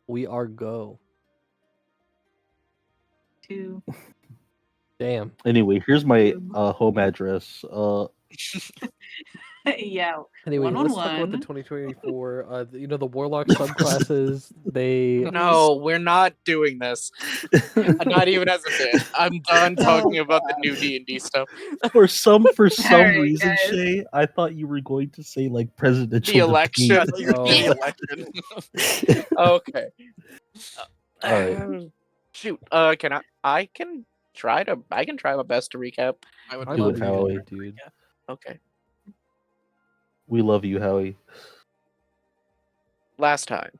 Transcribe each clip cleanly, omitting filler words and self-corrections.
We are go. Two. Damn. Anyway, here's my home address. Yeah. Anyway, let's talk about the 1-on-1. 2024. The warlock subclasses. They No, we're not doing this. Not even as a bit. I'm done talking about the new D&D stuff. for some Alright, reason, guys. Shay, I thought you were going to say like presidential The election. debate. Oh. The election. Okay. All right. Shoot. I can try my best to recap. I would I Do love it, believe Howie. in you, dude. Okay. We love you, Howie. Last time,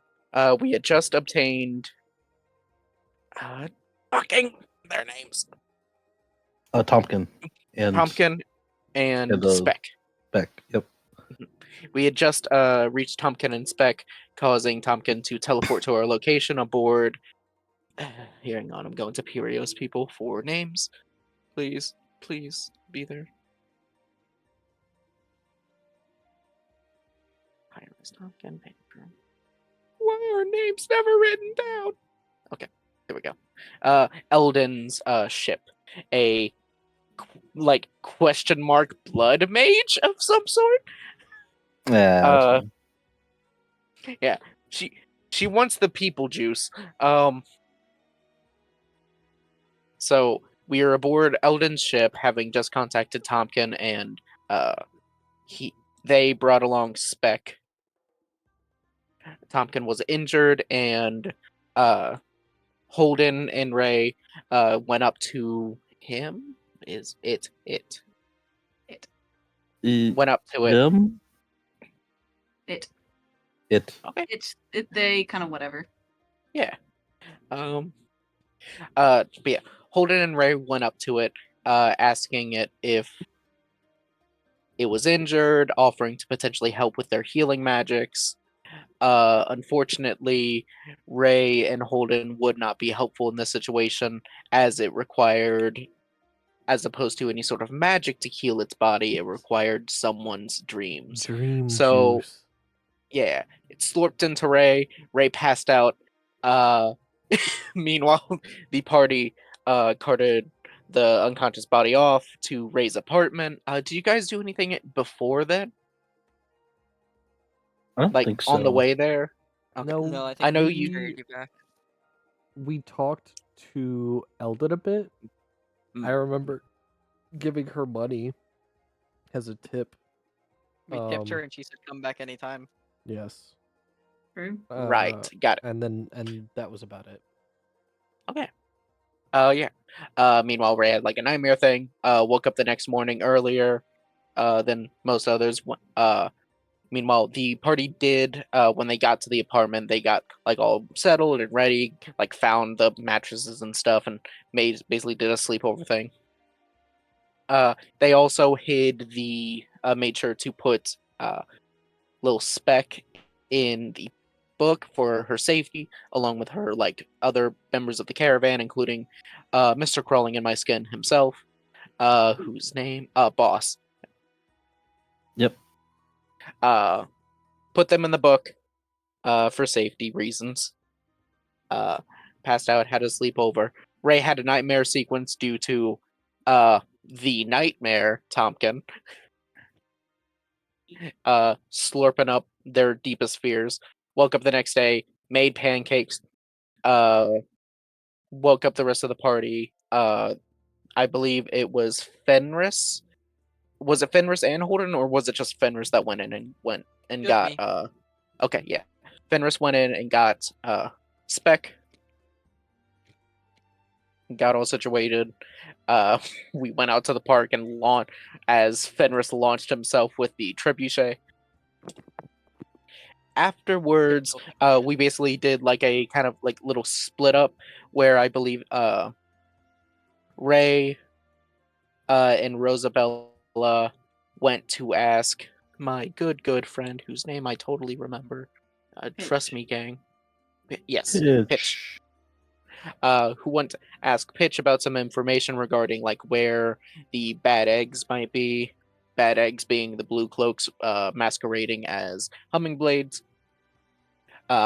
we had just obtained fucking their names. Tompkin and Pumpkin and and, Speck. Beck. Yep. We had just reached Tompkin and Speck, causing Tompkin to teleport to our location aboard. Hang on, I'm going to Perios people for names. Please be there. Iris Tompkin, paper. Why are names never written down? Okay, there we go. Eldon's ship, a question mark blood mage of some sort. Yeah. Yeah, she wants the people juice. So we are aboard Eldon's ship, having just contacted Tompkin, and they brought along Speck. Tompkin was injured, and Holden and Ray went up to him. Is it? Went up to it. Them? It. Okay. They kind of whatever. Yeah. But yeah, Holden and Ray went up to it, asking it if it was injured, offering to potentially help with their healing magics. Unfortunately, Ray and Holden would not be helpful in this situation, as it required, as opposed to any sort of magic to heal its body, it required someone's dreams. Dream So, juice. yeah, it slurped into Ray. Ray passed out. Meanwhile, the party carted the unconscious body off to Ray's apartment. Did you guys do anything before then? I don't Like think so. on the way there? Okay. No, No, I think I know we you- carried you back. we talked to Eldon a bit. I remember giving her money as a tip. We tipped her and she said come back anytime. Yes. True. Right, got it. And that was about it. Okay. Yeah. Meanwhile, Ray had like a nightmare thing. Woke up the next morning earlier than most others. Meanwhile, the party did, when they got to the apartment, they got like all settled and ready, like found the mattresses and stuff, and basically did a sleepover thing. They also made sure to put little Speck in the book for her safety, along with her like other members of the caravan, including Mr. Crawling in My Skin himself, whose name Boss. Yep. Put them in the book for safety reasons. Passed out, had a sleepover. Ray had a nightmare sequence due to the nightmare Tompkin slurping up their deepest fears. Woke up the next day, made pancakes, woke up the rest of the party. I believe it was Fenris. Was it Fenris and Holden, or was it just Fenris that went in and Just got me. Okay, yeah. Fenris went in and got Speck. Got all situated. We went out to the park and as Fenris launched himself with the trebuchet. Afterwards, we basically did like a kind of like little split up where I believe Ray and Rosabella went to ask my good friend, whose name I totally remember. Trust me, gang. Yes, Pitch. Who went to ask Pitch about some information regarding like where the bad eggs might be. Bad eggs being the blue cloaks masquerading as humming blades.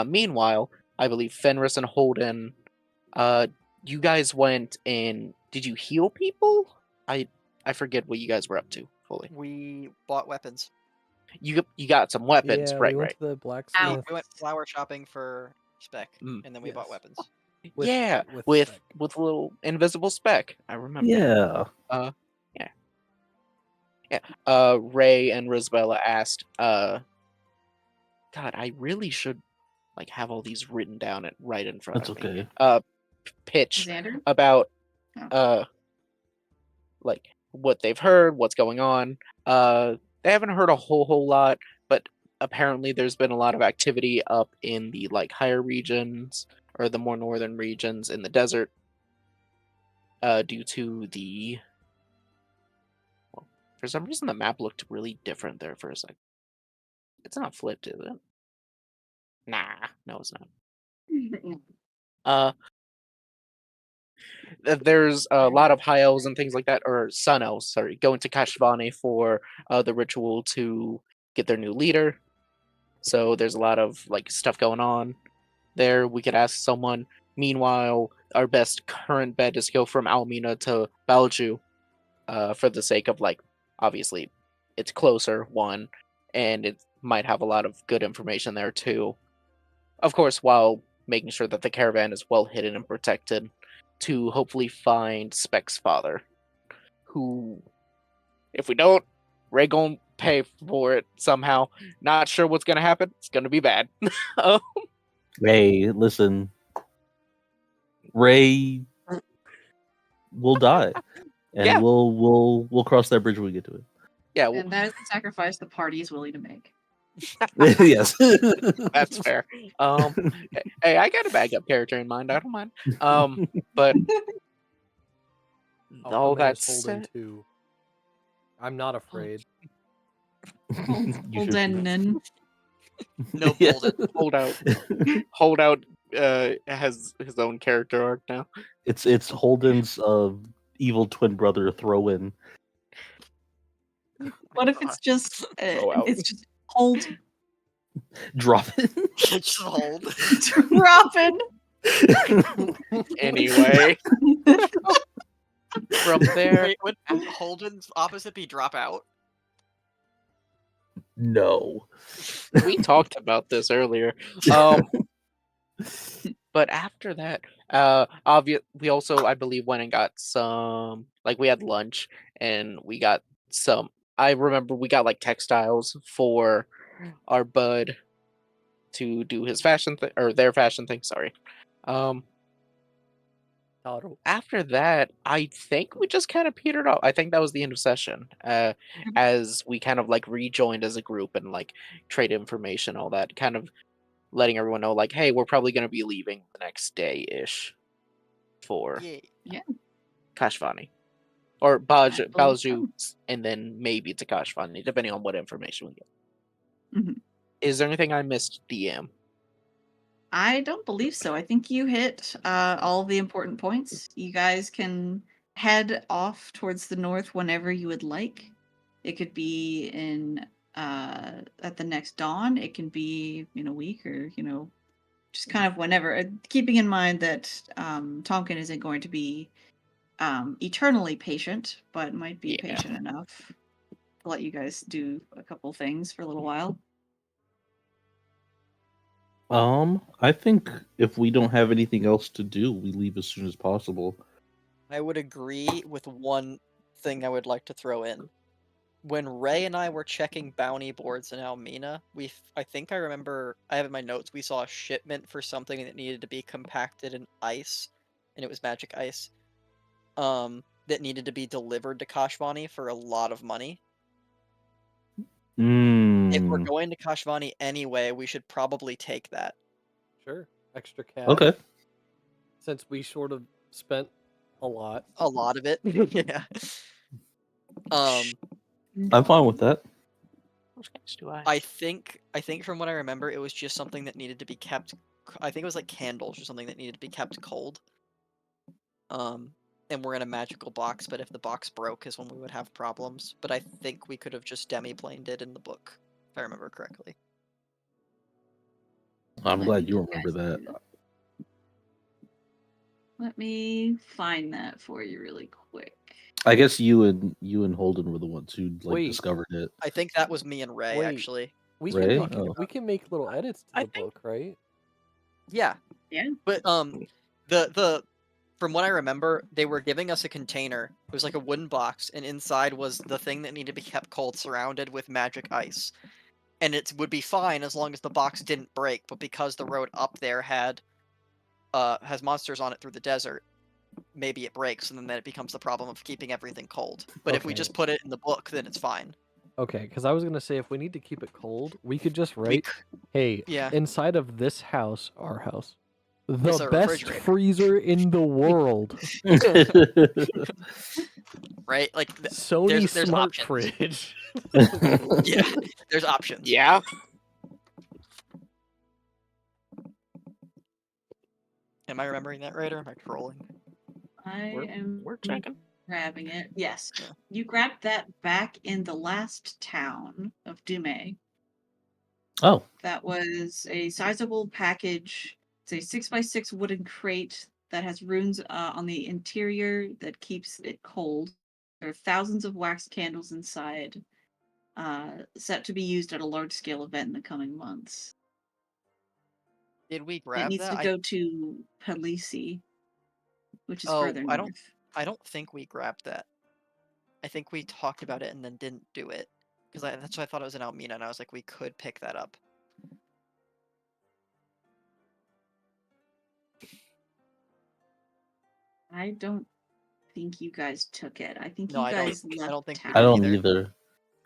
Meanwhile, I believe Fenris and Holden, you guys went and did you heal people? I forget what you guys were up to fully. We bought weapons. You got some weapons, Yeah, right? we went Right. to the blacksmith. We went flower shopping for Spec, Mm. and then we bought Yes. weapons. Yeah, with with Spec. little invisible Spec. I remember. Yeah. Ray and Rosabella asked, God, I really should like have all these written down right in front That's of me. okay. Pitch Xander? about Oh. like what they've heard, what's going on. They haven't heard a whole lot, but apparently there's been a lot of activity up in the like higher regions or the more northern regions in the desert, due to the. Well, for some reason, the map looked really different there for a second. It's not flipped, is it? Nah, no, it's not. There's a lot of high elves and things like that, or sun elves, sorry, going to Kashvani for the ritual to get their new leader. So there's a lot of like stuff going on there. We could ask someone. Meanwhile, our best current bet is to go from Almina to Balju, for the sake of like, obviously, it's closer, one, and it might have a lot of good information there too. Of course, while making sure that the caravan is well hidden and protected, to hopefully find Spec's father, who, if we don't, Ray gonna pay for it somehow. Not sure what's gonna happen. It's gonna be bad. Hey, listen. Ray will die, and Yeah. we'll cross that bridge when we get to Yeah, And that is the sacrifice the party is willing to make. it. Yes. that's fair. Hey, I got a backup character in mind. I don't mind. But I'll all come in that as Holden said, too. I'm not afraid. You should be. Holden. No Yeah. Bolden. Hold out has his own character arc now. It's Holden's evil twin brother throw in. What if it's just Throw out. it's just hold Drop Just hold. dropping. it. Anyway, from there, Wait, would Holden's opposite be drop out? No. we talked about this earlier. But after that, we also, I believe, went and got some, like, we had lunch and we got some. I remember we got like textiles for our bud to do his fashion thing or their fashion thing. Sorry. Taro. After that, I think we just kind of petered out. I think that was the end of session. As we kind of like rejoined as a group and like trade information, all that, kind of letting everyone know, like, hey, we're probably going to be leaving the next day ish for Yeah. Kashvani or believe Balju, and then maybe to Kashvani, depending on what information we get. Mhm. Is there anything I missed, DM? I don't believe so. I think you hit all the important points. You guys can head off towards the north whenever you would like. It could be in at the next dawn. It can be in a week, or just kind of whenever. Keeping in mind that Tonkin isn't going to be eternally patient, but might be Yeah. patient enough to let you guys do a couple things for a little while. I think if we don't have anything else to do, we leave as soon as possible. I would agree with one thing I would like to throw in. When Ray and I were checking bounty boards in Almina, I think I remember, I have in my notes, we saw a shipment for something that needed to be compacted in ice, and it was magic ice, that needed to be delivered to Kashvani for a lot of money. If we're going to Kashvani anyway, we should probably take that. Sure. Extra cash. Okay. Since we sort of spent a lot. A lot of it. Yeah. I'm fine with that. I think from what I remember, it was just something that needed to be kept. I think it was like candles or something that needed to be kept cold. And we're in a magical box, but if the box broke is when we would have problems. But I think we could have just demi-planed it in the book, if I remember correctly. I'm glad you remember that. Let me find that for you really quick. I guess you and Holden were the ones who Wait. discovered it. I think that was me and Ray Wait. actually. We Ray? can make Oh. we can make little edits to I the think- book, right? Yeah. Yeah. But the from what I remember, they were giving us a container. It was like a wooden box, and inside was the thing that needed to be kept cold, surrounded with magic ice. And it would be fine as long as the box didn't break, but because the road up there has monsters on it through the desert, maybe it breaks, and then it becomes the problem of keeping everything cold. But if we Okay. just put it in the book, then it's fine. Okay, because I was gonna say if we need to keep it cold, we could just We write, c- "Hey, yeah. inside of this house, our house, Is the a best refrigerator." freezer in the world, Right? Like Sony there's Smart options. Fridge." yeah, there's options. Yeah. Am I remembering that right, or am I trolling? I am We're checking. grabbing it. Yes. Yeah. You grabbed that back in the last town of Dume. Oh, That was a sizable package. It's a 6x6 wooden crate that has runes on the interior that keeps it cold. There are thousands of wax candles inside, set to be used at a large scale event in the coming months. Did we It grab needs that? to go to Palisi, which is Oh, further I north. I don't think we grabbed that. I think we talked about it and then didn't do it. Because that's what I thought it was in Almina, and I was like, we could pick that up. I don't think you guys took it. I think No, you I don't- guys I left don't think we town. I don't either. either.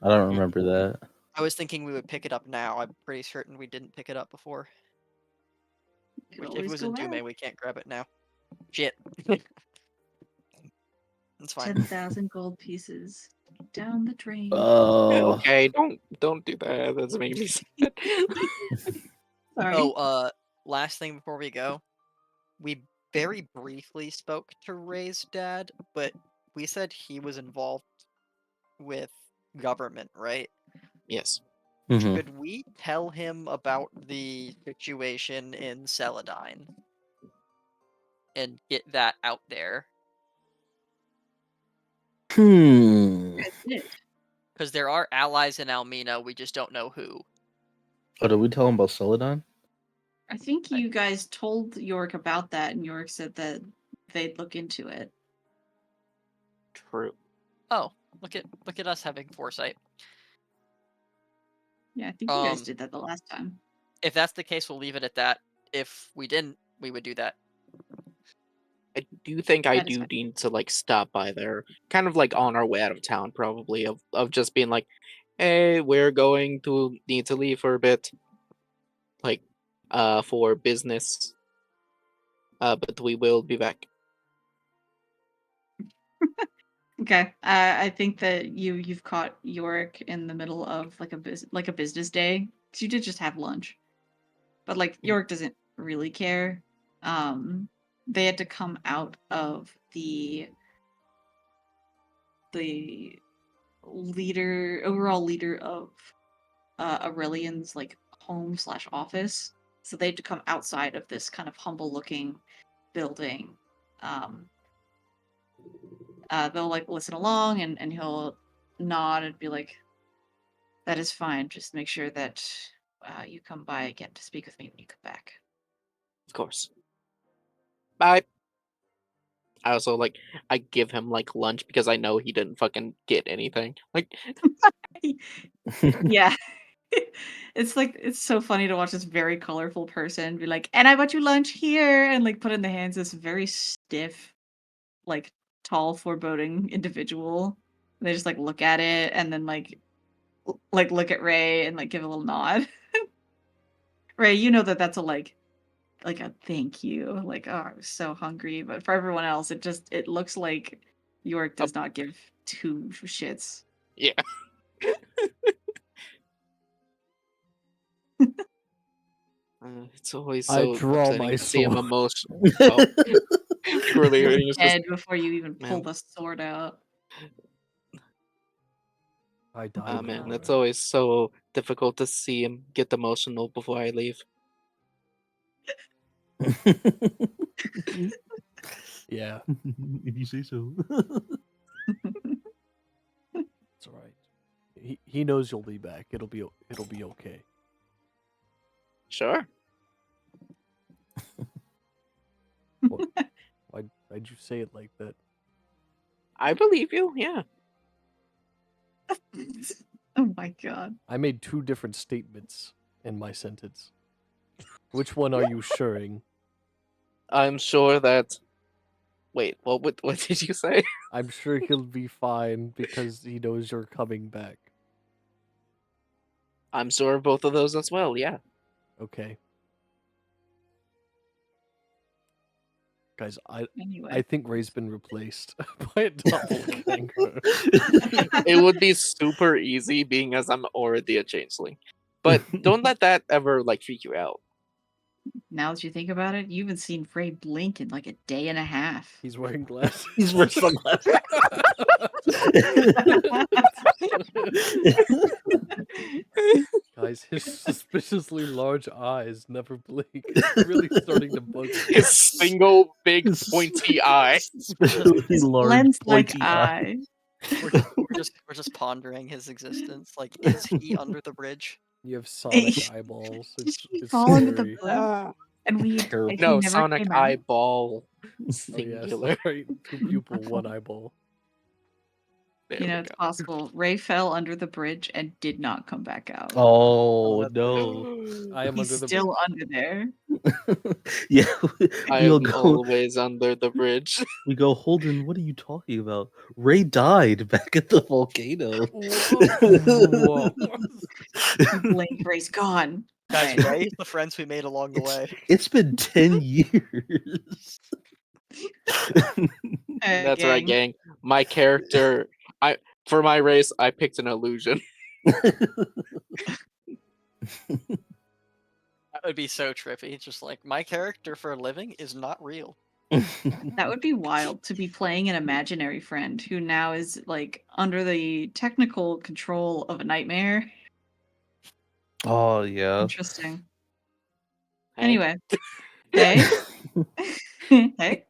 I don't remember that. I was thinking we would pick it up now. I'm pretty certain we didn't pick it up before. You could Which, if it always was go in back. Dume, we can't grab it now. Shit. It's fine. 10,000 gold pieces down the drain. Oh, Okay, don't do that. That's making me sad. Sorry. Oh, last thing before we go. We very briefly spoke to Ray's dad, but we said he was involved with government, right? Yes. mhm. Should we tell him about the situation in Celadine and get that out there? Hmm. That's it. Because there are allies in Almina, we just don't know who. Oh, did we tell him about Celadon? I think you guys told York about that, and York said that they'd look into it. True. Oh, look at us having foresight. Yeah, I think you guys Um, did that the last time. If that's the case, we'll leave it at that. If we didn't, we would do that. I do think I That is do fine. need to like stop by there, kind of like on our way out of town, probably of just being like, hey, we're going to need to leave for a bit, like, for business. But we will be back. Okay. I think that you've caught York in the middle of like a business day. 'Cause you did just have lunch, but like York doesn't really care. They had to come out of the overall leader of Aurelian's like home/office. So they had to come outside of this kind of humble looking building. They'll like listen along and he'll nod and be like, that is fine. Just make sure that you come by again to speak with me when you come back. Of course. Bye. I also like I give him like lunch because I know he didn't fucking get anything. Like Yeah. It's so funny to watch this very colorful person be like, and I bought you lunch here, and like put in the hands of this very stiff, like tall, foreboding individual. And they just like look at it and then like look at Ray and like give a little nod. Ray, you know that that's a like a thank you. Like, oh, I was so hungry. But for everyone else, it looks like York does not give two shits. yeah. It's always I so draw upsetting my to see him sword. emotional. Oh, truly, You're it's just dead before you even pull man. the sword out. I die. Oh man, it's before. always so difficult to see him get emotional before I leave. Yeah, if you say so. it's all right. He knows you'll be back. It'll be okay. Sure. Why'd you say it like that? I believe you. Yeah. Oh my god. I made two different statements in my sentence. Which one are you suring? I'm sure that. Wait, what did you say? I'm sure he'll be fine because he knows you're coming back. I'm sure of both of those as well. Yeah. Okay. Guys, I Anyway. think Ray's been replaced by a doppelganger. It would be super easy being as I'm already a changeling. But don't let that ever like freak you out. Now that you think about it, you haven't seen Frey blink in like a day and a half. He's wearing glasses. He's wearing sunglasses. Guys, his suspiciously large eyes never blink. It's really starting to bug me. His single big pointy eye. Especially large, Lens-like pointy eye. eye. We're just pondering his existence. Like, is he under the bridge? You have sonic eyeballs. Just It's fall into the scary. blue. And we Terrible. he No, never sonic came out. eyeball. Oh yes, Singular. right. Two pupil, one eyeball. There You know, we it's go. possible. Ray fell under the bridge and did not come back out. Oh that's no! I am He's under the still under there. Yeah, I we'll am go. always under the bridge. We go. Holden, what are you talking about? Ray died back at the volcano. Whoa. You blink, Ray's gone. Guys, Right. Ray, the friends we made along the way. It's been 10 years. That's right, gang. My character, for my race, I picked an illusion. That would be so trippy. Just like, my character for a living is not real. That would be wild to be playing an imaginary friend who now is like under the technical control of a nightmare. Oh yeah. Interesting. Hey, Anyway, hey, hey.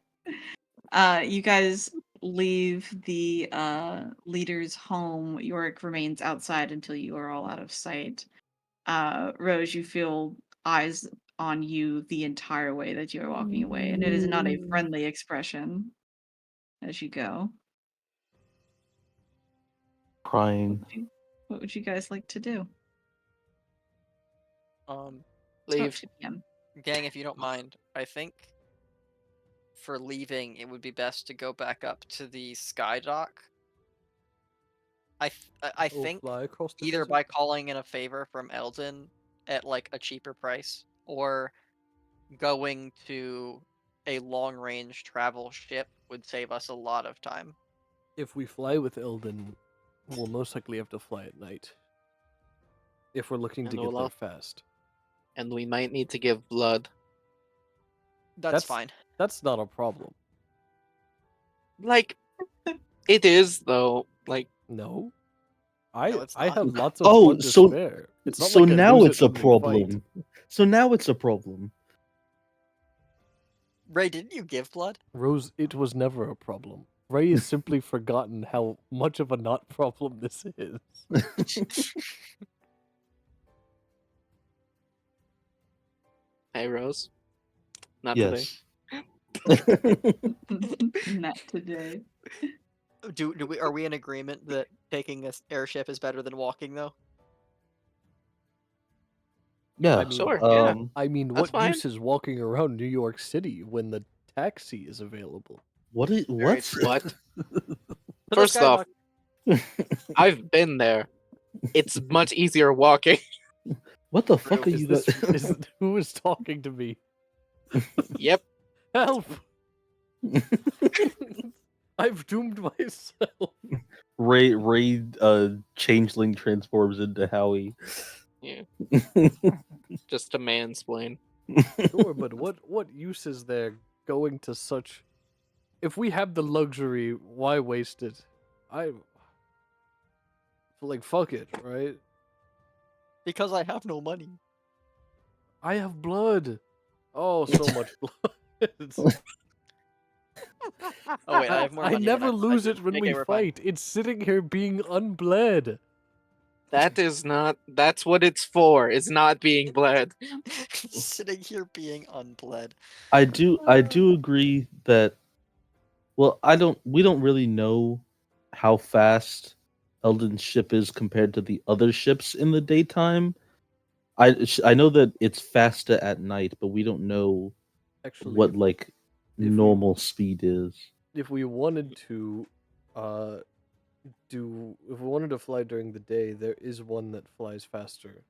You guys leave the leader's home. Yorick remains outside until you are all out of sight. Rose, you feel eyes on you the entire way that you are walking away, and it is not a friendly expression as you go. Crying. What would you guys like to do? It's about leave. 2 p.m. Gang, if you don't mind, I think for leaving, it would be best to go back up to the sky dock. I Or think fly across the either desert. by calling in a favor from Eldon at like a cheaper price, or going to a long-range travel ship would save us a lot of time. If we fly with Ilden, we'll most likely have to fly at night. If we're looking to And get we'll there have- fast. And we might need to give blood. That's fine. That's not a problem. Like, it is, though. Like, No. No, it's I not. have lots of Oh, blood to so- spare. It's not So like now lose it it's a opening problem. fight. So now it's a problem. Ray, didn't you give blood? Rose, it was never a problem. Ray has simply forgotten how much of a not problem this is. hey, Rose. Not Yes. Not today. Do we are we in agreement that taking this airship is better than walking though? Yeah. I mean, Sure, yeah. I mean, That's what fine. use is walking around New York City when the taxi is available? What is Very what? true. What? To the First sky off, dock. I've been there. It's much easier walking. What the fuck are Is you this, guys? who is talking to me? Yep. Help! I've doomed myself. Ray changeling transforms into Howie. Yeah. Just to mansplain. Sure, but what use is there going to such? If we have the luxury, why waste it? Like fuck it, right? Because I have no money. I have blood. Oh, so much blood. Oh wait, I have more I money. than never lose thought. it when Okay, we we're fine. fight. It's sitting here being unbled. That is not. That's what it's for. It's not being bled. Sitting here being unbled. I do agree that, well, we don't really know how fast Eldon's ship is compared to the other ships in the daytime. I know that it's faster at night, but we don't know Actually, what like we- normal speed is. if we wanted to, if we wanted to fly during the day, there is one that flies faster.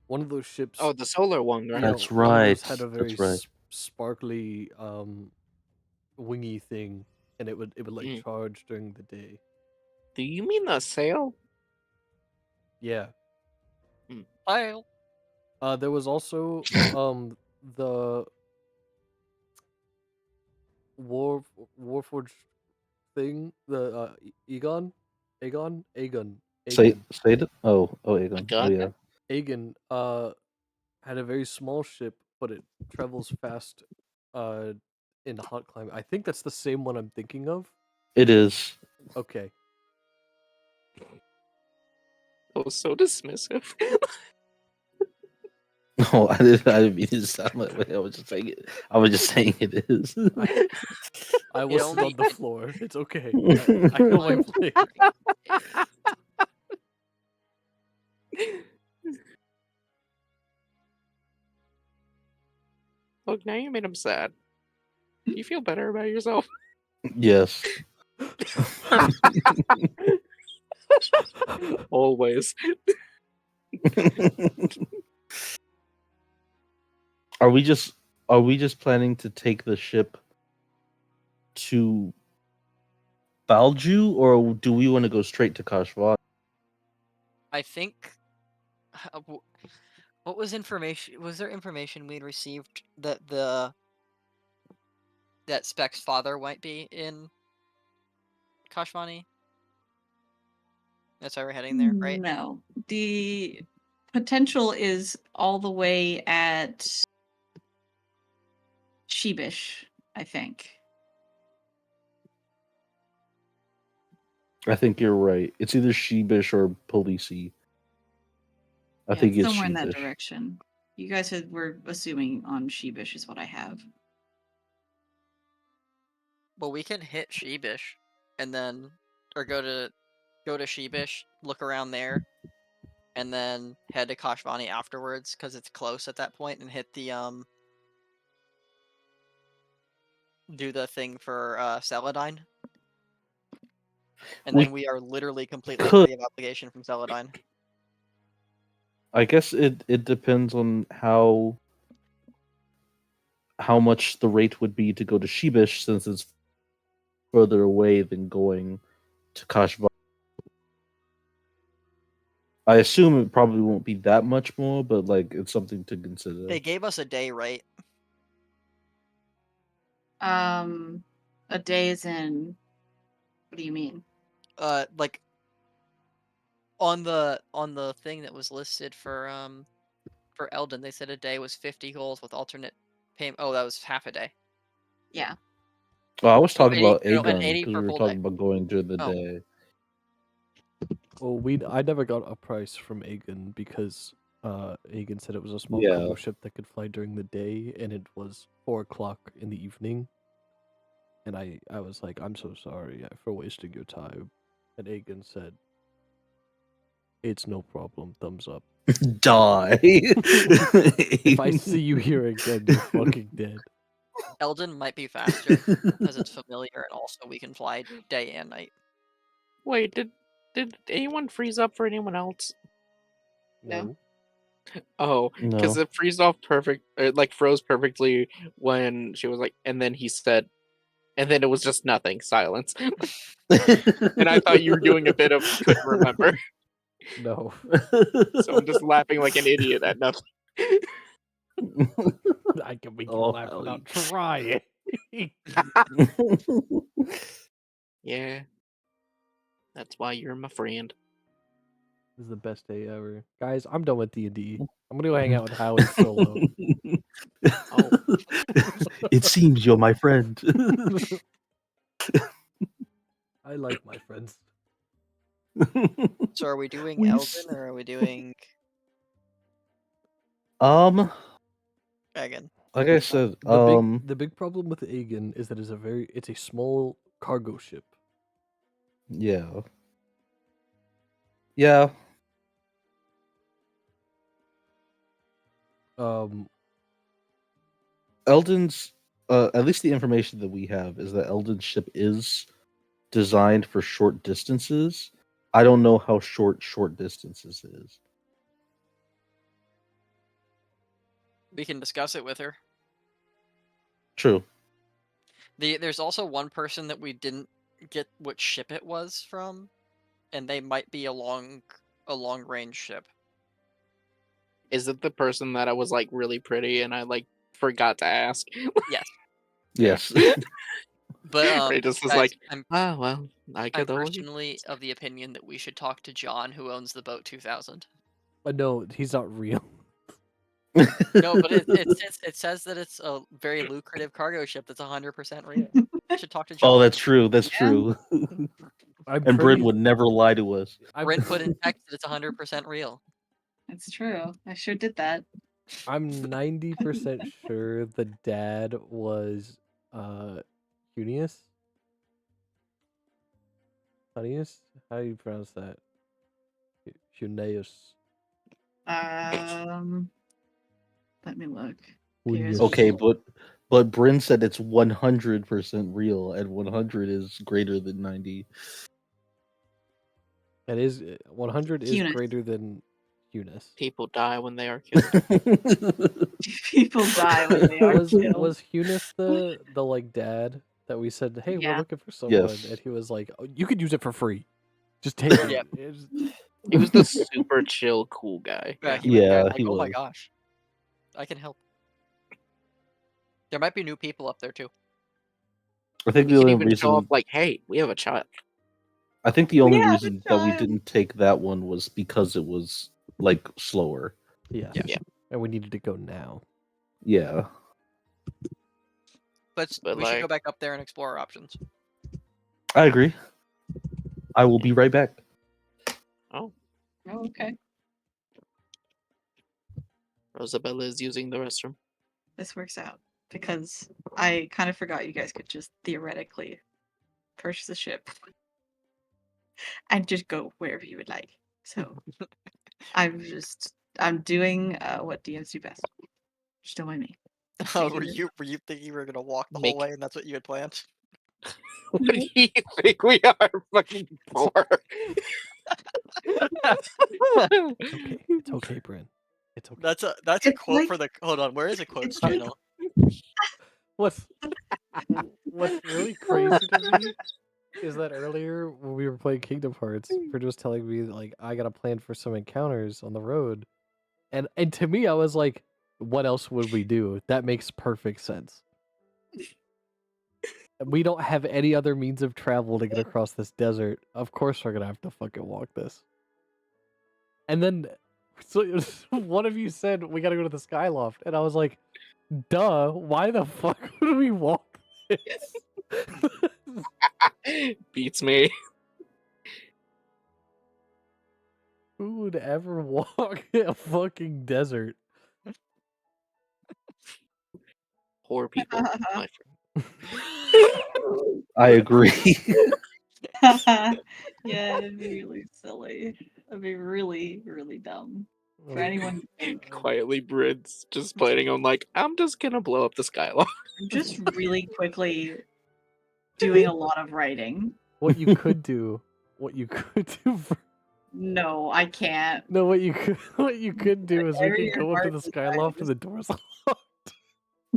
One of those ships. Oh, the solar one, right? Yeah, That's one of those right, had a very that's right. sparkly, wingy thing, and it would like Mm. charge during the day. Do you mean the sail? Yeah. I'll There was also the Warforged thing, the Aegon. Say it. Oh, Aegon. Oh gun? yeah. Aegon had a very small ship, but it travels fast in hot climate. I think that's the same one I'm thinking of. It is. Okay. That was so dismissive. No, I didn't mean to sound that way. I was just saying it. I was just saying it is. I was only- on the floor. It's okay. I know my place. Look, now you made him sad. Do you feel better about yourself? Yes. Always. Are we just planning to take the ship to Balju, or do we want to go straight to Kashvar? I think. What was information? Was there information we'd received that that Speck's father might be in Kashmani? That's why we're heading there, right? No. The potential is all the way at Sheebish, I think. I think you're right. It's either Sheebish or Polisi. I Yeah, think it's somewhere in that Sheebish. direction. You guys were assuming on Sheebish is what I have. Well, we can hit Sheebish, and then or go to Sheebish, look around there, and then head to Kashvani afterwards because it's close at that point, and hit the do the thing for Celadine. And We then we are literally completely could- free of obligation from Celadine. I guess it depends on how much the rate would be to go to Sheebish, since it's further away than going to Kashvar. I assume it probably won't be that much more, but like it's something to consider. They gave us a day, right? A day is in. What do you mean? Like on the thing that was listed for Eldon, they said a day was 50 goals with alternate payment. Oh, that was half a day. Yeah. Oh, I was talking 80 about no, an Aegon 80 because per we were full talking day. about going during the Oh. day. Well, I never got a price from Aegon because Aegon said it was a small Yeah. cargo ship that could fly during the day, and it was 4 o'clock in the evening. And I was like, I'm so sorry for wasting your time. And Aegon said, it's no problem. Thumbs up. Die. If I see you here again, you're fucking dead. Eldon might be faster because it's familiar, and also we can fly day and night. Wait, did anyone freeze up for anyone else? No. Oh, because No. it froze perfectly when she was like, and then he said, and then it was just nothing, silence. And I thought you were doing a bit of couldn't remember, No. so I'm just laughing like an idiot at nothing. I can make you Oh, laugh hell without trying. Yeah, that's why you're my friend. This is the best day ever. Guys, I'm done with D&D. I'm gonna go hang out with Howie solo. Oh. It seems you're my friend. I like my friends. So are we doing We Elden s- or are we doing um, Megan? like I said, The big problem with Aegon is that it's a small cargo ship. yeah, yeah. Um, Eldon's, at least the information that we have is that Eldon's ship is designed for short distances. I don't know how short distances is. We can discuss it with her. True. There's also one person that we didn't get what ship it was from, and they might be a long range ship. Is it the person that I was like really pretty and I like forgot to ask? Yes, Yes. but Radius is guys, like, I'm well, I I'm could only. personally of the opinion that we should talk to John, who owns the boat 2000. no, he's not real. No, but it says that it's a very lucrative cargo ship that's 100% real. We should talk to John. Oh, that's true. That's Yeah. true. I'm And Bryn pretty. would never lie to us. Brent put in text that it's 100% real. It's true. I sure did that. I'm 90% sure the dad was Hunius. Hunius? How do you pronounce that? Huneus. Let me look. Hunius. Okay, but Bryn said it's 100% real, and 100 is greater than 90. It is 100 is Hunus. greater than Hunus. People die when they are killed. People die when they are Was killed. Hunus the like dad that we said, hey, we're Yeah. looking for someone, Yes. and he was like, oh, you could use it for free, just take it. Yep. It's- He was the super chill, cool guy. Yeah, Yeah. he was Yeah, like, he oh my was. gosh, I can help. There might be new people up there too. I think He the could only even show up reason like, hey, we have a child. I think the only have a reason that we child. didn't take that one was because it was like slower. yeah. Yeah. And we needed to go now. Yeah. But But, we should go like- back up there and explore our options. I agree. I will be right back. Oh, okay. Rosabella is using the restroom. This works out because I kind of forgot you guys could just theoretically purchase a ship and just go wherever you would like. So I'm doing what DMs do best. Just don't mind me. Oh, Taking were this- you thinking you were gonna walk the Make- whole way and that's what you had planned? What do you think we are? Fucking poor. It's okay, Bryn. It's okay. That's a It's quote like- for the hold on. Where is a quotes it's like- channel? What's really crazy to me is that earlier when we were playing Kingdom Hearts, Bryn was telling me that, like, I got a plan for some encounters on the road, and to me I was like, what else would we do? That makes perfect sense. We don't have any other means of travel to get across this desert. Of course we're gonna have to fucking walk this. And then so one of you said we gotta go to the Skyloft, and I was like, duh, why the fuck would we walk this? Beats me. Who would ever walk a fucking desert? Poor people, my friend. I agree. Yeah, it'd be really silly. It'd be really, really dumb for Like, anyone to think. Quietly, Brid's just planning on like, I'm just gonna blow up the Skyloft. I'm just really quickly doing a lot of writing. what you could do for No, I can't. no, what you could do is we Very could go up to the hard to Skyloft find. and the doors locked.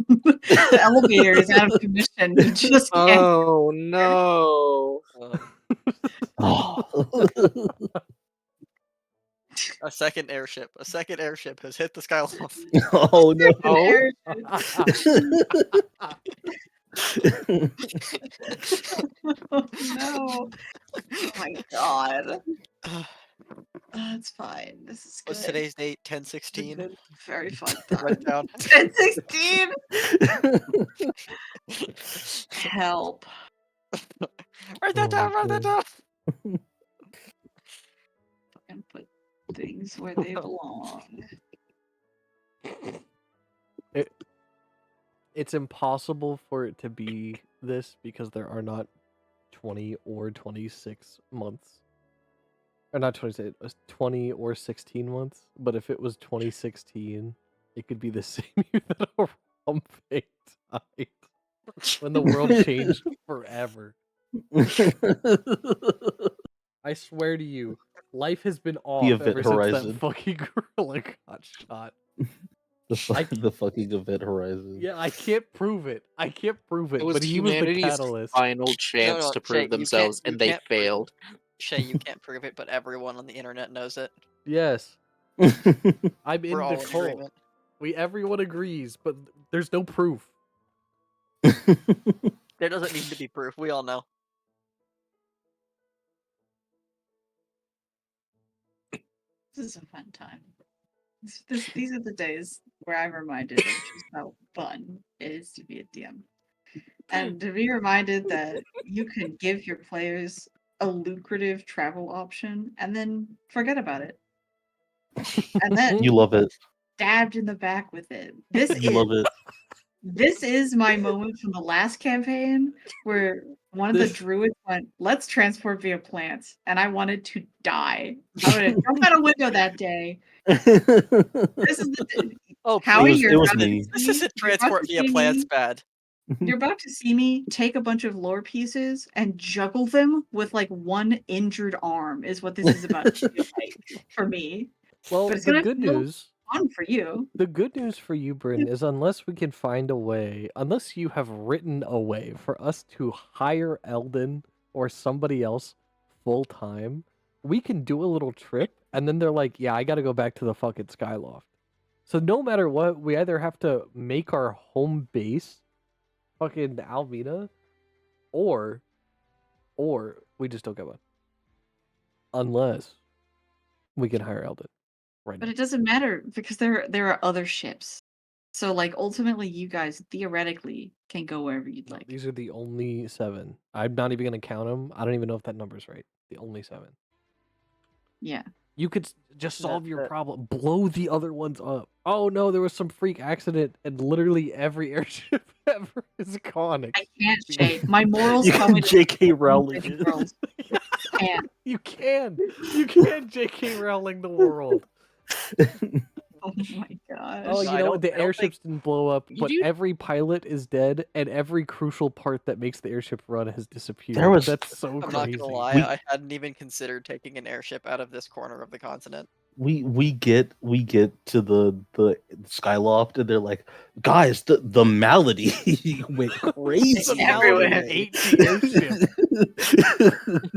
The elevator is out of commission. You just can't. Oh no. Oh. A second airship has hit the Skyloft. Oh no. Oh. Oh, no. Oh my god. That's fine. This is good. What's today's date? 10/16. Very fun Write time. down. 10/16. Help. Write that down. Write that down. Fucking put things where they belong. It's impossible for it to be this because there are not 20 or 26 months. Or not 26, it was 20 or 16 months. But if it was 2016, it could be the same year that Harambe died. When the world changed forever. I swear to you, life has been off Event ever since Horizon. that fucking gorilla got shot. The fucking Event Horizon. Yeah, I can't prove it. I can't prove it, It was but he was the humanity's catalyst. final chance no, to Shay, prove you themselves, can't- and you they can't prove it. failed. Shay, you can't prove it, but everyone on the internet knows it. Yes, I'm in We're all the in cult. agreement. Everyone agrees, but there's no proof. There doesn't need to be proof. We all know. This is a fun time. These are the days where I'm reminded of just how fun it is to be a DM. And to be reminded that you can give your players a lucrative travel option and then forget about it. And then You love it. stabbed in the back with it. This You love is it. this is my moment from the last campaign where one of the This- druids went, "Let's transport via plants," and I wanted to die. I would have jumped out a window that day. This is the Oh, Howie, please. you're it was about to me. see- This isn't you're about transport to via see plants me- bad. You're about to see me take a bunch of lore pieces and juggle them with like one injured arm. Is what this is about to be like for me. Well, But it's the gonna good feel news, fun for you. the good news for you, Bryn, is unless we can find a way, unless you have written a way for us to hire Eldon or somebody else full time, we can do a little trip, and then they're like, "Yeah, I got to go back to the fucking Skyloft." So no matter what, we either have to make our home base, fucking Almina, or we just don't get one. Unless we can hire Eldon right But now. it doesn't matter because there are other ships. So like ultimately you guys theoretically can go wherever you'd like. These are the only 7. I'm not even gonna count them. I don't even know if that number's right. The only 7. Yeah. You could just That- solve your that- problem. Blow the other ones up. Oh no, there was some freak accident, and literally every airship ever is gone. I can't shade. My morals You tell can me to J.K. Rowling the it. world. Can't. You can J.K. Rowling the world. Oh my gosh. Oh, No, you I know don't- what? The I don't airships didn't blow up, You but do- every pilot is dead, and every crucial part that makes the airship run has disappeared. was- That's so I'm not crazy. gonna lie, We- I hadn't even considered taking an airship out of this corner of the continent. we get to the Skyloft and they're like, guys, the malady went crazy. It's everywhere. Ate the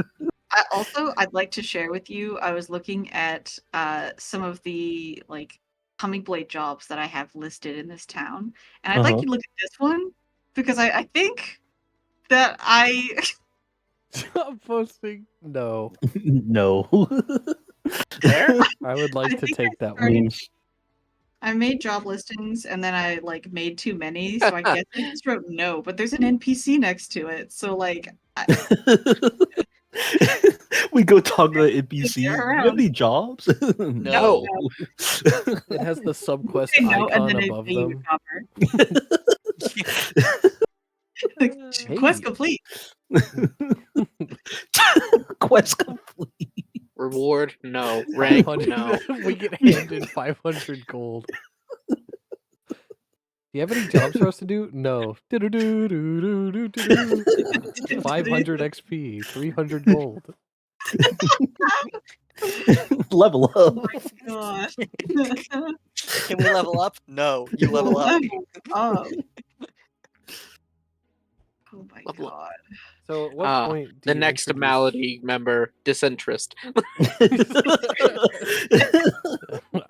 airship. I'd like to share with you. I was looking at some of the like humming blade jobs that I have listed in this town, and I'd like Uh-huh. you to look at this one because I think that I Stop posting. No, No. I would like I to think take that started- one. Memes. I made job listings and then I like made too many, so I guess I just wrote no. But there's an NPC next to it, so like We go talk to the NPC. Do you They're have any jobs? No. It has the subquest say no, and icon then above they them. cover. Like, Hey. quest complete. Quest complete. Reward? No. Rank? 500 No. We get handed 500 gold. Do you have any jobs for us to do? No. 500 XP, 300 gold. Level Oh up. my gosh. Can we level up? No, you level up. up. Oh my Level up. god. So at what Ah, point do The you next introduce- malady member, disinterest.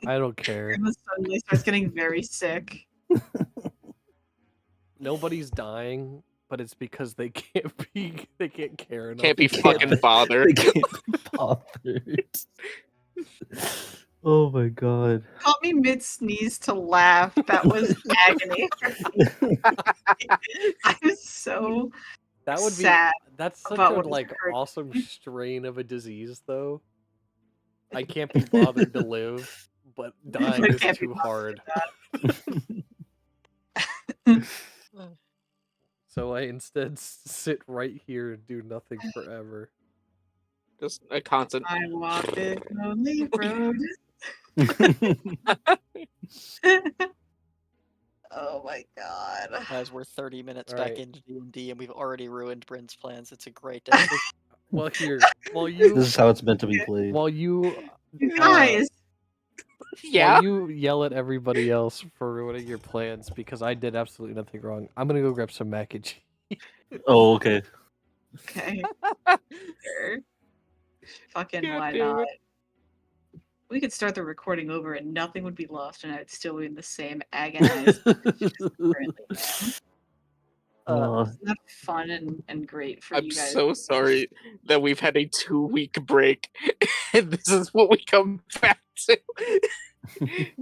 I don't care. Emma suddenly starts getting very sick. Nobody's dying, but it's because they can't care enough. Can't be to fucking die. bothered. They can't be bothered. Oh my god. Caught me mid sneeze to laugh. That was agony. I was so That would be sad that's such about a what was like occurring. awesome strain of a disease though. I can't be bothered to live, but dying I is can't be too bothered hard. So I instead sit right here and do nothing forever. Just a constant. I walk this lonely road. Oh my god. Guys, we're 30 minutes All back right. into D&D, and we've already ruined Bryn's plans. It's a great day. Well, here, while This you is how it's meant to be played. while you You guys. Yeah. while you yell at everybody else for ruining your plans because I did absolutely nothing wrong, I'm gonna go grab some mac and cheese. Oh, okay. Okay. Sure. Fucking God why damn not? it. We could start the recording over and nothing would be lost, and I'd still be in the same agonized currently am. Isn't that fun and great for I'm you guys? so sorry that we've had a 2-week break, and this is what we come back to. See,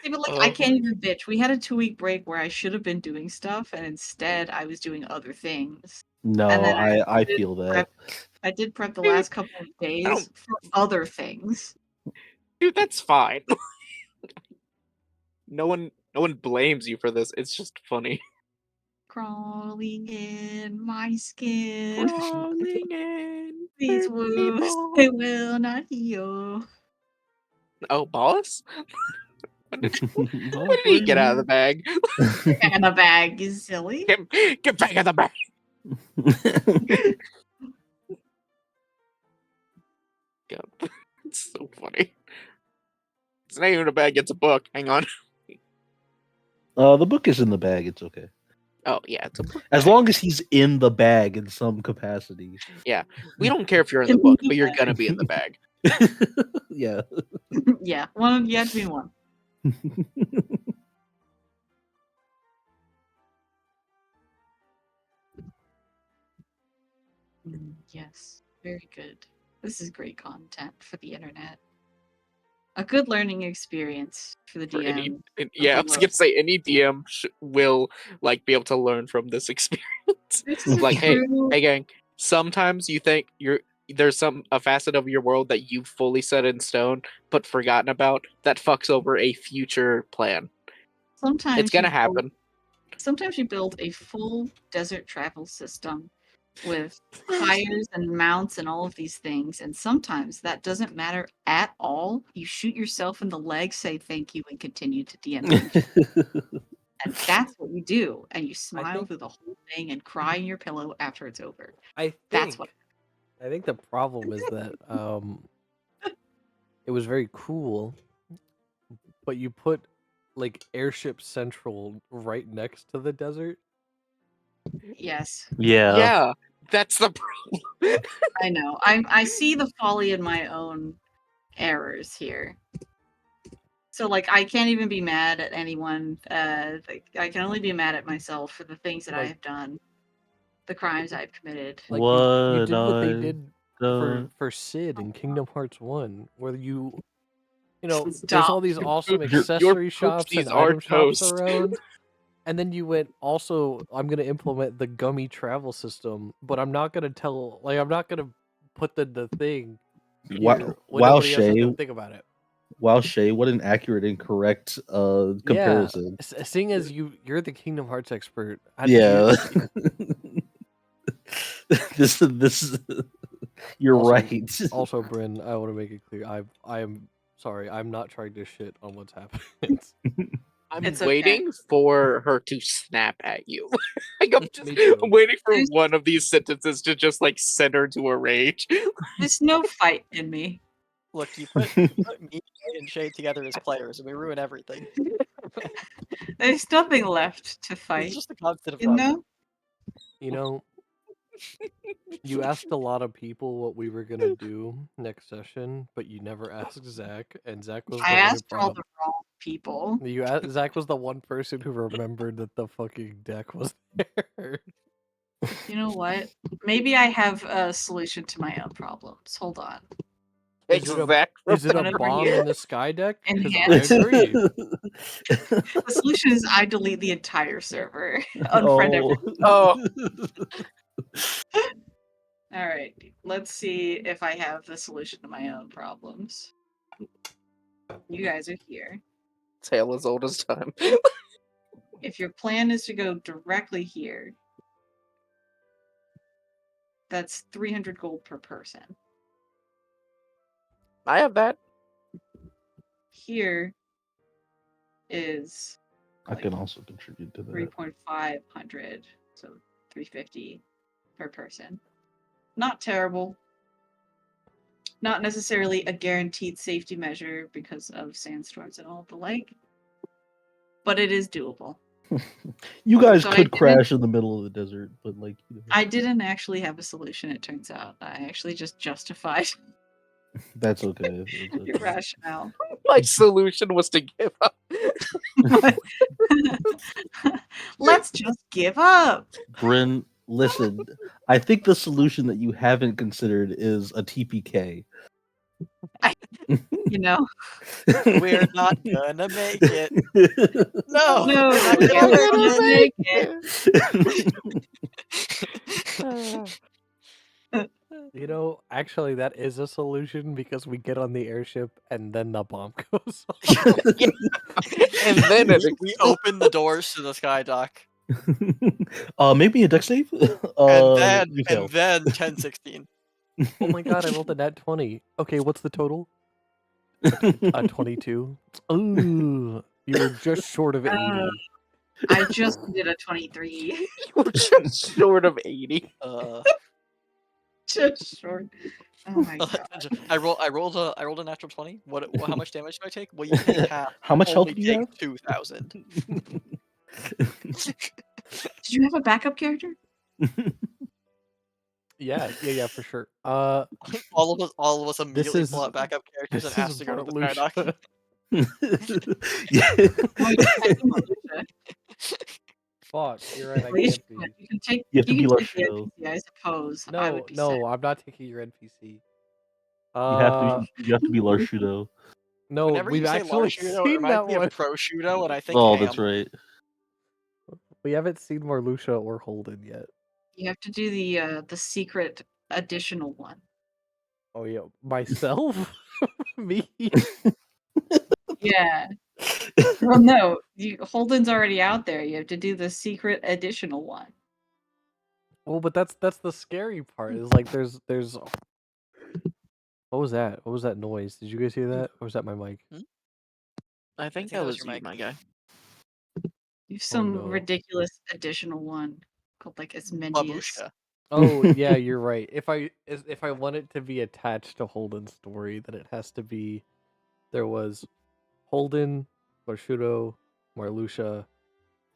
but like I Oh. can't even bitch. We had a 2-week break where I should have been doing stuff, and instead I was doing other things. No, And then I did feel that. I did prep the last couple of days don't- for other things. Dude, that's fine. No one blames you for this. It's just funny. Crawling in my skin. Crawling in. These hurt wounds people. they will not heal. Oh, boss? When did What he get out of the bag? Back in the bag, you silly. Get back in the bag. God, it's so funny. It's not even a bag, it's a book. Hang on. The book is in the bag. It's okay. Oh, yeah, it's a book. As long as he's in the bag in some capacity. We don't care if you're in the book, but you're gonna be in the bag. Yeah. Yeah, one. You had to be one. Yes, very good. This is great content for the internet. A good learning experience for the For any, DM. yeah, I was gonna say any DM will like be able to learn from this experience. This is Like, hey, true. hey, gang. Sometimes you think there's a facet of your world that you fully set in stone but forgotten about that fucks over a future plan. Sometimes It's gonna you build- happen. Sometimes you build a full desert travel system with fires and mounts and all of these things, and sometimes that doesn't matter at all. You shoot yourself in the leg, say thank you, and continue to DM. And that's what you do, and you smile think- through the whole thing and cry in your pillow after it's over. I That's what. think the problem is that it was very cool, but you put like Airship Central right next to the desert. Yes, Yeah. Yeah, that's the problem. I know. I see the folly in my own errors here. So like I can't even be mad at anyone. Like, I can only be mad at myself for the things that I Like- have done, the crimes I've committed. Like you What did what they I did done. for Sid in Kingdom Hearts 1, where you there's Stop. all these awesome Your accessory shops and poopsies are item shops toast. around. And then you went also I'm gonna implement the gummy travel system, but I'm not gonna put the thing Wow, here when wow, nobody else is Shay. gonna think about it. Wow, Shay. What an accurate and correct comparison. Seeing as you're the Kingdom Hearts expert, how did you- Yeah. this you're Also- right. Also, Bryn, I want to make it clear. I am sorry. I'm not trying to shit on what's happened. I'm It's okay. waiting for her to snap at you. Like I'm just Me too. waiting for There's- one of these sentences to just like send her to a rage. There's no fight in me. Look, you put me and Shay together as players, and we ruin everything. There's nothing left to It's fight. just a constant You know? You know, you asked a lot of people what we were gonna do next session, but you never asked Zach, and Zach was the I one who asked brought all up. the wrong people. Zach was the one person who remembered that the fucking deck was there. You know what? Maybe I have a solution to my own problems. Hold on. Is it a- exact. Is it a Whenever bomb you in the sky deck? Because I enhance- agree. The solution is I delete the entire server. Unfriend everyone. Oh. All right, let's see if I have the solution to my own problems. You guys are here. Tale as old as time. If your plan is to go directly here, that's 300 gold per person. I have that. Here is I can also contribute to that. 3,500, so 350 per person. Not terrible. Not necessarily a guaranteed safety measure because of sandstorms and all the like, but it is doable. You guys So I could didn't- crash in the middle of the desert, but like I didn't actually have a solution, it turns out. I actually just justified that's okay. That's your okay. rationale. My solution was to give up. Let's just give up. Bryn, listen. I think the solution that you haven't considered is a TPK. You know? We're not gonna make it. No, No, we're not we're gonna never make gonna make it. You know, actually, that is a solution because we get on the airship and then the bomb goes off. And then it we open the doors to the sky dock, Maybe a deck save. and you fail. then 10-16. Oh my god, I rolled a nat 20. Okay, what's the total? 22. Ooh, you were just short of 80. I just did a 23. you were just short of 80. Just short. Oh my god. I rolled a natural 20. How much damage do I take? Well, you take half. How much health Only do you have? take 2,000. Did you have a backup character? Yeah, for sure. All of us immediately is- pull out backup characters This and ask is to go to the sky dock. Marluxia. Yeah. Fuck, you're right, I Alicia, can't be. you can take. You have to be can Lush, take the though. NPC, I suppose. I No, would be no, sad. I'm not taking your NPC. You have to be Larshudo. No, Whenever we've you say actually Larshudo, it seen reminds that me one. of Prosciutto, and I think Oh, ham. that's right. We haven't seen Marluxia or Holden yet. You have to do the secret additional one. Oh yeah, myself? Me? Yeah. Well, no, Holden's already out there. You have to do the secret additional one. Well, but that's the scary part. Is like there's. What was that? What was that noise? Did you guys hear that? Or was that my mic? I think think that that was was your you, mic. my guy. You have some no. ridiculous additional one called like Asmendius. Babushka. Oh yeah, you're right. If I want it to be attached to Holden's story, then it has to be there was Holden, Marshudo, Marluxia,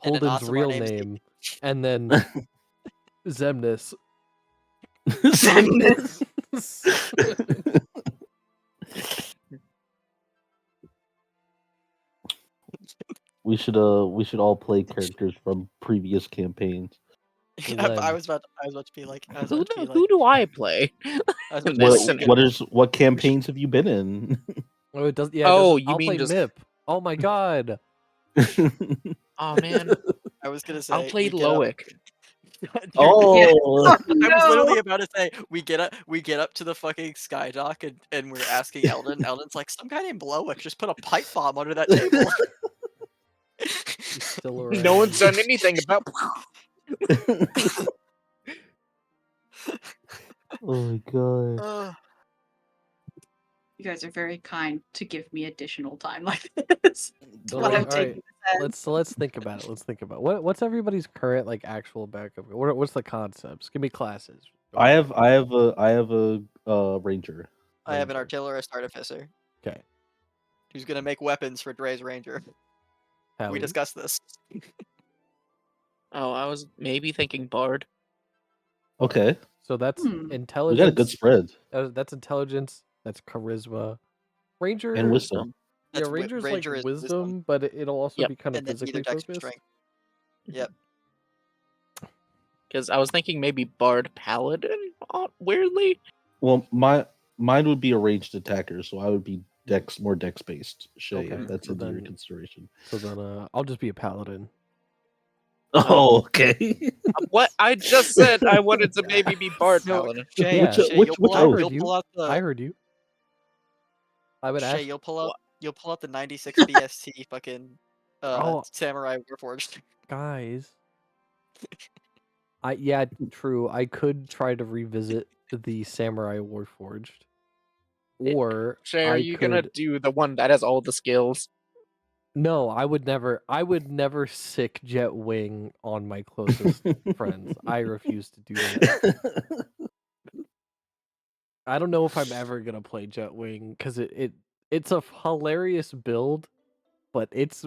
And an Holden's Aasimar real named name, and then Xemnas. Xemnas. We should all play characters from previous campaigns. I was about to be like, Who do I play? I was about to be This like, scenario. What campaigns have you been in? Oh, it does. Yeah. Oh, it does, you I'll mean play just- Mip. Oh my god. Oh man, I was gonna say I'll play we get up- Loic. Dude, Oh, I was No! literally about to say we get up to the fucking sky dock and we're asking Eldon. Eldon's like, some guy named Blowick just put a pipe bomb under that table. He's still around. No one's done anything about. oh my god. Ugh. You guys are very kind to give me additional time like this. So, What like, I'm all right, taking this as. let's think about it. Let's think about what's everybody's current like actual backup. What's the concepts? Give me classes. I have a ranger. I have an Ranger. artillerist artificer Okay. who's gonna make weapons for Dre's ranger. Hallie. We discussed this. Oh, I was maybe thinking Bard. Okay, So that's Hmm. we intelligence. got a good spread That's intelligence. That's charisma. Ranger and wisdom. Yeah, That's Ranger's Ranger like is wisdom, but it'll also Yep. be kind of and then physically either dex or focused. strength. Yep. Because I was thinking maybe Bard Paladin. Weirdly. Well, mine would be a ranged attacker, so I would be more dex based. Shay, Okay, if that's so under your then- consideration. So then I'll just be a paladin. Oh, okay. What I just said, I wanted to maybe be Bard No, Paladin. Shay, Yeah. Shay, Which you'll pull I out, heard you'll you. pull out the I heard you. I would Shay, ask you'll pull out the 96 BST fucking Oh. Samurai Warforged. guys. True. I could try to revisit the Samurai Warforged, or Shay, are I you could. gonna do the one that has all the skills? No, I would never. I would never sick Jet Wing on my closest friends. I refuse to do that. I don't know if I'm ever gonna play Jet Wing because it's a hilarious build, but it's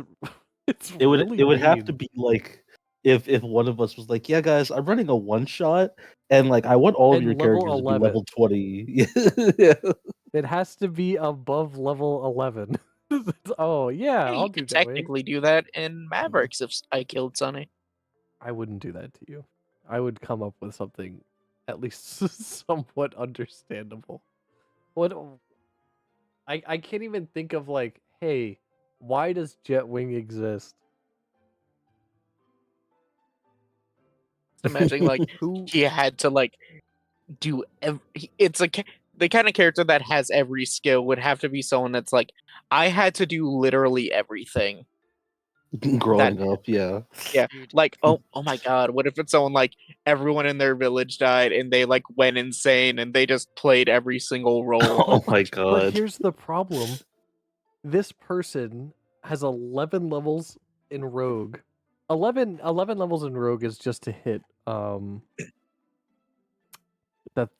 It would really have to mean. be like if one of us was like, yeah, guys, I'm running a one shot, and like I want all of And your level characters to be 11. level 20. Yeah. It has to be above level 11. Oh yeah, Hey, I'll you do could Jet Wing. technically do that in Mavericks if I killed Sunny. I wouldn't do that to you. I would come up with something at least somewhat understandable. What I can't even think of like, hey, why does Jet Wing exist? Imagine like Who he had to like do it's the kind of character that has every skill would have to be someone that's like I had to do literally everything. Growing up, yeah. Yeah, Dude, like oh my god, what if it's someone like everyone in their village died and they like went insane and they just played every single role? Oh my But god. here's the problem. This person has 11 levels in Rogue. 11 levels in Rogue is just to hit the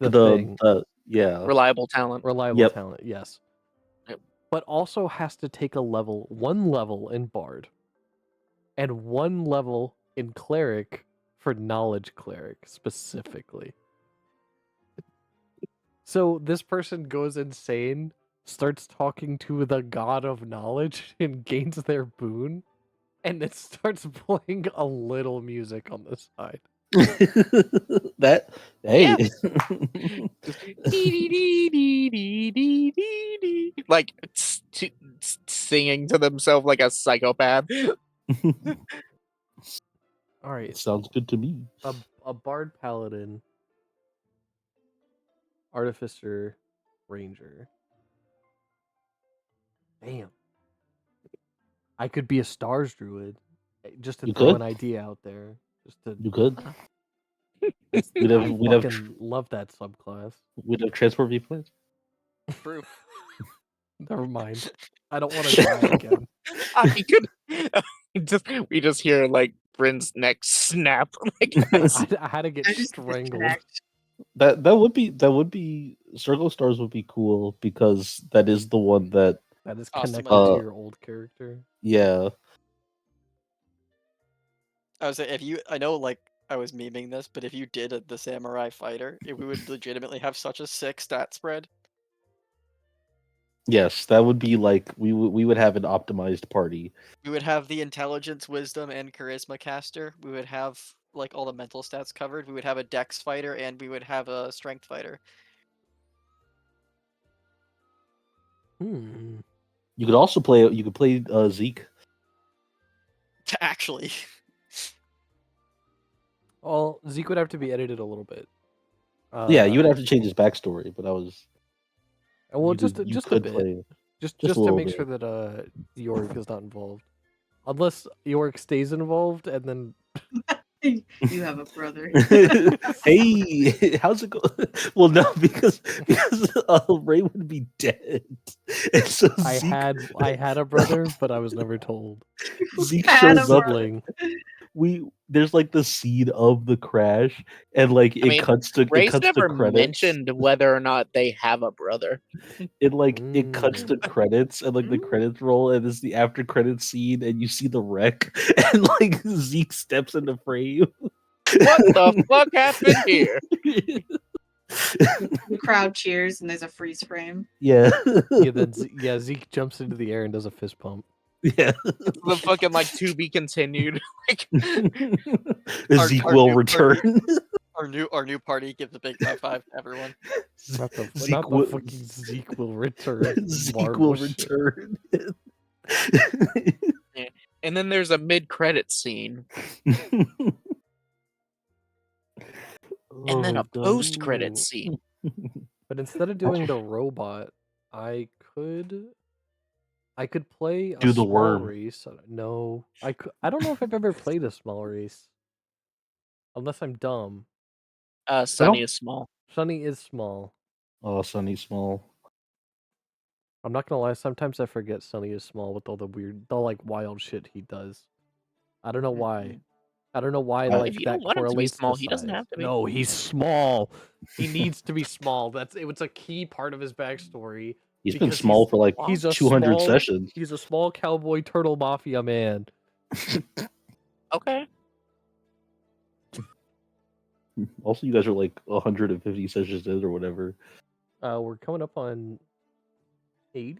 thing. Yeah. Reliable talent. Reliable Yep. talent, yes. Yep. But also has to take one level in Bard, and one level in Cleric for Knowledge Cleric specifically. So this person goes insane, starts talking to the God of Knowledge, and gains their boon, and it starts playing a little music on the side. That hey. Like singing to themselves like a psychopath. All right, Sounds good to me. a Bard Paladin, Artificer, Ranger. Damn. I could be a Stars Druid, just to You throw could. an idea out there. Just to. You could. We'd I have fucking love that subclass. transport V-planes. true. Never mind. I don't want to die again. I could we just hear like Bryn's neck snap. Like I had to get I just strangled. disconnect. That would be Circle Stars would be cool because that is the one that That is Awesome. connected to your old character. yeah. I was if you, I know, like I was memeing this, but if you did the Samurai Fighter, we would legitimately have such a sick stat spread. Yes, that would be like we would have an optimized party. We would have the intelligence, wisdom, and charisma caster. We would have like all the mental stats covered. We would have a dex fighter, and we would have a strength fighter. Hmm. You could also play Zeke. Actually, Well, Zeke would have to be edited a little bit. Yeah, you would have to change his backstory, but I was Well, you just could- you just a could bit. play- Just just a to little make bit. sure that Yorick is not involved. Unless Yorick stays involved, and then You have a brother. Hey, how's it go? Well, no, because Ray would be dead, and so I had a brother, but I was never told. Zeke had a shows up. Sibling. There's like the scene of the crash, and like I mean, cuts to Ray's never credits. mentioned whether or not they have a brother. It cuts to credits, and like the credits roll, and it's the after credits scene, and you see the wreck, and like Zeke steps into frame. What the fuck happened here? The crowd cheers and there's a freeze frame. Yeah, Zeke jumps into the air and does a fist pump. yeah. The fucking like to be continued. Like Zeke our will new- return. Our new party gives a big high five to everyone. Not the Zeke not the will- fucking Zeke will return. Zeke Marvel will shit. return. And then there's a mid-credit scene, and then Oh, a God. post-credit Ooh. scene. But instead of doing the robot, I could play a Do the small worm. race. No, I don't know if I've ever played a small race, unless I'm dumb. Sunny don't- is small. Sunny is small. Oh, Sunny Small. I'm not gonna lie. Sometimes I forget Sunny is small with all the like wild shit he does. I don't know why. I don't know why. If Like you that don't want him to be correlates small, to he doesn't size. have to be. No, he's small. He needs to be small. It's a key part of his backstory. He's been Because small for like He's a 200 small, sessions. He's a small cowboy turtle mafia man. Okay. Also, you guys are like 150 sessions in or whatever. We're coming up on 80.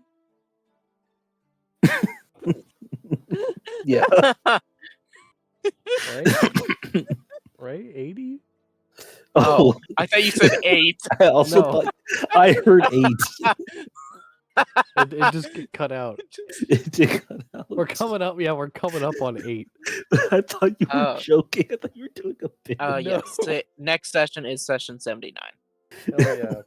Yeah. Right? Right? 80? Oh, I thought you said 8. I also No. thought I heard 8. It just get cut out. It did cut out. We're coming up. Yeah, we're coming up on 8. I thought you were Oh. joking. I thought you were doing a bit. No. Yes. Next session is session 79. Hell yeah.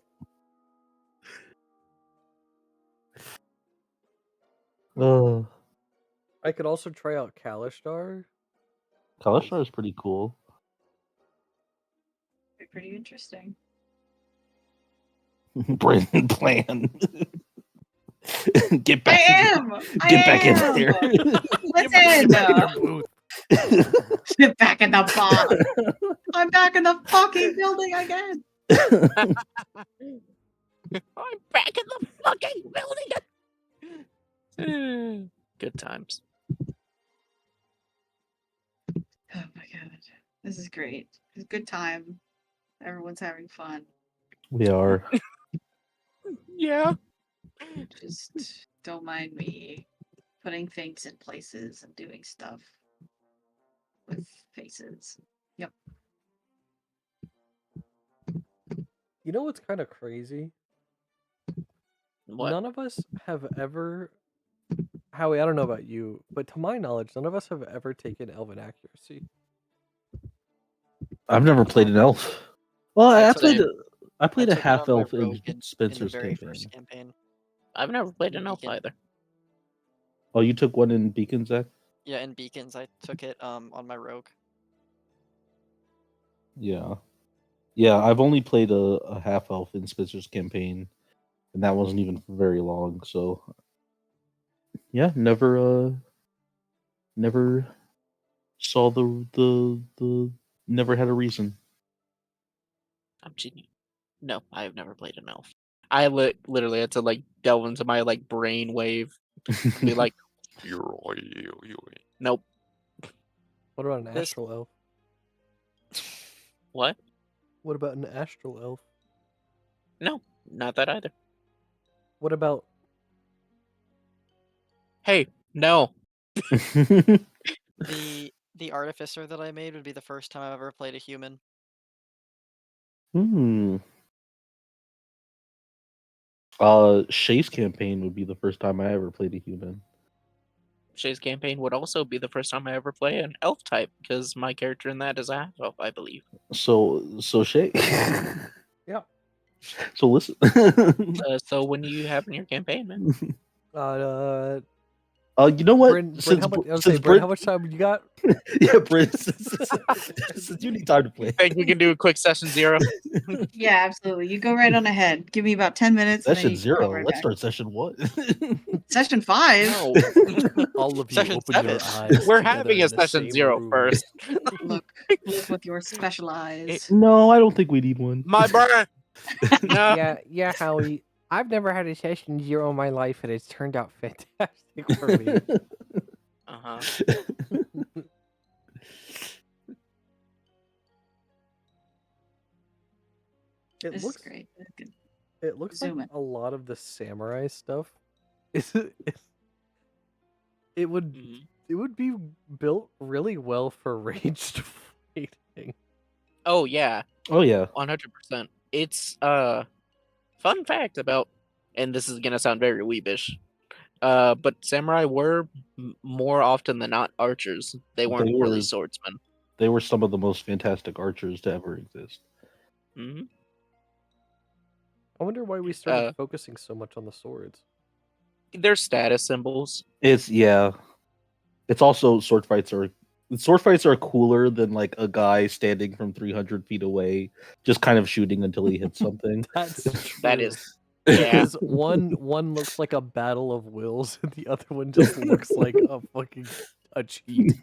Oh, I could also try out Kalishtar. Kalishtar is pretty cool. Pretty interesting. Brandon plan. Get I back. am. Get back in there. Listen. booth. Get back in the box. I'm back in the fucking building again. I'm back in the fucking building. Good times. Oh my god, this is great. It's a good time. Everyone's having fun. We are. Yeah. Just don't mind me putting things in places and doing stuff with faces. Yep. You know what's kind of crazy? What? None of us have ever. Howie, I don't know about you, but to my knowledge, none of us have ever taken Elven Accuracy. I've never played an elf. Well, I I took played. it- I played a took it on half my elf in rogue in the Spencer's very campaign. first campaign. I've never played an elf Beacon. either. Oh, you took one in Beacon, Zach? Yeah, in Beacons, I took it on my rogue. Yeah. Yeah, I've only played a half elf in Spencer's campaign, and that wasn't even for very long. So, yeah, never saw the never had a reason. I'm cheating. No, I have never played an elf. I literally had to like delve into my like brain wave and be like, nope. What about an This- Astral Elf? What? What about an Astral Elf? No, not that either. What about Hey, no. The artificer that I made would be the first time I've ever played a human. Shay's campaign would be the first time I ever played a human. Shay's campaign would also be the first time I ever play an elf type because my character in that is a half elf, I believe. So Shay. Yeah. So listen. So when you have in your campaign, man? You know what? Bryn, how much? I was saying, Bryn, Bryn, how much time you got? yeah, Bryn, since you need time to play. Think we can do a quick session 0? Yeah, absolutely. You go right on ahead. Give me about 10 minutes. and then Session you can go 0. right Let's back. start session 1. Session 5. No, All of you, Session open your 7. eyes. we're together having in a the session same 0 room. first. Look with your special eyes. No, I don't think we need one. My brain. No. Yeah, Howie. I've never had a session 0 in my life, and it's turned out fantastic for me. Uh-huh. It This looks is great. This is good. It looks Zoom like in. a lot of the samurai stuff. It would Mhm. it would be built really well for ranged fighting. Oh yeah, Oh yeah. 100%. It's fun fact about, and this is gonna sound very weebish, but samurai were more often than not archers. They weren't They really were swordsmen. they were some of the most fantastic archers to ever exist. Hmm. I wonder why we started Uh, focusing so much on the swords. they're status symbols. It's yeah. It's also sword fights are cooler than like a guy standing from 300 feet away, just kind of shooting until he hits something. That's true. That is, yeah. Because one looks like a battle of wills, and the other one just looks like a cheat.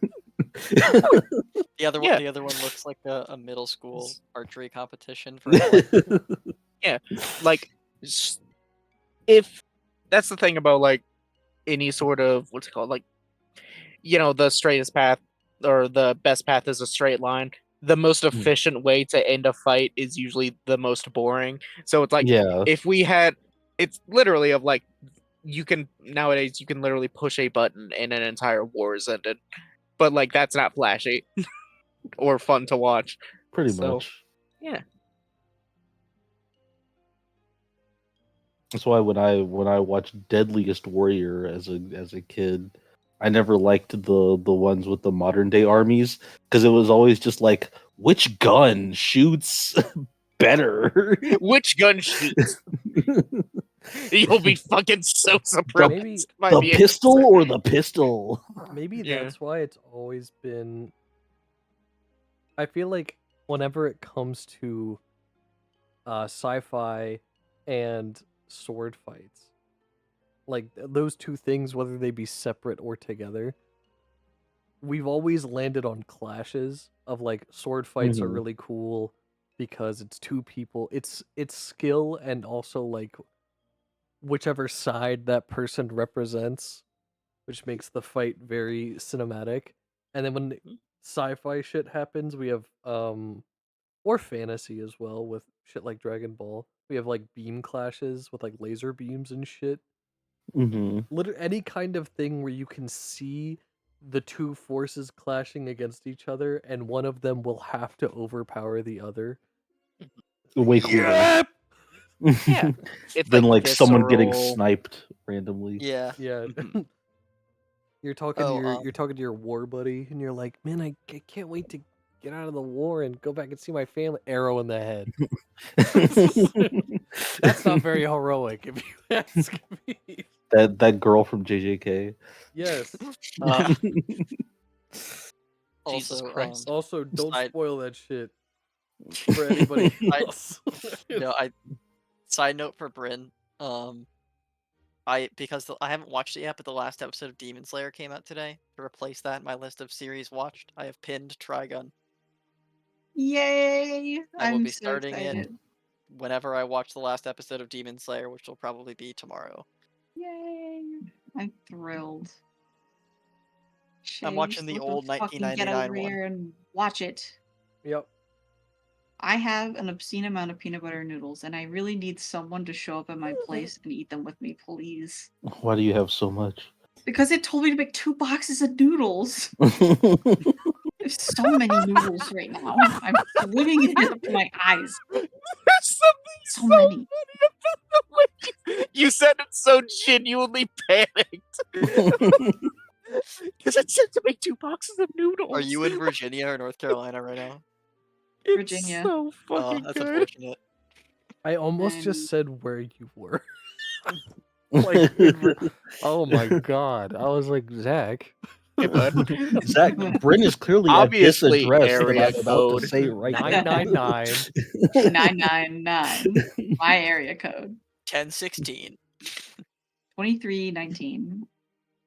The other Yeah. one, looks like a middle school archery competition for like, Like, if that's the thing about like any sort of what's it called, like, the straightest path or the best path is a straight line. The most efficient way to end a fight is usually the most boring. So it's like, yeah. if we had, it's literally of like, nowadays you can literally push a button and an entire war is ended, but like that's not flashy or fun to watch. Pretty So, much. yeah. That's why when I watched Deadliest Warrior as a kid, I never liked the ones with the modern day armies because it was always just like, which gun shoots better? Which gun shoots? You'll be fucking so surprised. Maybe by The the pistol answer. or the pistol? Maybe Yeah. that's why it's always been. I feel like whenever it comes to sci-fi and sword fights, like those two things, whether they be separate or together, we've always landed on clashes of like sword fights are Mhm. really cool because it's two people. It's skill and also like whichever side that person represents, which makes the fight very cinematic. And then when sci-fi shit happens, we have or fantasy as well with shit like Dragon Ball. We have like beam clashes with like laser beams and shit. Mhm. Any kind of thing where you can see the two forces clashing against each other and one of them will have to overpower the other. Way cooler. Yep! Yeah. It's Than like like someone getting visceral. sniped randomly. yeah. Yeah. Mhm. You're talking Oh, to you're talking to your war buddy and you're like, "Man, I can't wait to get out of the war and go back and see my family." Arrow in the head. That's not very heroic if you ask me. that girl from JJK. Yes. Jesus Also, Christ. Also, don't Side- spoil that shit for anybody else. Side note for Bryn, because I haven't watched it yet, but the last episode of Demon Slayer came out today. To replace that in my list of series watched, I have pinned Trigun. Yay! I will I'm be so starting it excited. whenever I watch the last episode of Demon Slayer, which will probably be tomorrow. Yay! I'm thrilled. I'm watching the Chase, old let fucking get 1999 over one. here and watch it. Yep. I have an obscene amount of peanut butter noodles, and I really need someone to show up at my place and eat them with me, please. Why do you have so much? Because it told me to make 2 boxes of noodles. There's so many noodles right now. I'm squinting it up to my eyes. There's something So many. funny about the way you said it so genuinely panicked. Because it said to make 2 boxes of noodles. Are you in Virginia or North Carolina right now? It's Virginia? so fucking That's good. unfortunate. I almost Um, just said where you were. Like, oh my god. I was like, Zach. Hey, bud. Zach, Bryn is clearly Obviously, at this address area that I'm about code to say right now. 999. 999. My area code. 1016. 2319.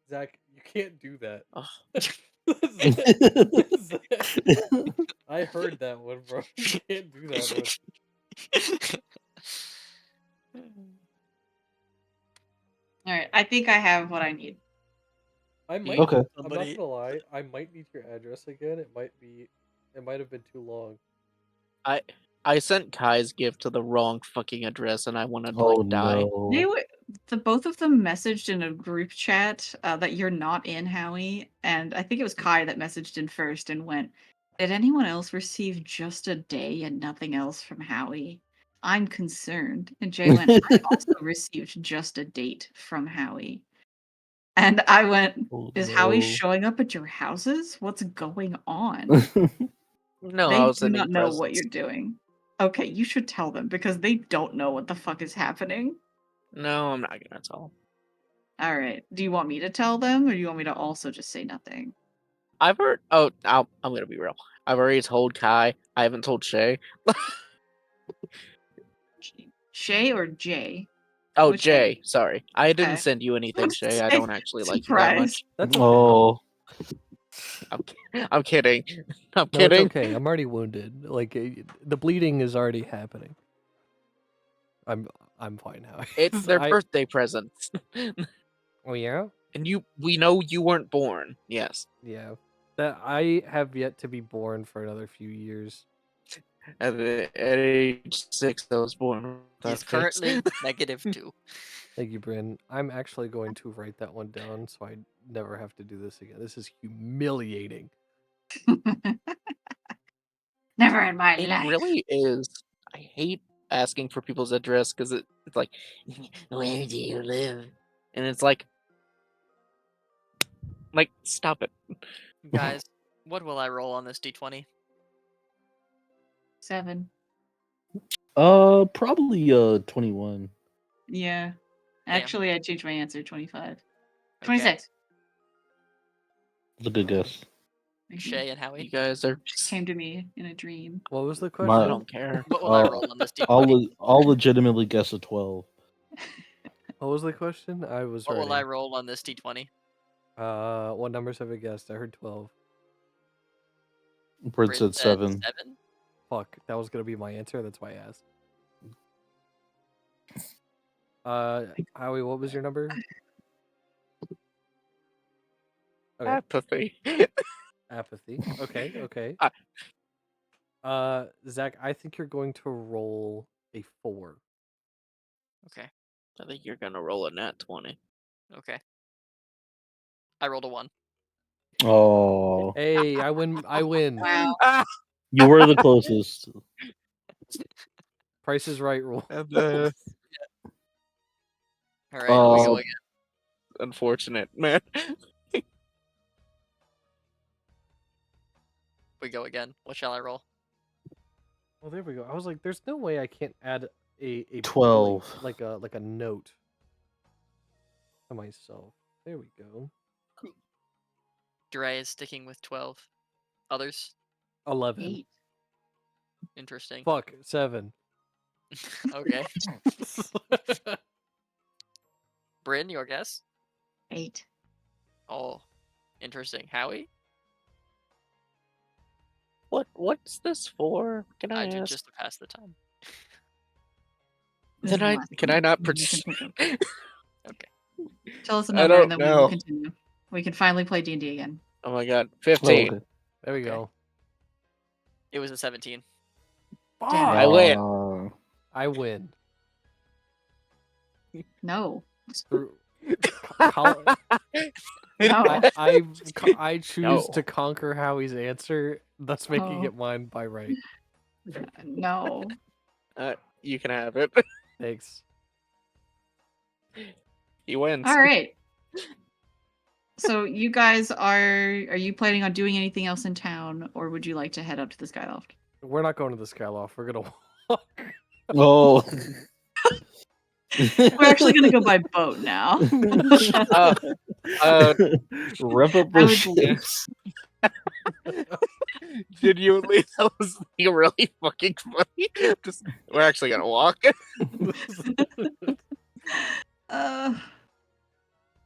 Zach, you can't do that. Ugh. I heard that one, bro. You can't do that one. Alright, I think I have what I need. I might. Okay. I'm not Somebody- gonna lie. I might need your address again. It might have been too long. I sent Kai's gift to the wrong fucking address, and I wanted to Oh like die. no. They were, both of them messaged in a group chat that you're not in, Howie. And I think it was Kai that messaged in first and went, Did anyone else receive just a day and nothing else from Howie? I'm concerned. And Jay went, I also received just a date from Howie. And I went, Oh, is Howie no. showing up at your houses? What's going on? No, I They was do sending not know what presents. you're doing. Okay, you should tell them because they don't know what the fuck is happening. No, I'm not gonna tell. All right. Do you want me to tell them or do you want me to also just say nothing? I've heard. Oh, I'm gonna be real. I've already told Kai. I haven't told Shay. Shay or Jay? Oh, Which one? Jay. Sorry, I didn't Okay. send you anything, Shay. I Say don't actually like you that surprise. much. That's okay. Oh, I'm kidding. I'm No, it's kidding. okay. I'm already wounded. Like the bleeding is already happening. I'm fine now. It's their birthday presents, Oh yeah. and we know you weren't born. Yes, Yeah. That I have yet to be born for another few years. at age 6, I was born. with that He's face. currently -2. Thank you, Bryn. I'm actually going to write that one down so I never have to do this again. This is humiliating. Never in my It life. really is. I hate asking for people's address because it's like, where do you live? And it's like, stop it. Guys, what will I roll on this d20? 7. probably 21. Yeah. Damn. Actually, I changed my answer. 25. Okay. 26. That's a good guess. Thank you. Shay and You Howie, guys are. Just came to me in a dream. What was the I question? don't care. what will I roll on this I'll d20? I'll legitimately guess a 12. What was the question? I was What will I writing. roll on this d20? What numbers have I guessed? I heard 12. Bryn Bryn said 7. 7? Fuck, that was gonna be my answer. That's why I asked. Howie, what was your number? Okay, Apathy. apathy. Okay, okay. I- Zach, I think you're going to roll a 4. Okay. I think you're gonna roll a nat 20. Okay. I rolled a 1. Oh, Hey, I win. I win. Wow. you were the closest. Price is right rule. And, All right, we go Oh. again. unfortunate, man. We go again. What shall I roll? Well, there we go. I was like, there's no way I can't add a 12. like a note to myself. There we go. Dre is sticking with 12. Others? 11. 8. Interesting. Fuck, 7. Okay. Bryn, your guess? 8. Oh, interesting. Howie? What's this for? Can I I did ask? just to pass the time. This is the last Can one. I not You can pick up. Okay. Tell us a I number and don't then we will know. continue. We can finally play D&D again. Oh my god, Oh, 15. okay. There we Okay. go. It was a 17. Fuck! Damn it. I win. I win. No. Through Col- No. I choose No. to conquer Howie's answer, thus making Oh. it mine by right. No. You can have it. Thanks. He wins. All right. So you guys are you planning on doing anything else in town or would you like to head up to the Skyloft? We're not going to the Skyloft. We're gonna walk. Oh. We're actually going to go by boat now. Rev up I the would ships. Genuinely, that was really fucking funny. We're actually gonna walk.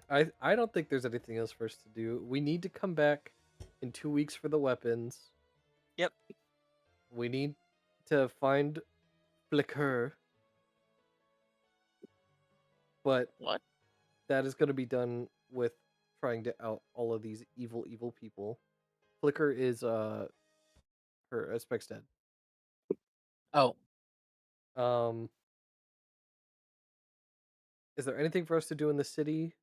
I don't think there's anything else for us to do. We need to come back in 2 weeks for the weapons. Yep. We need to find Flicker. But What? that is going to be done with trying to out all of these evil people. Flicker is her Spec's dead. Oh, Is there anything for us to do in the city?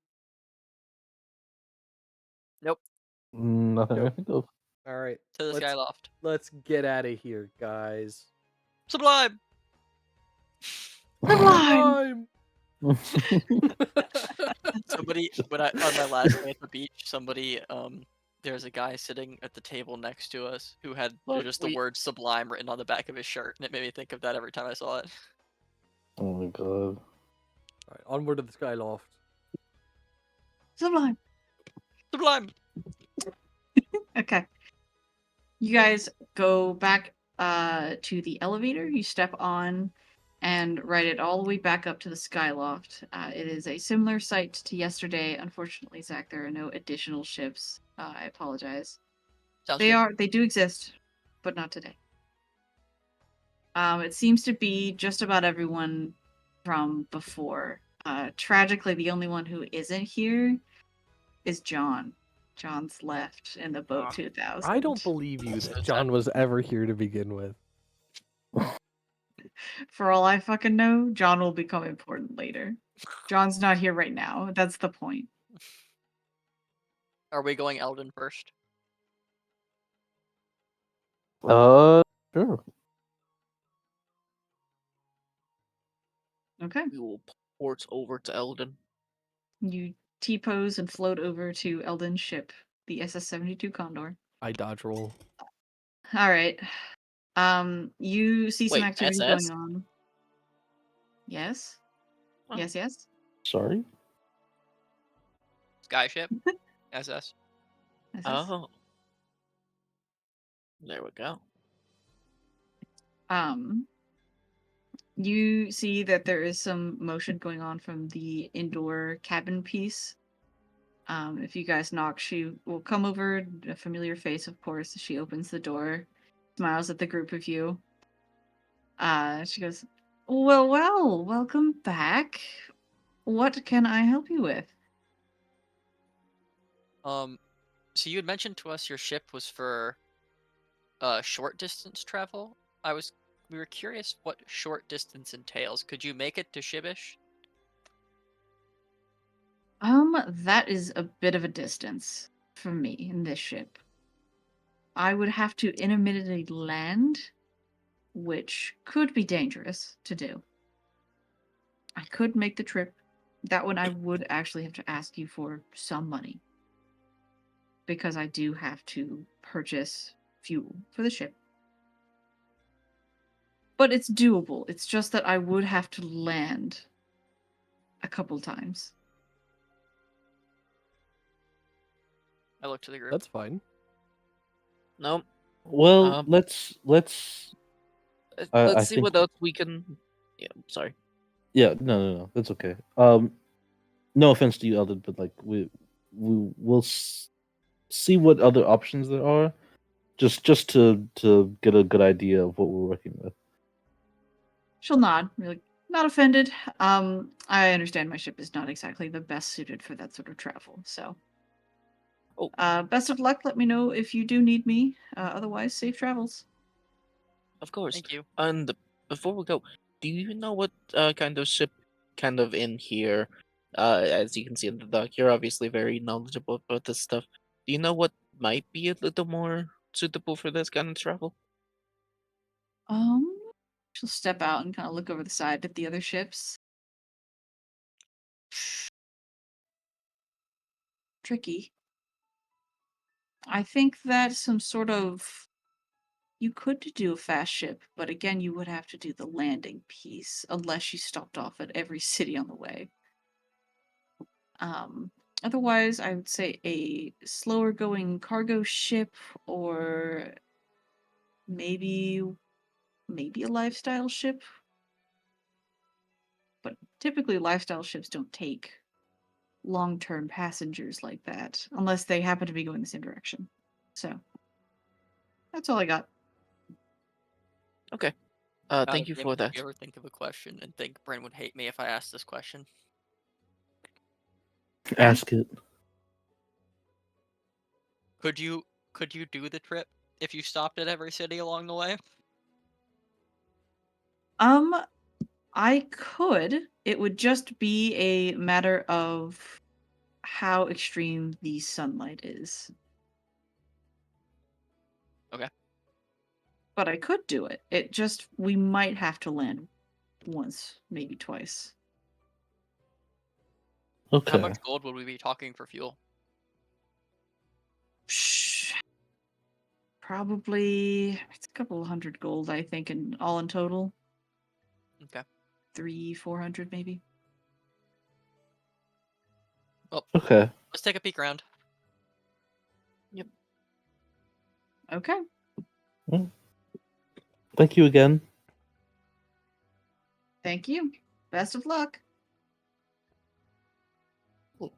Nope. Nothing I Nope. think of. All right. To the Skyloft. Let's get out of here, guys. Sublime! Sublime! Somebody, on my last day at the beach, there's a guy sitting at the table next to us who had Look, just the word Sublime written on the back of his shirt, and it made me think of that every time I saw it. Oh my god. All right, onward to the Skyloft. Sublime. Sublime! Okay. You guys go back to the elevator. You step on and ride it all the way back up to the Skyloft. It is a similar site to yesterday. Unfortunately, Zach, there are no additional ships. I apologize. Sounds good. They do exist, but not today. It seems to be just about everyone from before. Tragically, the only one who isn't here is John. John's left in the boat 2000. I don't believe you that John was ever here to begin with. For all I fucking know, John will become important later. John's not here right now. That's the point. Are we going Eldon first? Sure. Okay. We will port over to Eldon. You T-pose and float over to Eldon's ship, the SS-72 Condor. I dodge roll. All right. You see some Wait, activity SS? going on. Yes. Oh. Yes. Sorry? Skyship? SS. SS. Oh. There we go. You see that there is some motion going on from the indoor cabin piece. If you guys knock, she will come over, a familiar face, of course. She opens the door, smiles at the group of you. She goes, well, welcome back. What can I help you with? So you had mentioned to us your ship was for short distance travel. We were curious what short distance entails. Could you make it to Shibish? That is a bit of a distance for me in this ship. I would have to intermittently land, which could be dangerous to do. I could make the trip. That one I would actually have to ask you for some money. Because I do have to purchase fuel for the ship. But it's doable. It's just that I would have to land a couple times. I look to the group. That's fine. No. Well, let's Let's I see think- what else we can. Yeah, sorry. Yeah, no, that's okay. No offense to you, Eldon, but like we'll see what other options there are, just to get a good idea of what we're working with. She'll nod. You're like, not offended. I understand my ship is not exactly the best suited for that sort of travel, so. Oh. Best of luck. Let me know if you do need me. Otherwise, safe travels. Of course. Thank you. And before we go, do you know what kind of ship kind of in here? As you can see in the dock, you're obviously very knowledgeable about this stuff. Do you know what might be a little more suitable for this kind of travel? She'll step out and kind of look over the side at the other ships. Tricky. I think that some sort of. You could do a fast ship, but again, you would have to do the landing piece, unless you stopped off at every city on the way. Otherwise, I would say a slower going cargo ship, or maybe a lifestyle ship. But typically, lifestyle ships don't take long-term passengers like that, unless they happen to be going the same direction. So, that's all I got. Okay. Thank you for that. Did you ever think of a question and think Brent would hate me if I asked this question? Ask it. Could you do the trip if you stopped at every city along the way? I could. It would just be a matter of how extreme the sunlight is. But I could do it. It just we might have to land once, maybe twice. How Okay. much gold would we be talking for fuel? Probably it's a couple of hundred gold, I think, in all in total. Okay. 300-400 maybe. Okay. Let's take a peek around. Okay. Thank you again. Thank you. Best of luck. Cool.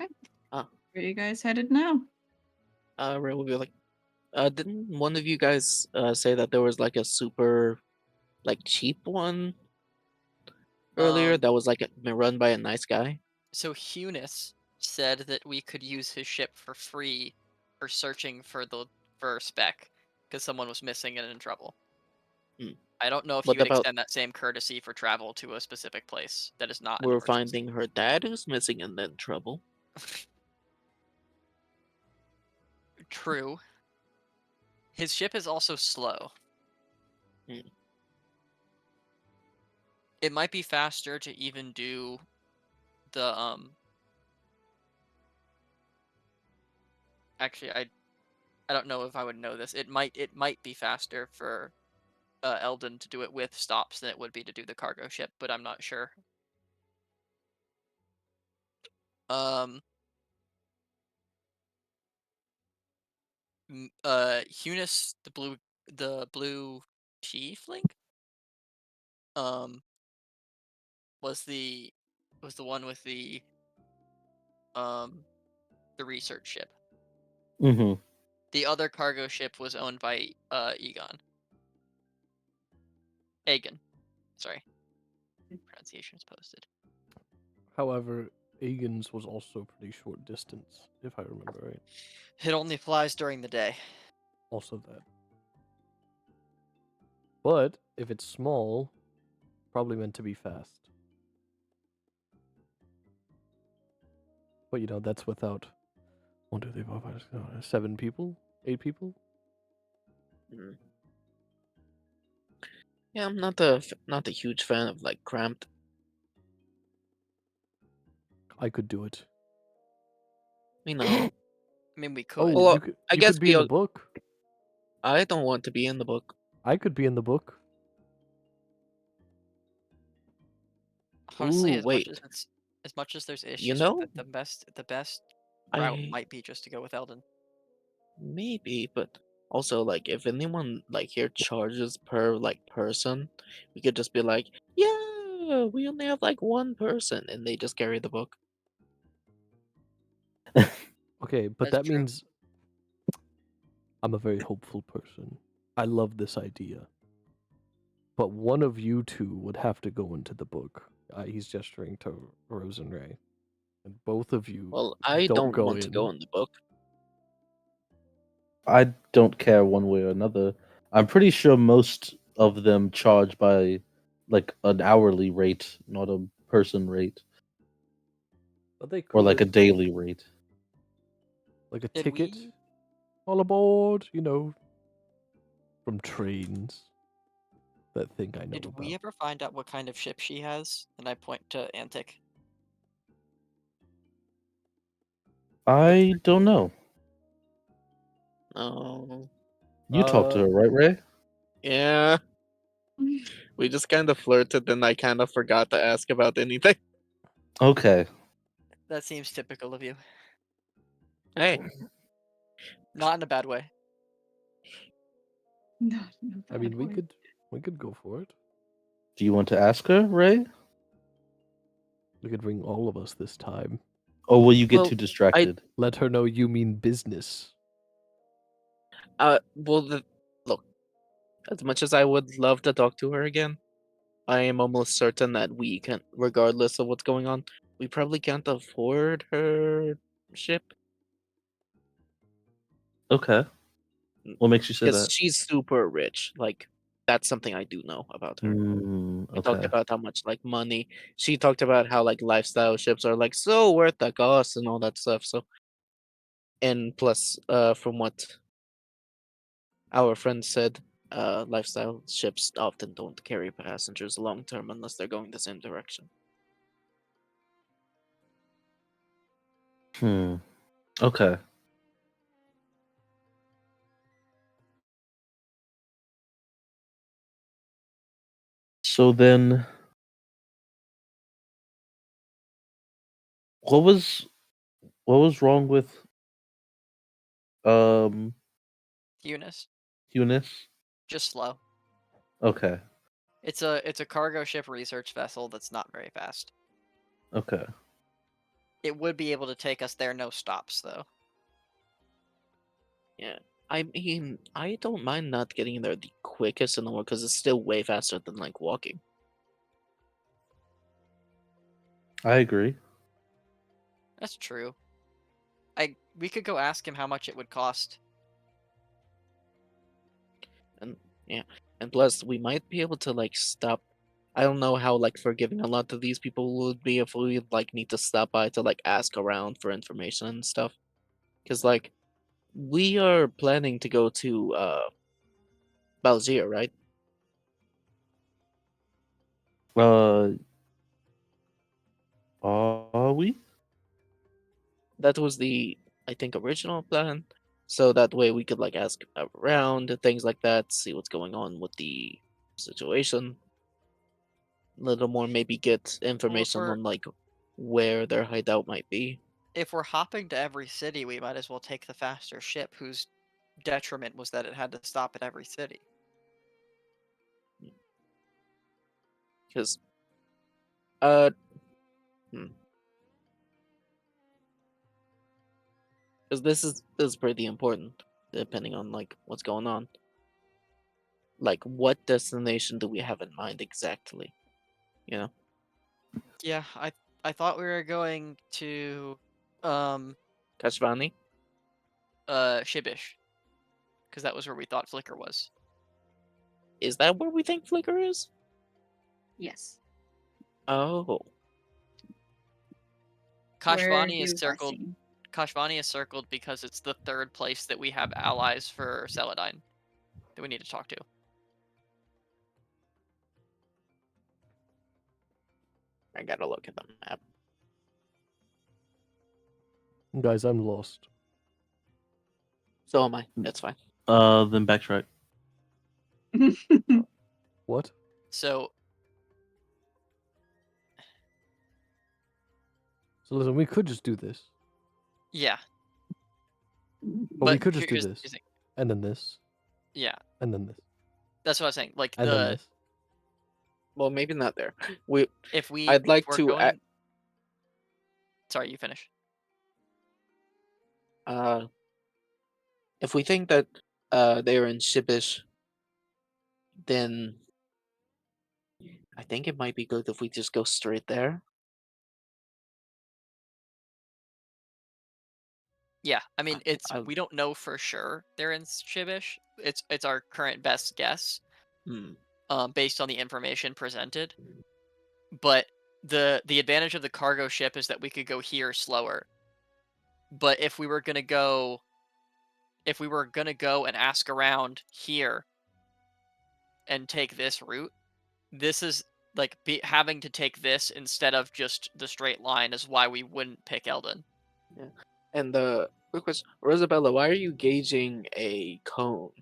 Okay. Ah. Where are you guys headed now? Ray will be like, didn't one of you guys say that there was like a super, like cheap one earlier that was like run by a nice guy? So Hunis said that we could use his ship for free for searching for spec because someone was missing and in trouble. Hmm. I don't know if What you would about- extend that same courtesy for travel to a specific place that is not. an We're emergency. finding her dad who's missing and in trouble. True. His ship is also slow. Hmm. It might be faster to even do the Actually, I don't know if I would know this. It might be faster for Eldon to do it with stops than it would be to do the cargo ship, but I'm not sure. Hunis, the blue tiefling, was the one with the research ship. Mm-hmm. The other cargo ship was owned by Aegon. Sorry. Pronunciation is posted. However, Aegon's was also pretty short distance, if I remember right. It only flies during the day. Also that. But if it's small, probably meant to be fast. But you know, that's without 1, 2, 3, 4, 5, 6, 7, 7 people? 8 people? Hmm. Yeah, I'm not a huge fan of like cramped. I could do it. You know, I mean, we could. Oh, Well, you could, I you guess could be in the we book. I don't want to be in the book. I could be in the book. Honestly, Ooh, wait. as much as there's issues know, with it, the best route I might be just to go with Eldon. maybe, but also like if anyone like here charges per like person, we could just be like, yeah, we only have like one person, and they just carry the book. Okay, but That's that true. means I'm a very hopeful person. I love this idea. But one of you two would have to go into the book. He's gesturing to Rose and Ray. And both of you Well, I don't don't go want to go in. in the book. I don't care one way or another. I'm pretty sure most of them charge by like an hourly rate, not a person rate, But they could. or like a daily rate. Like a Did ticket. we- All aboard, you know. From trains. That thing I know Did about. we ever find out what kind of ship she has? And I point to Antic. I don't know. No. You talked to her, right, Ray? Yeah, we just kind of flirted, and I kind of forgot to ask about anything. Okay. That seems typical of you. Hey, Not in a bad way. No, I mean, we could go for it. Do you want to ask her, Ray? We could bring all of us this time. Or will you get Well, too distracted? Let her know you mean business. well, look, as much as I would love to talk to her again, I am almost certain that we can, regardless of what's going on, we probably can't afford her ship Okay. What makes you say because that? she's super rich. Like, that's something I do know about her. We talked Okay. about how much like money. She talked about how like lifestyle ships are like so worth the cost and all that stuff. So, and plus, from what our friend said, lifestyle ships often don't carry passengers long term unless they're going the same direction. Okay. So then, what was wrong with Eunice, Eunice? just slow. Okay. It's a cargo ship research vessel that's not very fast. Okay. It would be able to take us there, no stops though. Yeah. I mean, I don't mind not getting there the quickest in the world because it's still way faster than like walking. I agree. That's true. We could go ask him how much it would cost. And yeah, and plus we might be able to like stop. I don't know how like forgiving a lot of these people would be if we like need to stop by to like ask around for information and stuff. Because like we are planning to go to Balzier, right? Uh, are we? That was the, I think, original plan. So that way we could like ask around and things like that, see what's going on with the situation. A little more, maybe get information we're- on like where their hideout might be. If we're hopping to every city, we might as well take the faster ship, whose detriment was that it had to stop at every city. Because, uh, because this is pretty important, depending on like what's going on. Like, what destination do we have in mind exactly? You know, Yeah, I thought we were going to Kashvani. Shibish, because that was where we thought Flicker was. Is that where we think Flicker is? Yes. Oh, Where Kashvani is you circled. guessing? Kashvani is circled because it's the third place that we have allies for Celadine that we need to talk to. I gotta look at the map. Guys, I'm lost. So am I. That's fine. Then backtrack. What? So So listen, we could just do this, yeah, but we could just do here's this, the thing. and then this, Yeah, and then this, that's what I was saying. Like and then this. Well, maybe not there. We. if we I'd like if we're to. going... Sorry, you finish. If we think that they're in Shibish, then I think it might be good if we just go straight there. Yeah, I mean I- we don't know for sure they're in Shibish. It's our current best guess, Hmm. based on the information presented. But the advantage of the cargo ship is that we could go here slower. But if we were gonna go and ask around here and take this route, this is like having to take this instead of just the straight line is why we wouldn't pick Eldon. And the quick question, Rosabella, why are you gauging a cone?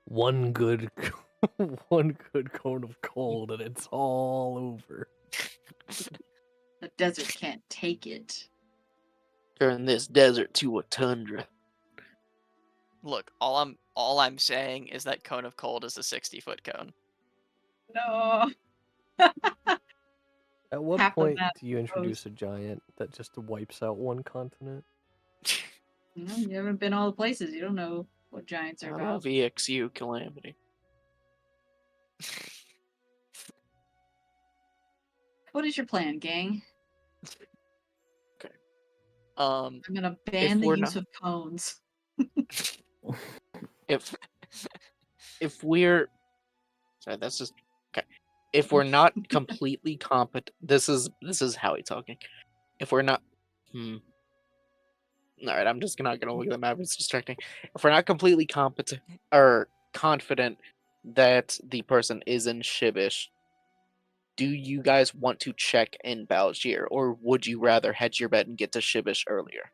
One good, one good cone of cold, and it's all over. The desert can't take it. Turn this desert to a tundra. Look, all I'm saying is that cone of cold is a 60-foot cone. No. At what Half of point that do you introduce a giant that just wipes out one continent? No, you haven't been all the places. You don't know what giants I are love about. EXU Calamity. What is your plan, gang? Um, I'm gonna ban the we're use not- of cones. If we're sorry, that's just okay. If we're not completely competent, this is Howie talking. If we're not, All right, I'm just not gonna look at the map. It's distracting. If we're not completely competent or confident that the person is in Shibish, do you guys want to check in Balgier, or would you rather hedge your bet and get to Shibish earlier?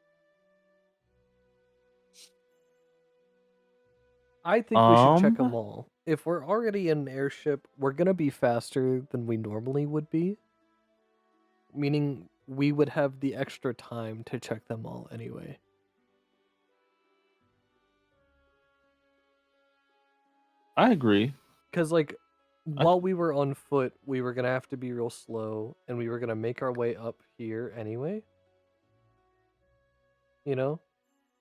I think we should check Um, them all. If we're already in an airship, we're gonna be faster than we normally would be. Meaning we would have the extra time to check them all anyway. I agree. Because, like, I- while we were on foot, we were gonna have to be real slow, and we were gonna make our way up here anyway. You know?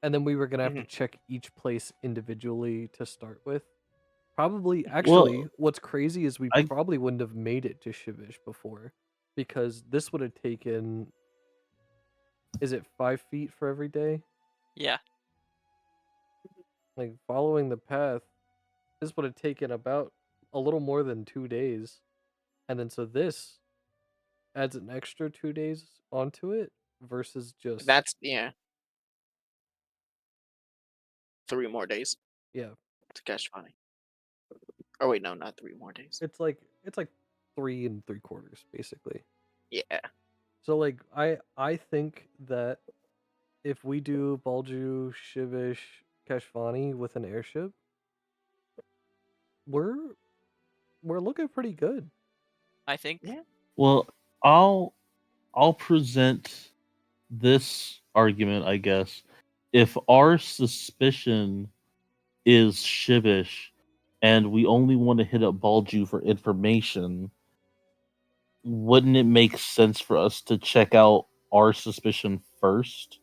And then we were gonna have to check each place individually to start with. Probably, actually, what's crazy is we I- probably wouldn't have made it to Shivish before, because this would have taken. Is it 5 feet for every day? Yeah. Like, following the path, this would have taken about a little more than 2 days. And then so this adds an extra 2 days onto it versus just That's 3 more days yeah. to catch funny. Oh wait, no, not 3 more days. It's like 3 3/4 basically. Yeah. So like I think that if we do Balju, Shivish, Kashvani with an airship, we're looking pretty good. I think. Yeah. Well, I'll present this argument, I guess. If our suspicion is Shivish and we only want to hit up Balju for information, wouldn't it make sense for us to check out our suspicion first?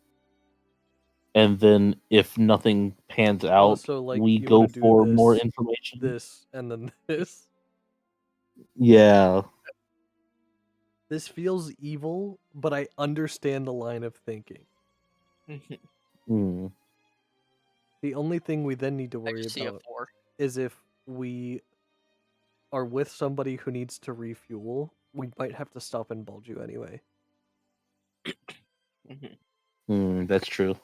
And then if nothing pans out, so, like, we you go wanna do for more this, information. This and then this. Yeah. This feels evil, but I understand the line of thinking. Hmm. The only thing we then need to I worry just see a about 4. is if we are with somebody who needs to refuel, we might have to stop in Balju anyway. That's true.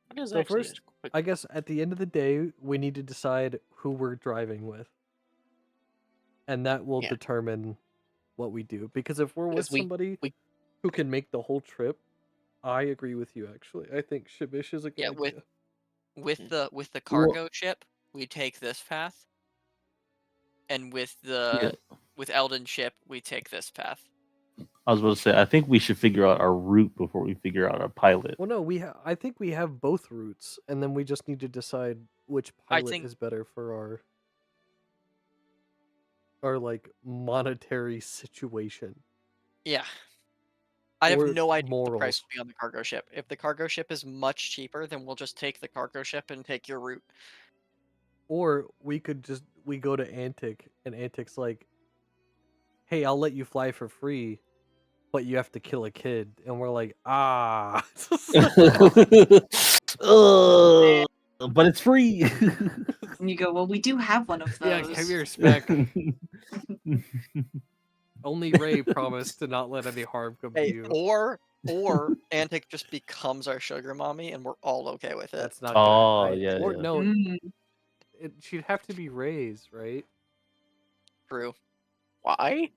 What is So actually first, a quick- I guess at the end of the day, we need to decide who we're driving with. And that will Yeah. determine what we do. Because if we're with 'Cause we- somebody we- who can make the whole trip, I agree with you actually. I think Shibish is a good Yeah, idea. With the Well- cargo ship, we take this path. And with the with Eldon ship, we take this path. I was about to say, I think we should figure out our route before we figure out our pilot. Well, no, I think we have both routes, and then we just need to decide which I pilot think- is better for our like monetary situation. Yeah. I have Or no idea what the morals. price will be on the cargo ship. If the cargo ship is much cheaper, then we'll just take the cargo ship and take your route. Or we go to Antic, and Antic's like, "Hey, I'll let you fly for free, but you have to kill a kid," and we're like, "Ah." But it's free. And you go, well, we do have one of those. Yeah, give your respect. Only Ray promised to not let any harm come to Hey, you. or Antic just becomes our sugar mommy, and we're all okay with it. That's not. Oh, gonna, yeah, Or yeah. no, Mm. she'd have to be Ray's, right? True. Why?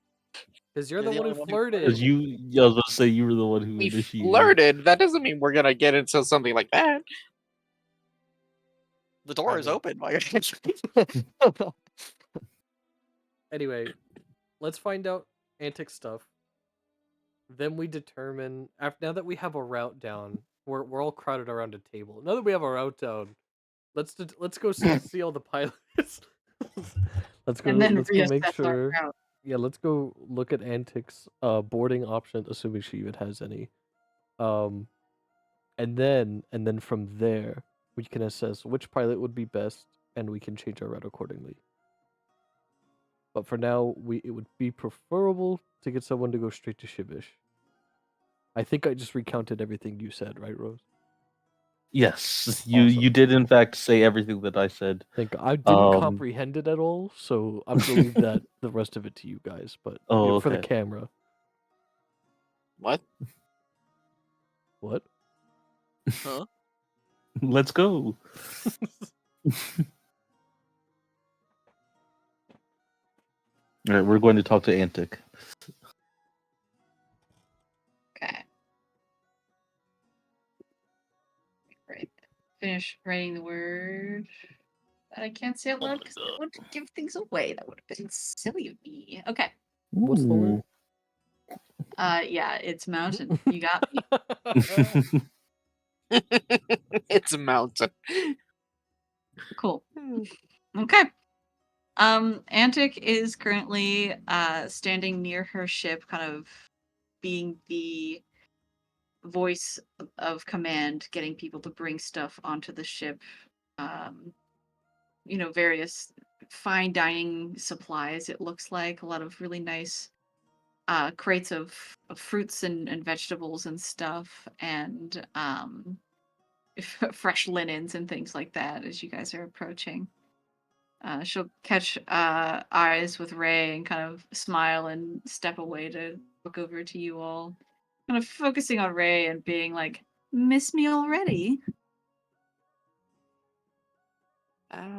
Because you're You're the the one only who one who flirted. Because I was about to say you were the one who We initiated. flirted. That doesn't mean we're gonna get into something like that. The door I is mean- open. Anyway, let's find out Antic stuff. Then we determine now that we have a route down, we're all crowded around a table. Now that we have a route down, let's go see all the pilots. let's go And then make reassess our sure. route. Yeah, let's go look at Antic's boarding options, assuming she even has any. And then from there we can assess which pilot would be best, and we can change our route accordingly. But for now, it would be preferable to get someone to go straight to Shibish. I think I just recounted everything you said, right, Rose? Yes, Awesome. you did in fact say everything that I said. I think I didn't comprehend it at all, so I'm gonna leave that the rest of it to you guys. But Oh, for the okay. camera, What? What? Huh? Let's go. All right, we're going to talk to Antic. Okay. Great. Finish writing the word that I can't say out loud because I want to give things away. That would have been silly of me. Okay. What's the word? Yeah, it's mountain. You got me. It's a mountain. Cool. Okay. Antic is currently standing near her ship, kind of being the voice of command, getting people to bring stuff onto the ship. Various fine dining supplies, it looks like. A lot of really nice crates of fruits and vegetables and stuff, and fresh linens and things like that as you guys are approaching. She'll catch eyes with Ray and kind of smile and step away to look over to you all. Kind of focusing on Ray and being like, "Miss me already?"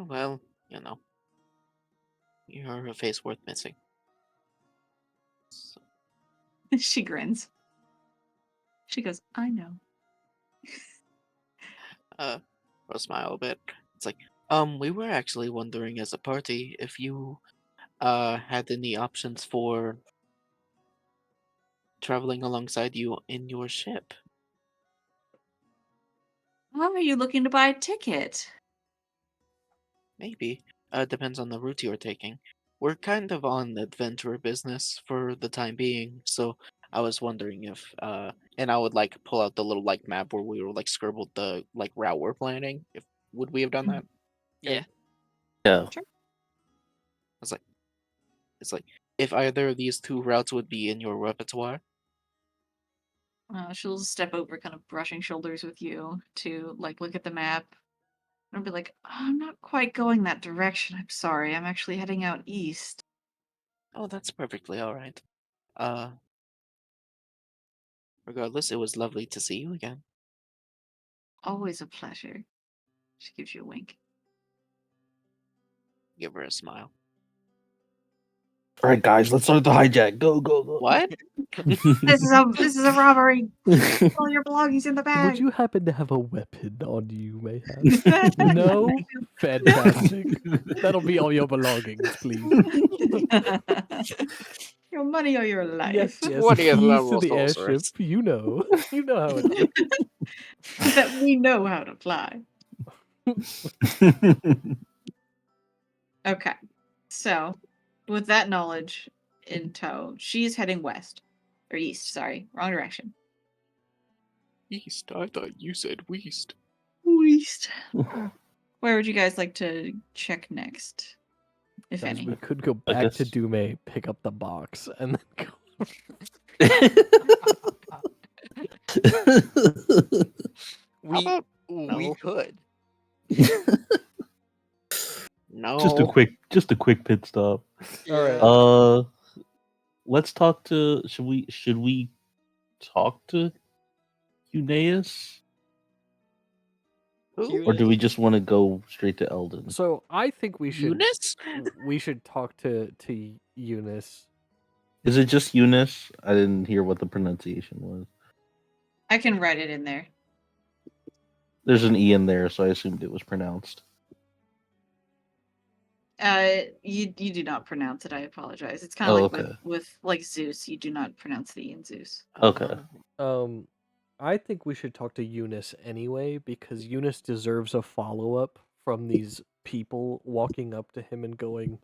Well, you're a face worth missing. So, She grins. She goes, "I know." I'll smile a bit. It's like, we were actually wondering as a party if you had any options for traveling alongside you in your ship. How are you looking to buy a ticket? Maybe. Depends on the route you're taking. We're kind of on adventure business for the time being, so I was wondering if and I would like pull out the little like map where we were like scribbled the like route we're planning. If would we have done that? Yeah. Yeah. It's like if either of these two routes would be in your repertoire. She'll step over, kind of brushing shoulders with you to like look at the map. And be like, I'm not quite going that direction. I'm sorry. I'm actually heading out east. Oh, that's perfectly all right. Uh, Regardless, it was lovely to see you again. Always a pleasure. She gives you a wink. Give her a smile. All right, guys, let's start the hijack. Go, go, go. What? This is a robbery. All your belongings in the bag. Would you happen to have a weapon on you, mayhap? No? Fantastic. That'll be all your belongings, please. Your money or your life. Yes, yes. 20th Keys level to the airship. sorceress. You know how it is. That we know how to fly. Okay. So, with that knowledge in tow, she's heading west. Or east, sorry. Wrong direction. East. I thought you said west. East. Where would you guys like to check next? If Guys, any. we could go I back to guess- Dume, pick up the box, and then go. We about we no? could. No. just a quick pit stop. All right. Let's talk to. Should we talk to Eunaeus, Who? or do we just want to go straight to Eldon? So I think we should Eunice? talk to Eunice. Is it just Eunice? I didn't hear what the pronunciation was. I can write it in there. There's an E in there, so I assumed it was pronounced. You do not pronounce it. I apologize. It's kind of Oh, like okay. with like Zeus. You do not pronounce the E in Zeus. Okay. I think we should talk to Eunice anyway because Eunice deserves a follow-up from these people walking up to him and going,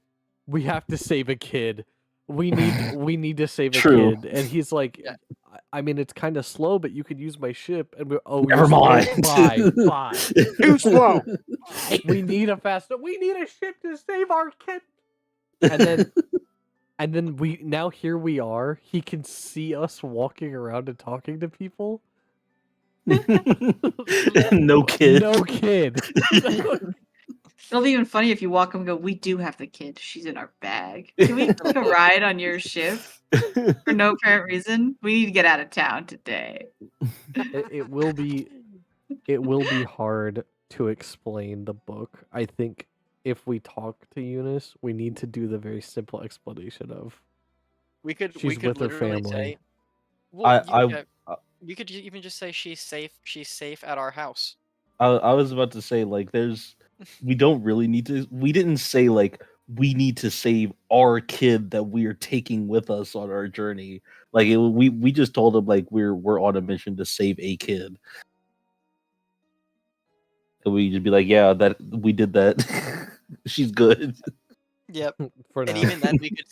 "We have to save a kid. We need to save a True. kid." And he's like, Yeah. I mean, it's kind of slow, but you could use my ship. And Never mind. Bye. Too slow. We need a ship to save our kid. And then here we are. He can see us walking around and talking to people. No kid. No kid. It'll be even funny if you walk up and go, "We do have the kid. She's in our bag. Can we take a ride on your ship for no apparent reason? We need to get out of town today." It will be hard to explain the book. I think if we talk to Eunice, we need to do the very simple explanation of We could she's with her literally family. say, well, I you could even just say she's safe. She's safe at our house. I was about to say like we don't really need to. We didn't say like we need to save our kid that we are taking with us on our journey. Like we just told him like we're on a mission to save a kid. And we just be like, yeah, that we did that. She's good. Yep. For And now. even then, we could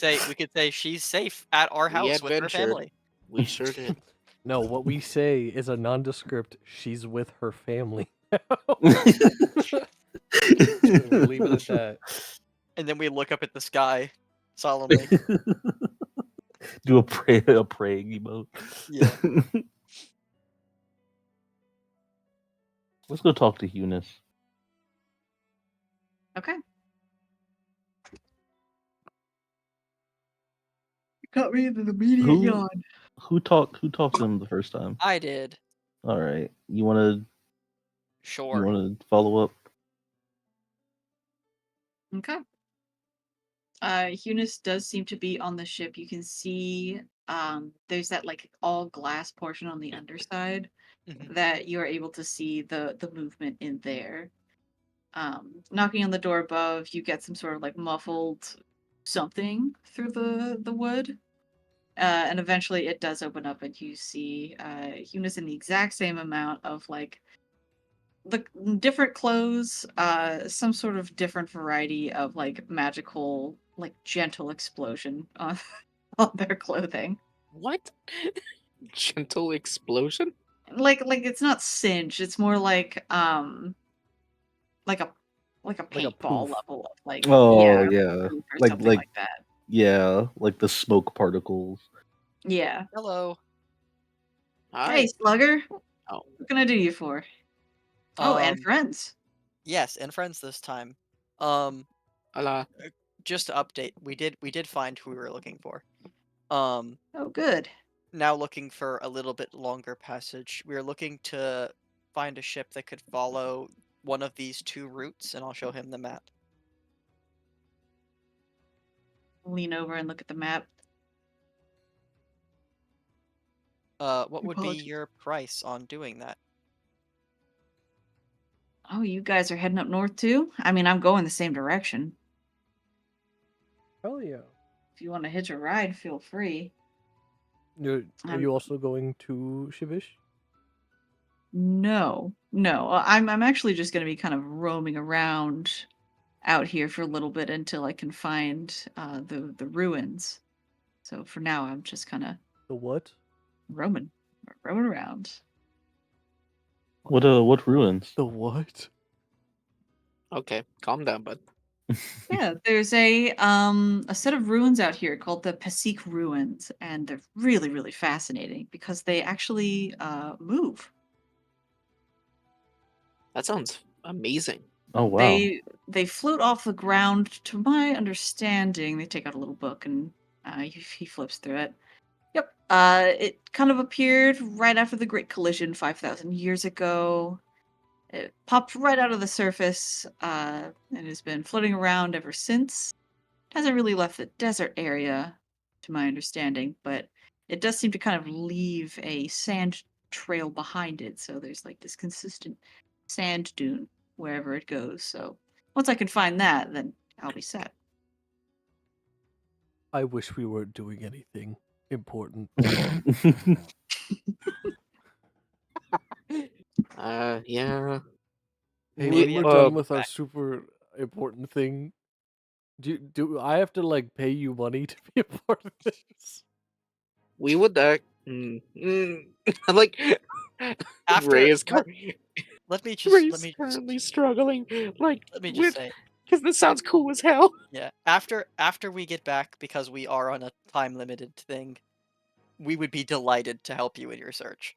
say she's safe at our We house with her adventured. family. We sure did. No, what we say is a nondescript. She's with her family. We'll leave it at that. And then we look up at the sky solemnly. Do a praying emote. Yeah. Let's go talk to Eunice. Okay. Got me into the immediate Who- yawn. Who talked to him the first time? I did. All right. You want Sure. to follow up? Okay. Eunice does seem to be on the ship. You can see there's that like all glass portion on the underside Mhm. that you're able to see the movement in there. Knocking on the door above, you get some sort of like muffled something through the wood. And eventually it does open up and you see Eunice in the exact same amount of like the different clothes, some sort of different variety of like magical, like gentle explosion on on their clothing. What? Gentle explosion? Like it's not singed, it's more like like a Like a paintball poof. level of like Oh yeah, yeah, poof or like something like like that. yeah, like the smoke particles. Yeah. Hello. Hey, Hi. Slugger. Oh. What can I do you for? Oh, and Um, friends. Yes, and friends this time. Hola. Just to update, we did find who we were looking for. Um, Oh, good. now looking for a little bit longer passage. We are looking to find a ship that could follow one of these two routes, and I'll show him the map. Lean over and look at the map. What would be Apologies. your price on doing that? Oh, you guys are heading up north too? I mean, I'm going the same direction. Hell yeah. If you want to hitch a ride, feel free. Are I'm- you also going to Shivish? No, no. I'm actually just going to be kind of roaming around out here for a little bit until I can find the ruins. So for now, I'm just kind of The what? roaming around. What ruins? The what? Okay, calm down, bud. Yeah, there's a set of ruins out here called the Pasik Ruins, and they're really really fascinating because they actually move. That sounds amazing. Oh wow. They float off the ground. To my understanding, they take out a little book and he flips through it. Yep. It kind of appeared right after the Great Collision 5,000 years ago. It popped right out of the surface and has been floating around ever since. It hasn't really left the desert area, to my understanding, but it does seem to kind of leave a sand trail behind it. So there's like this consistent sand dune wherever it goes. So once I can find that, then I'll be set. I wish we weren't doing anything important. Yeah. Hey, Maybe when I we're can done go with our back. super important thing, do I have to like pay you money to be a part of this? We would like After Ray is let me Ray's currently struggling. Like let me just say, because this sounds cool as hell. yeah. After we get back, because we are on a time limited thing, we would be delighted to help you in your search.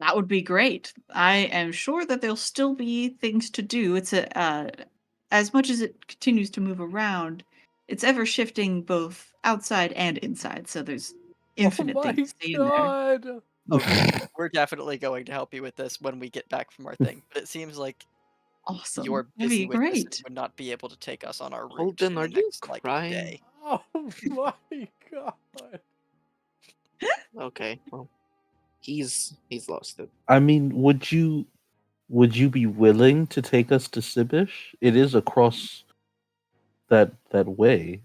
That would be great. I am sure that there'll still be things to do. It's as much as it continues to move around, it's ever shifting both outside and inside. So there's infinite Oh things my to see in there. god! We're definitely going to help you with this when we get back from our thing. But it seems like Awesome. you're That'd busy be with this and great. would not be able to take us on our route Holden, in are the you next like crying? day. Oh my god! Okay, well, he's lost it. I mean, would you be willing to take us to Sibish? It is across that way.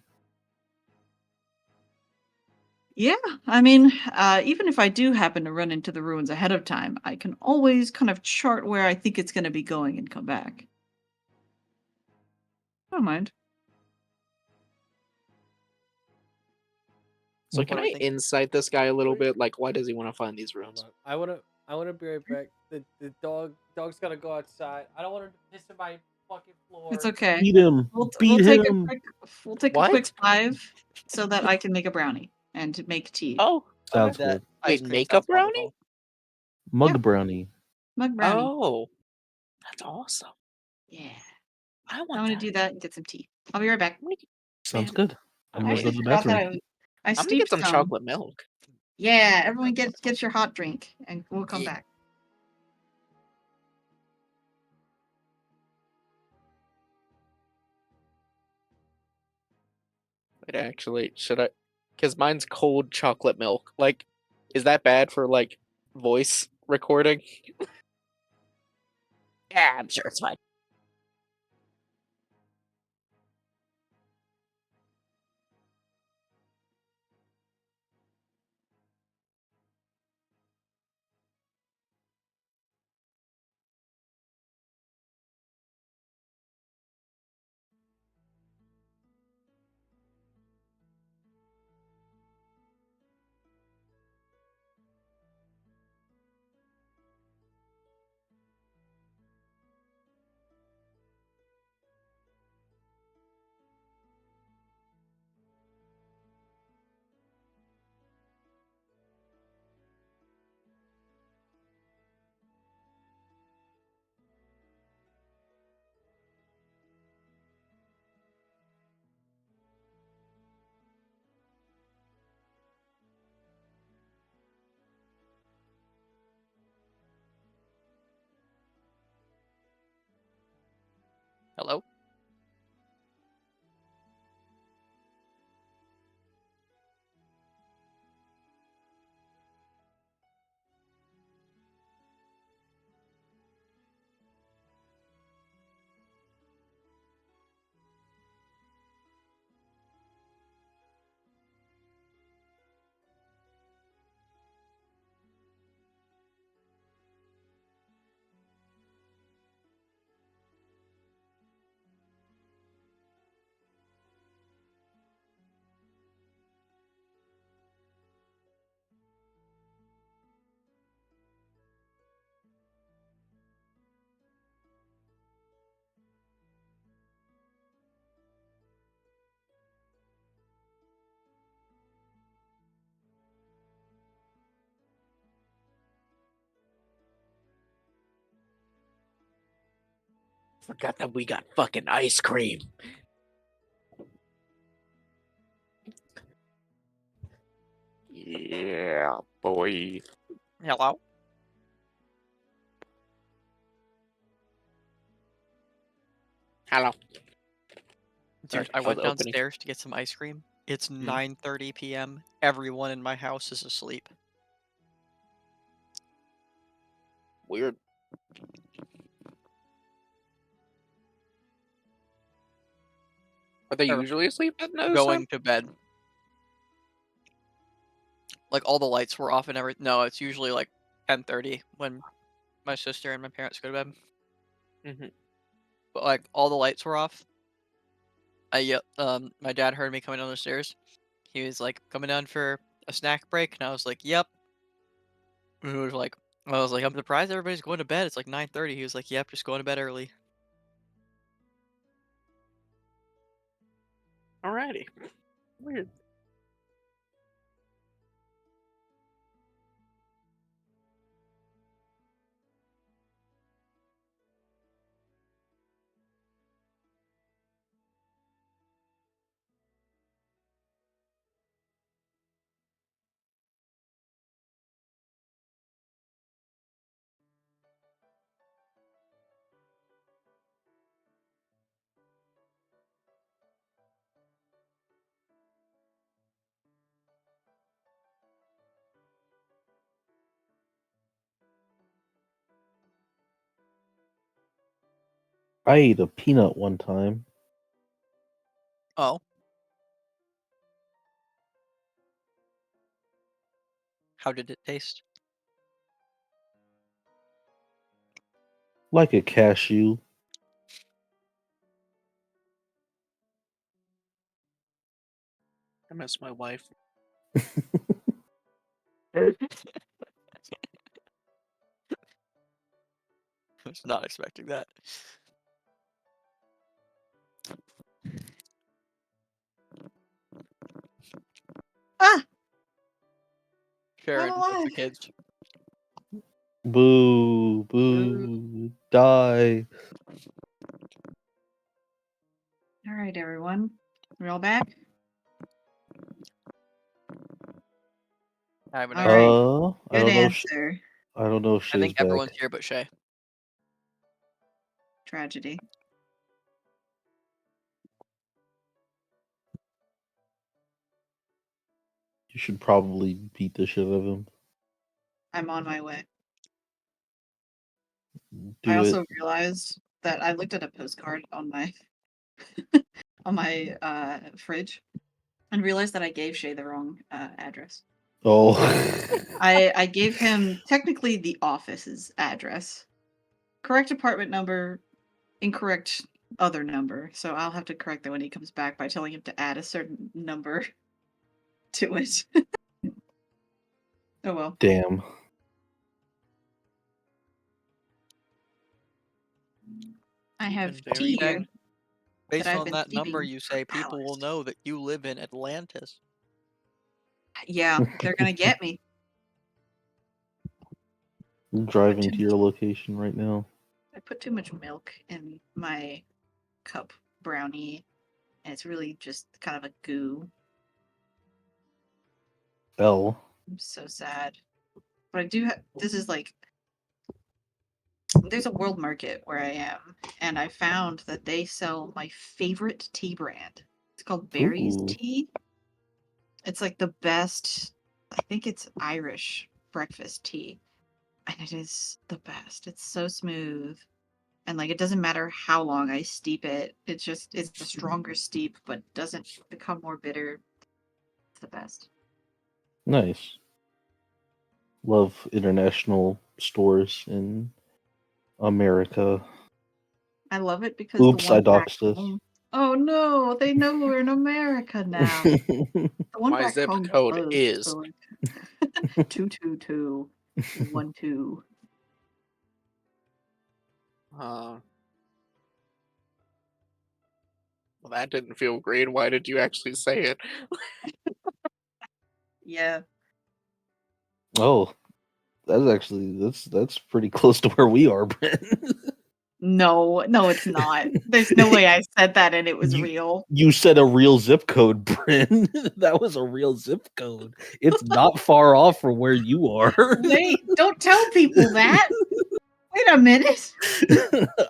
Yeah, I mean, even if I do happen to run into the ruins ahead of time, I can always kind of chart where I think it's going to be going and come back. I don't mind. So What can do we I think? insight this guy a little bit? Like, why does he want to find these ruins? Hold on. I wanna be right back. The dog's gotta go outside. I don't want her to piss in my fucking floor. It's okay. Beat him! We'll Beat take a him! quick What? 5 so that I can make a brownie and make tea. Oh, Sounds That good. ice wait, cream makeup sounds brownie? wonderful. Mug Yeah. brownie. Mug brownie. Oh, that's awesome. Yeah. I I'm want gonna that. do that and get some tea. I'll be right back. I'm gonna, Sounds man, good. I I'm I gonna want go actually to the forgot that bathroom. I I'm gonna steeped get some chocolate milk. Yeah, everyone get your hot drink and we'll come Yeah. back. Wait, actually, should I? Because mine's cold chocolate milk. Like, is that bad for like voice recording? Yeah, I'm sure it's fine. Hello? Forgot that we got fucking ice cream. Yeah, boy. Hello? Hello. Dude, Sorry I for went the opening. downstairs to get some ice cream. It's Mhm. 9:30 p.m. Everyone in my house is asleep. Weird. Are they Or usually asleep at no going to bed. Like all the lights were off and everything. No, it's usually like 10:30 when my sister and my parents go to bed. Mm-hmm. But like all the lights were off. My dad heard me coming down the stairs. He was like coming down for a snack break, and I was like, "Yep." And he was like, I was like, "I'm surprised everybody's going to bed. It's like 9:30." He was like, "Yep, just going to bed early." Alrighty. Weird. I ate a peanut one time. Oh. How did it taste? Like a cashew. I miss my wife. I was not expecting that. Ah, Sharon, what's the alive. kids? Boo, boo, die. All right, everyone. We all back? I have an All idea. right. I Good don't know. answer. I don't know if I she's think back. everyone's here but Shay. Tragedy. You should probably beat the shit out of him. I'm on my way. Do I it. also realized that I looked at a postcard on my on my fridge and realized that I gave Shay the wrong address. Oh. I gave him technically the office's address. Correct apartment number, incorrect other number. So I'll have to correct that when he comes back by telling him to add a certain number to it. Oh well. Damn. I have Even very tea here. then, based I've on been that number, steeping you for say people will hours. know that you live in Atlantis. Yeah, they're gonna get me. I'm driving too to your location right now. I put too much milk in my cup brownie, and it's really just kind of a goo. L. I'm so sad. But I do have. This is like. There's a world market where I am, and I found that they sell my favorite tea brand. It's called Berries Ooh. Tea. It's like the best. I think it's Irish breakfast tea, and it is the best. It's so smooth. And like it doesn't matter how long I steep it. It's a stronger steep, but doesn't become more bitter. It's the best. Nice. Love international stores in America. I love it because Oops, the I one back doxed us. home. Oh no, they know we're in America now. The one My back zip home code closed, is. so like 22212. Well, that didn't feel great. Why did you actually say it? Yeah. Oh, that's pretty close to where we are, Brent. No, it's not. There's no way I said that and it was real. You said a real zip code, Brent. That was a real zip code. It's not far off from where you are. Wait, don't tell people that. Wait a minute.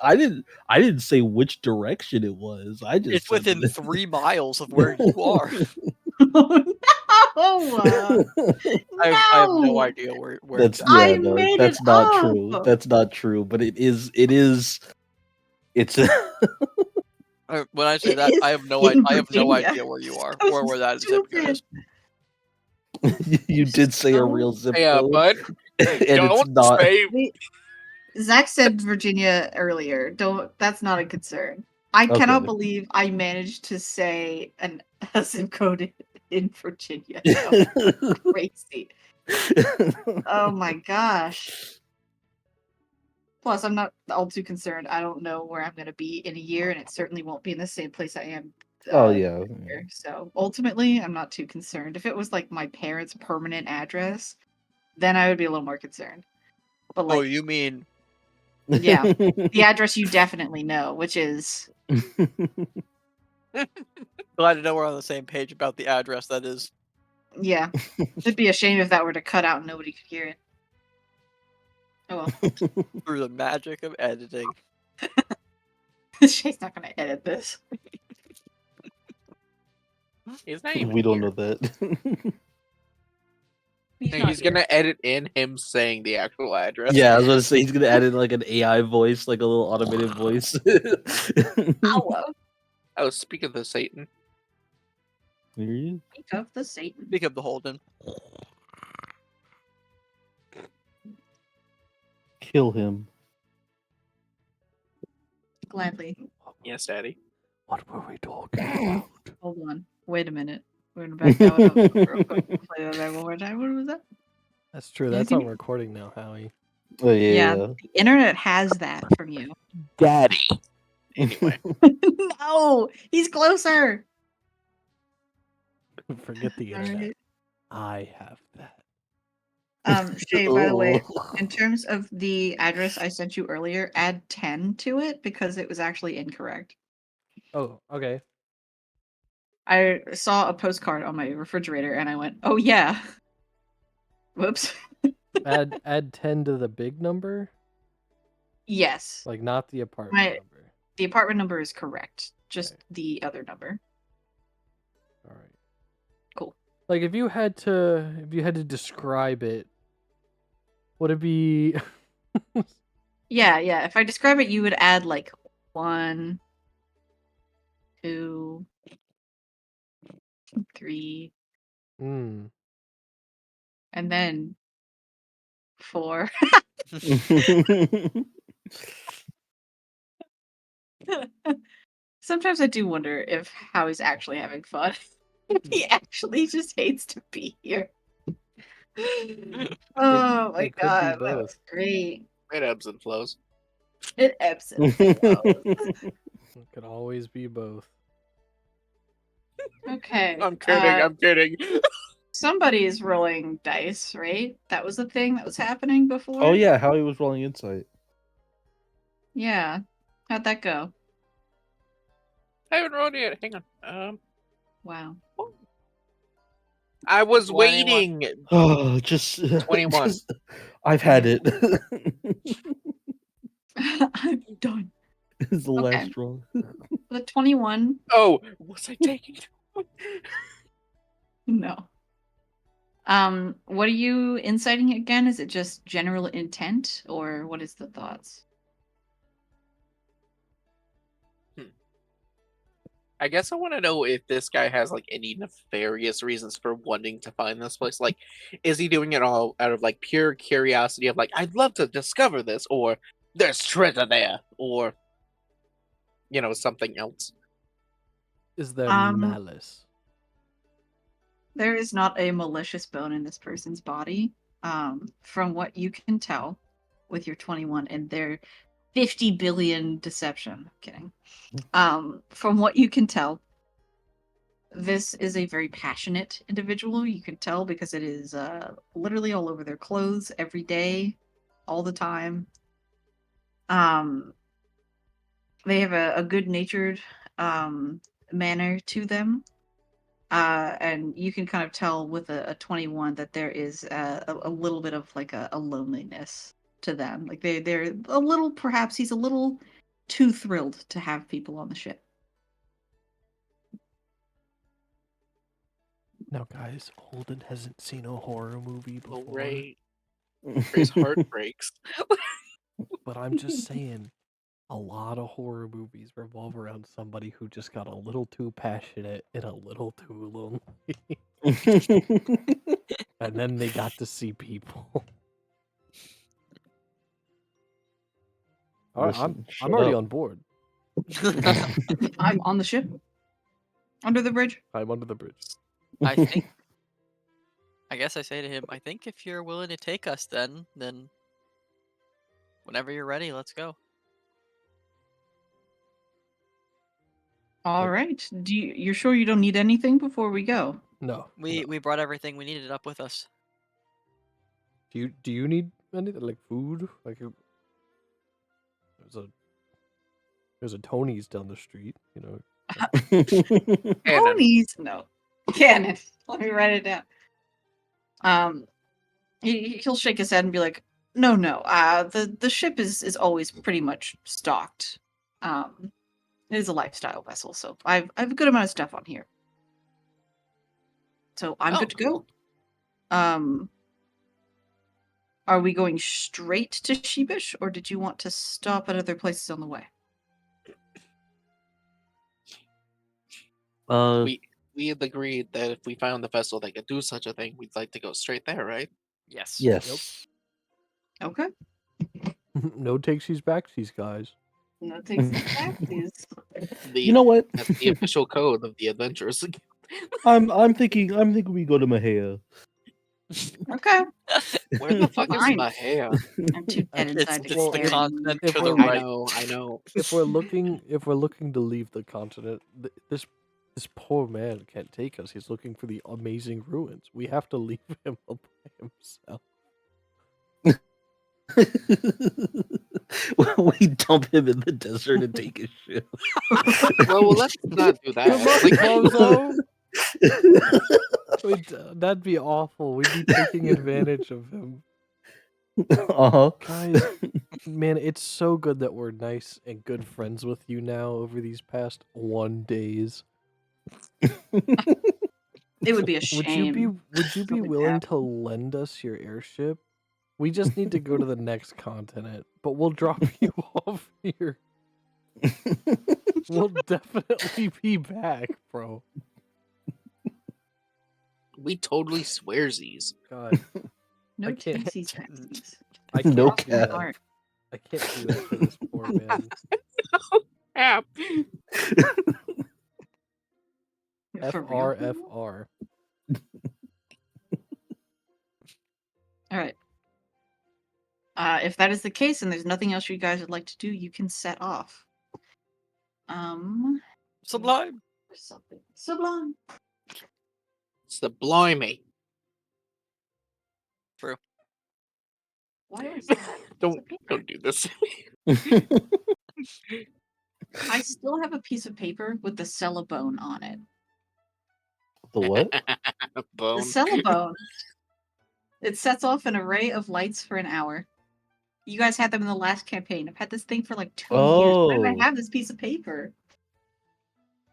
I didn't say which direction it was. I just It's said within that 3 miles of where you are. Oh no! I have no No! idea where That's it's at. I no, made it that's not up. true. That's not true. But it's it's When I say It that, is I have no in Virginia. idea where you are So or where that zip code stupid. is. you did say a real zip Yeah, code, but and it's don't not. say. Wait, Zach said Virginia earlier. Don't. That's not a concern. I cannot Okay. believe I managed to say a zip code in Virginia. That was crazy. Oh my gosh. Plus, I'm not all too concerned. I don't know where I'm going to be in a year, and it certainly won't be in the same place I am. Oh yeah. Here. So ultimately, I'm not too concerned. If it was like my parents' permanent address, then I would be a little more concerned. But Oh, like, you mean yeah, the address you definitely know, which is glad to know we're on the same page about the address that is. yeah. It'd be a shame if that were to cut out and nobody could hear it. Oh well. Through the magic of editing. She's not gonna edit this. He's not even We don't here. know that. He's And not he's here. gonna edit in him saying the actual address. Yeah, I was gonna say he's gonna add in like an AI voice, like a little automated voice. Ow. Oh, speak of the Satan. Here he is. Speak of the Satan. Speak of the Holden. Kill him. Gladly. Yes, Daddy. What were we talking about? Hold on. Wait a minute. We're gonna back that one up real quick. Play that back one more time. What was that? That's true. Yeah, That's can on you- recording now, Howie. Oh Yeah, yeah. the internet has that from you. Daddy. Anyway. No, he's closer. Forget the internet. Alright. I have that. Shay, by the way, Oh. in terms of the address I sent you earlier, add 10 to it because it was actually incorrect. Oh, okay. I saw a postcard on my refrigerator and I went, "Oh yeah." Whoops. Add 10 to the big number, Yes. like not the apartment My- number. The apartment number is correct. Just Okay. the other number. All right. Cool. Like if you had to describe it, would it be Yeah, yeah. If I describe it, you would add like 1, 2, 3, mm, and then 4. Sometimes I do wonder if Howie's actually having fun. If he actually just hates to be here. Oh my it could be god, that both. was great. It ebbs and flows. It ebbs and flows. It could always be both. Okay. I'm kidding. I'm kidding. Somebody is rolling dice, right? That was the thing that was happening before? Oh yeah, Howie was rolling insight. Yeah. How'd that go? I haven't rolled yet. Hang on. Wow. I was 21. waiting. Oh, just 21. I've had it. I'm done. It's the Okay. last straw. The 21. Oh, was I taking? No. What are you inciting again? Is it just general intent or what is the thoughts? I guess I want to know if this guy has like any nefarious reasons for wanting to find this place. Like, is he doing it all out of like pure curiosity of like, I'd love to discover this, or there's treasure there, or something else? Is there Um, malice? There is not a malicious bone in this person's body. From what you can tell with your 21 and their 50 billion deception. Kidding. From what you can tell, this is a very passionate individual. You can tell because it is literally all over their clothes every day, all the time. They have a good-natured manner to them. And you can kind of tell with a 21 that there is a little bit of like a loneliness to them. Like they're a little, perhaps he's a little too thrilled to have people on the ship. Now, guys, Holden hasn't seen a horror movie Oh, before, Ray. Ray's heart breaks. but I'm just saying, a lot of horror movies revolve around somebody who just got a little too passionate and a little too lonely, and then they got to see people. All right, Listen, I'm shut already up. on board. I'm on the ship, under the bridge. I'm under the bridge. I think. I guess I say to him, I think if you're willing to take us, then whenever you're ready, let's go. All right. You're sure you don't need anything before we go? No, We no. we brought everything we needed up with us. Do you need anything like food? Like there's a Tony's down the street. Cannon. Ponies? No. Cannon. Let me write it down. He'll shake his head and be like, "No, no. The ship is always pretty much stocked. It is a lifestyle vessel, so I've a good amount of stuff on here. So I'm Oh, good to cool. go. Are we going straight to Sheebish, or did you want to stop at other places on the way? We had agreed that if we found the vessel that could do such a thing, we'd like to go straight there, right? Yes. Yes. Okay. No takesies backsies, guys. No takes it back, please. You know what? That's the official code of the adventurers. I'm thinking we go to Mahia. Okay. Where the fuck is Fine. Mahia? I'm too dead It's, inside to it's the care continent if to the we're- I right. know. If we're looking to leave the continent, this poor man can't take us. He's looking for the amazing ruins. We have to leave him all by himself. We dump him in the desert and take his ship. Well, let's not do that. Good luck, Like, Bozo. That'd be awful. We'd be taking advantage of him. Uh-huh. Guys, man, it's so good that we're nice and good friends with you now over these past 1 days. It would be a shame. Would you be Something willing happened. to lend us your airship? We just need to go to the next continent, but we'll drop you off here. We'll definitely be back, bro. we totally swearsies. God, No I can't- takesies backsies. I can't No do cap. that. Alright. I can't do that for this poor man. Crap. For real? FR. All right. If that is the case and there's nothing else you guys would like to do, you can set off. Sublime. For something sublime. Sublime. True. Why is that? Don't do this. I still have a piece of paper with the Cellabone on it. The what? The Bone. Cellabone. It sets off an array of lights for an hour. You guys had them in the last campaign. I've had this thing for like 2 years. Why do I Oh. have this piece of paper?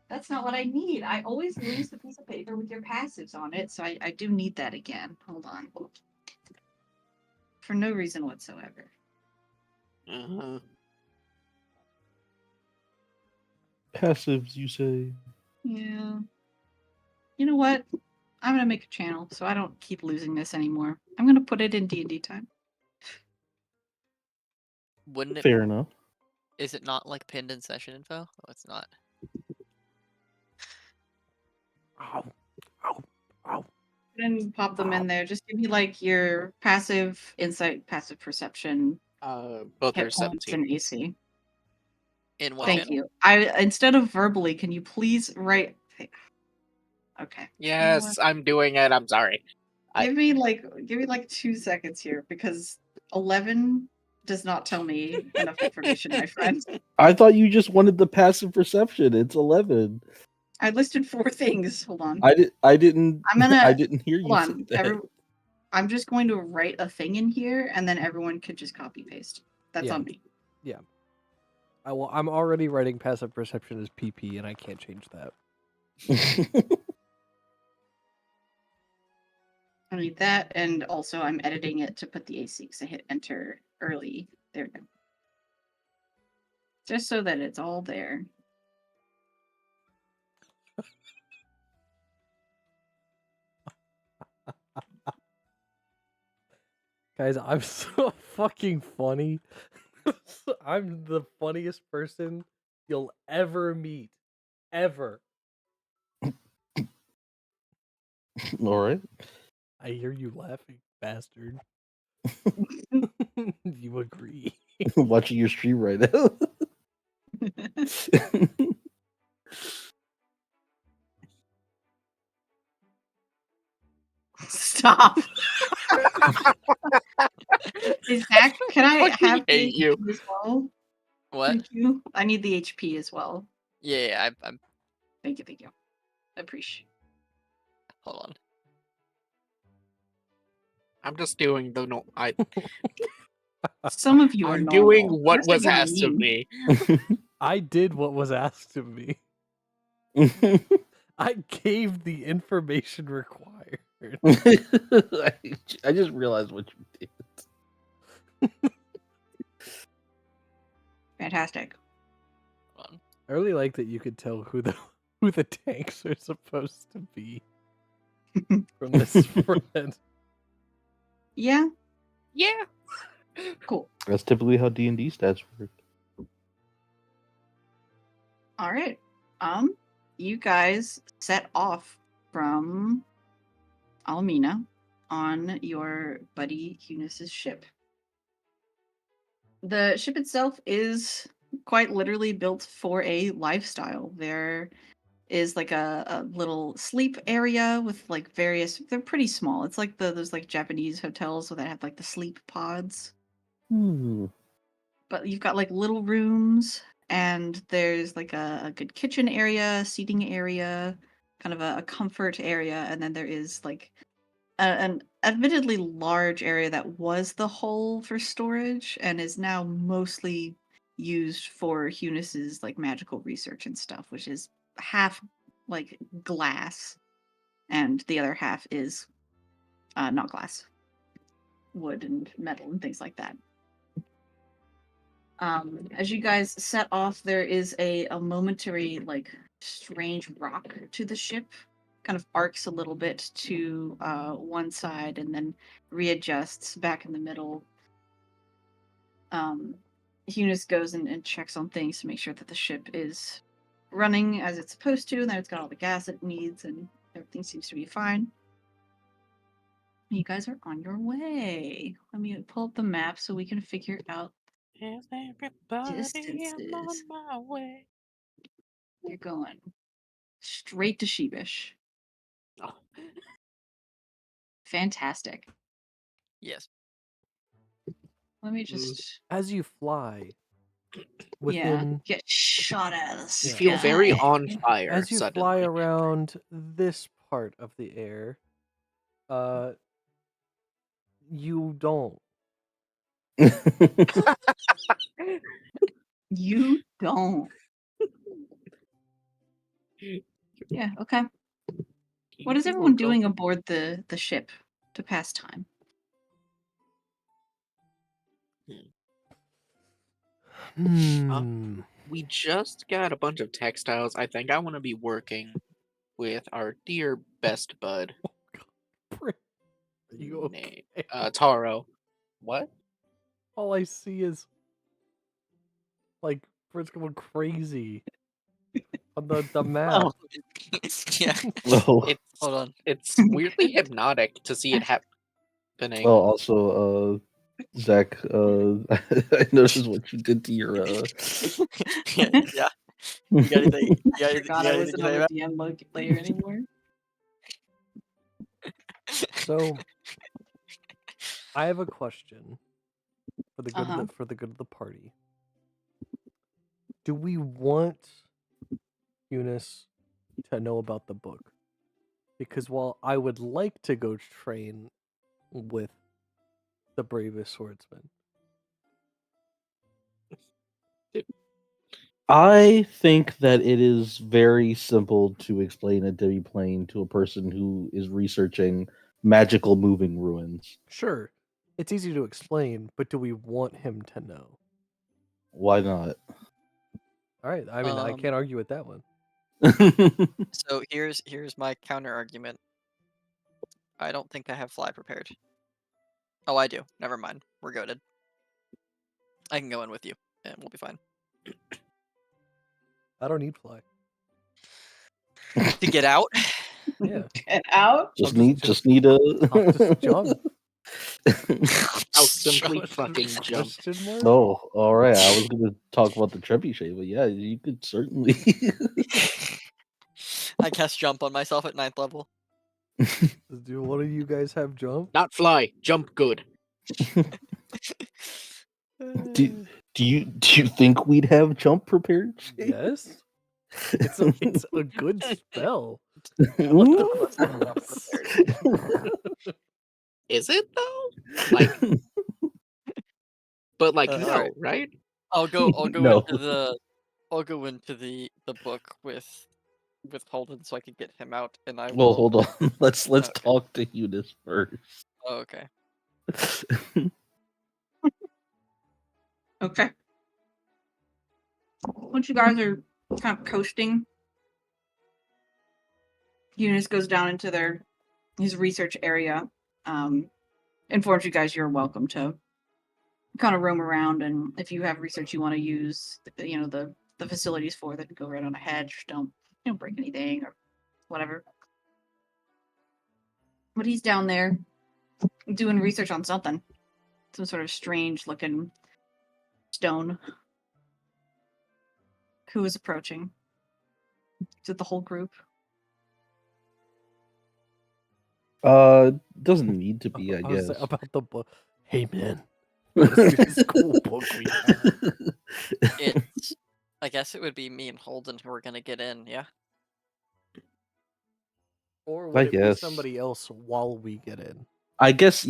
That's not what I need. I always lose the piece of paper with your passives on it, so I do need that again. Hold on. For no reason whatsoever. Uh-huh. Passives, you say? Yeah. You know what? I'm gonna make a channel so I don't keep losing this anymore. I'm gonna put it in D&D time. Wouldn't it? Fair enough. Is it not like pinned in session info? Oh, it's not. Ow. Ow. Ow. And pop them in there. Just give me like your passive insight, passive perception, Both are hit points, 17. and AC. In what Thank channel? you. Instead of verbally, can you please write? Okay. Yes, I'm doing it. I'm sorry. Give me like 2 seconds here because 11 does not tell me enough information, my friend. I thought you just wanted the passive perception. It's 11. I listed 4 things. Hold on. I didn't. I'm gonna- I didn't hear you Hold say on. that. I'm just going to write a thing in here, and then everyone could just copy paste. That's Yeah. on me. I'm already writing passive perception as PP, and I can't change that. I need that, and also I'm editing it to put the AC because I hit enter early. There we go. Just so that it's all there. Guys, I'm so fucking funny. I'm the funniest person you'll ever meet. Ever. All right. I hear you laughing, bastard. You agree. Watching your stream right now. Stop. Is that? Can I Fucking have the hate you. HP as well? What? Thank you. I need the HP as well. Yeah, I'm. Thank you. Thank you. I appreciate. Hold on. I'm just doing the no. Some of you are I'm doing normal. what You're was taking asked of mean. me. I did what was asked of me. I gave the information required. I just realized what you did. Fantastic. Fun. I really like that you could tell who the tanks are supposed to be from this spread. Yeah, Yeah. cool. That's typically how D&D stats work. All right. You guys set off from Almina on your buddy Eunice's ship. The ship itself is quite literally built for a lifestyle. There is like a little sleep area with like various. They're pretty small. It's like those like Japanese hotels that have like the sleep pods. But you've got like little rooms, and there's like a good kitchen area, seating area, kind of a comfort area, and then there is like an admittedly large area that was the hole for storage and is now mostly used for Eunice's like magical research and stuff, which is half like glass, and the other half is not glass, wood and metal and things like that. As you guys set off, there is a momentary like strange rock to the ship, kind of arcs a little bit to one side and then readjusts back in the middle. Eunice goes and checks on things to make sure that the ship is running as it's supposed to, and that it's got all the gas it needs, and everything seems to be fine. You guys are on your way. Let me pull up the map so we can figure out Is everybody distances. on my way? You're going straight to Sheebish. Oh. Fantastic. Yes. Let me just As you fly, yeah within get shot out of the You sky. feel very on fire as you suddenly. fly around this part of the air, you don't. You don't. Yeah. Okay. What is everyone doing aboard the ship to pass time? We just got a bunch of textiles. I think I want to be working with our dear best bud, Are you okay? Taro. What? All I see is like Fritz going crazy on the map. Oh, Yeah. Well, it's Hold on. it's weirdly hypnotic to see it happening. well, also, Zach, I noticed what you did to your. Yeah. You got anything? You got anything, Forgot you I got wasn't anything on to the say DM layer anymore. So I have a question for the good Uh-huh. of the good of the party. Do we want Eunice to know about the book? Because while I would like to go train with the bravest swordsman, I think that it is very simple to explain a demi-plane to a person who is researching magical moving ruins. sure, it's easy to explain, but do we want him to know? Why not? All right, I mean, I Um, can't argue with that one. So here's my counter argument. I don't think I have fly prepared. Oh, I do. Never mind. We're goaded. I can go in with you, and we'll be fine. I don't need fly. To get out, Yeah, Get out. just I'll need just- just need a. I'll just jump. I'll simply fucking jump. Question mark? Oh, all right. I was going to talk about the trebuchet, but yeah, you could certainly. I cast jump on myself at 9th level. Do one of you guys have jump? Not fly, jump good. do you think we'd have jump prepared? Shay? Yes. It's a good spell. Ooh. Is it though? Like, but like no, alright. right? I'll go No. into the book with Holden so I can get him out, and I Well, will. hold on. Let's Okay. talk to Eunice first. Oh, okay. Okay. Once you guys are kind of coasting, Eunice goes down into his research area. Informs you guys you're welcome to kind of roam around, and if you have research you want to use, the facilities for, then go right on ahead. Just don't break anything or whatever. But he's down there doing research on something, some sort of strange looking stone. Who is approaching? Is it the whole group? Doesn't need to be, I was guess. saying about the book. Hey man, this cool book we have. It's. I guess it would be me and Holden who are gonna get in. Yeah. Or I would it be guess. somebody else while we get in? I guess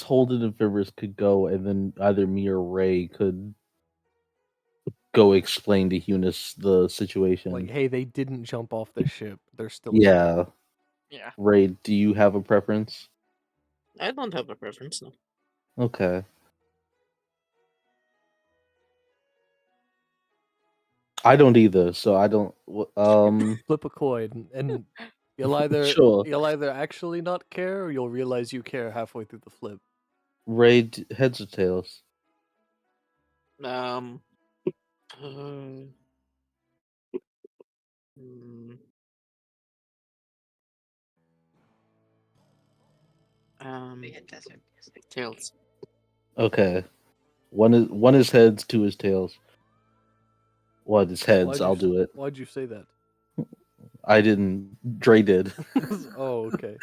Holden and Fivers could go, and then either me or Ray could go explain to Eunice the situation. Like, hey, they didn't jump off the ship. They're still here. Yeah. Yeah. Ray, do you have a preference? I don't have a preference. No. Okay. I don't either, so I don't. Flip a coin, and you'll either Sure. you'll either actually not care, or you'll realize you care halfway through the flip. Ray, heads or tails? Um. mm, We hit desert. Tails. Okay. One is heads, two is tails. One is heads. I'll do it. Why'd you say that? I didn't. Dre did. Oh, okay.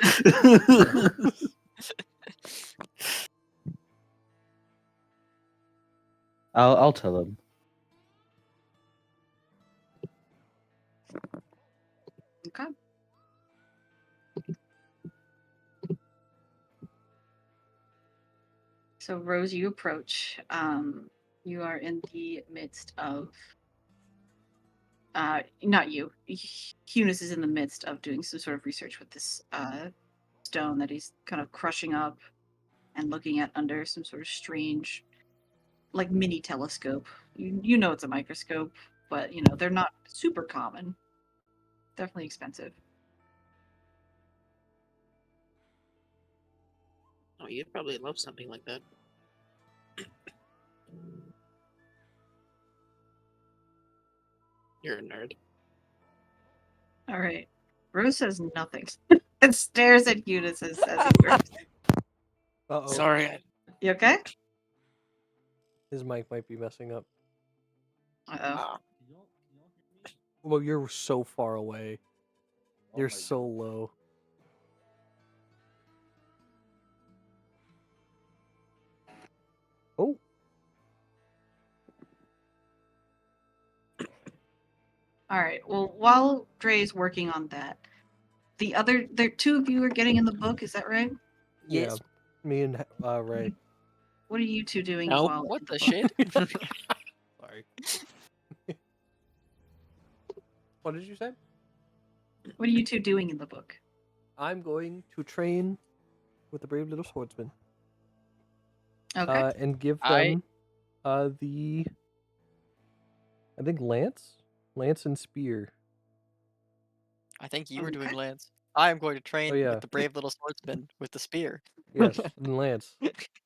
I'll tell him. Okay. So Rose, you approach. You are in the midst of. Not you. Eunice is in the midst of doing some sort of research with this stone that he's kind of crushing up and looking at under some sort of strange, like mini telescope. You know it's a microscope, but they're not super common. Definitely expensive. Oh, you'd probably love something like that. You're a nerd. All right. Rose says nothing and stares at Eunice as he works. Uh-oh. Sorry. You okay? His mic might be messing up. Uh-oh. Well, you're so far away. You're so low. Oh. All right. Well, while Dre's working on that, the two of you are getting in the book. Is that right? Yes. Yeah, me and Ray. What are you two doing No. while? What the shit? Sorry. What did you say? What are you two doing in the book? I'm going to train with the brave little swordsman. Okay. And give I- them I think lance and spear. I think you were doing Okay. Lance. I am going to train yeah. with the brave little swordsman with the spear. Yes, and lance.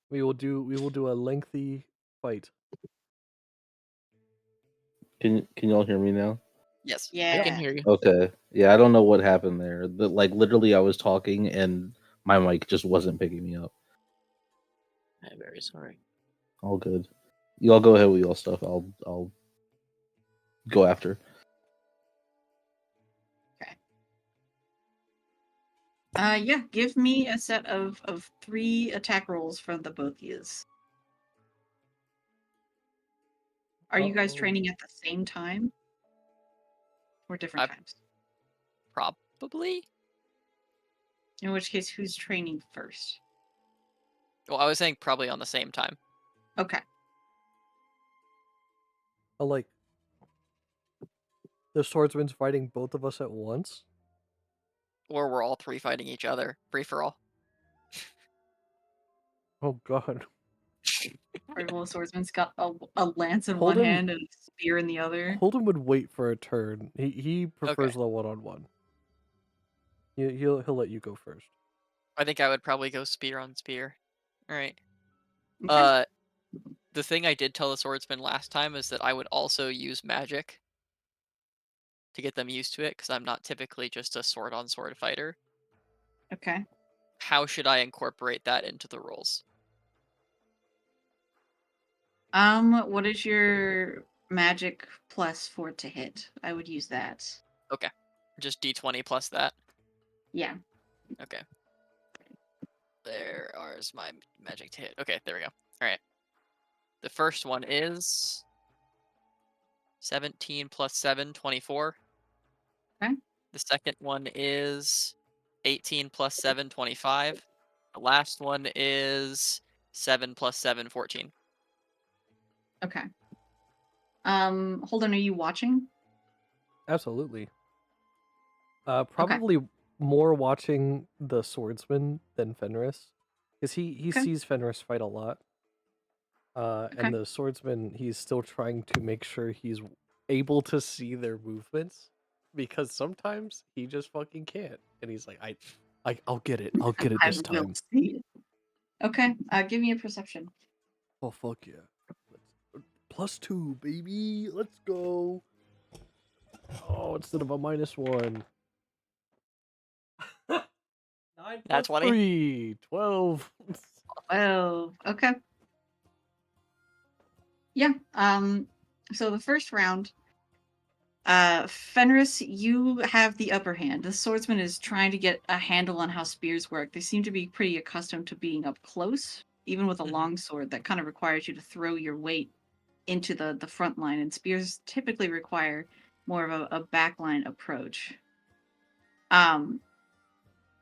We will do a lengthy fight. Can y'all hear me now? Yes. Yeah. I can hear you. Okay. Yeah, I don't know what happened there. Like literally, I was talking and my mic just wasn't picking me up. I'm very sorry. All good. Y'all go ahead with y'all stuff. I'll go after. Yeah. Give me a set of 3 attack rolls from the both of yous. Are you guys Uh-oh. training at the same time? Or different times? Probably. In which case, who's training first? Well, I was saying probably on the same time. Okay. Oh, like the swordsman's fighting both of us at once. Or we're all three fighting each other. Free for all. Oh God. Purple swordsman's got a lance in one Holden- hand and a spear in the other. Holden would wait for a turn. He prefers Okay. the one-on-one. He'll let you go first. I think I would probably go spear on spear. All right. Okay. The thing I did tell the swordsman last time is that I would also use magic to get them used to it, because I'm not typically just a sword on sword fighter. Okay. How should I incorporate that into the rolls? What is your magic plus for to hit? I would use that. Just d20 plus that. Yeah. Okay. There's my magic to hit. Okay, there we go. All right. The first one is 17 plus 7, 24. Okay. The second one is 18 plus 7, 25. The last one is 7 plus 7, 14. Okay. Holden, are you watching? Absolutely. Probably more watching the swordsman than Fenris, because he Okay. sees Fenris fight a lot. Okay. And the swordsman, he's still trying to make sure he's able to see their movements, because sometimes he just fucking can't, and he's like, I'll get it. I'll get it I this will time. see it. Okay. Give me a perception. Oh fuck yeah! +2, baby. Let's go. Oh, instead of a -1. 9 Nat plus 20? 3, 12. Oh, okay. Yeah. So the first round, Fenris, you have the upper hand. The swordsman is trying to get a handle on how spears work. They seem to be pretty accustomed to being up close, even with a Mhm. long sword that kind of requires you to throw your weight into the front line, and spears typically require more of a backline approach.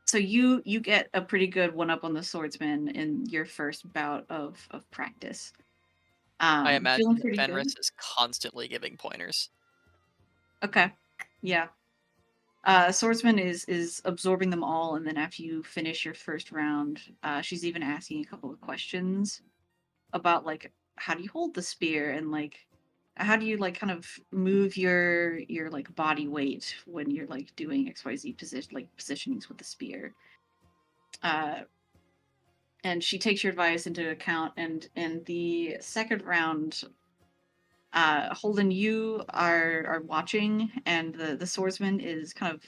So you get a pretty good one up on the swordsman in your first bout of practice. I imagine Feeling that pretty good. Fenris is constantly giving pointers. Okay. Yeah. Swordsman is absorbing them all, and then after you finish your first round, she's even asking a couple of questions about like how do you hold the spear, and like how do you like kind of move your like body weight when you're like doing XYZ position like positionings with the spear. Uh, and she takes your advice into account, and in the second round, Holden, you are watching, and the swordsman is kind of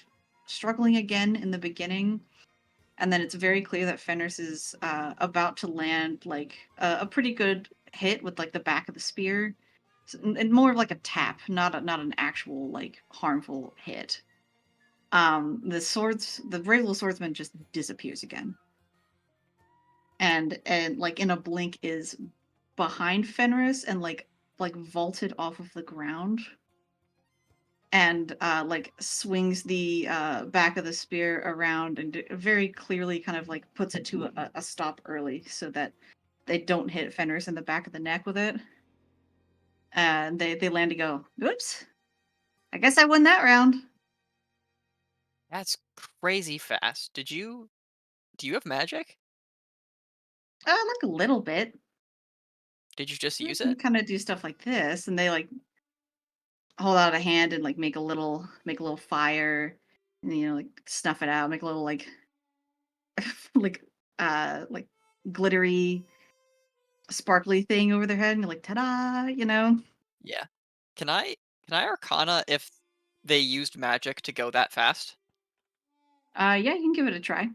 struggling again in the beginning, and then it's very clear that Fenris is about to land like a pretty good hit with like the back of the spear, and more of like a tap, not an actual like harmful hit. The brave little swordsman just disappears again, and like in a blink is behind Fenris and like vaulted off of the ground, and like swings the back of the spear around, and very clearly kind of like puts it to a stop early so that they don't hit Fenris in the back of the neck with it. And they land and go, oops, I guess I won that round. That's crazy fast. Do you have magic? Like a little bit. Did you just use You it? kind of do stuff like this, and they like hold out a hand and like make a little fire, and like snuff it out, make a little like like glittery sparkly thing over their head, and you're like, ta-da. Yeah. Can I arcana if they used magic to go that fast? Yeah, you can give it a try.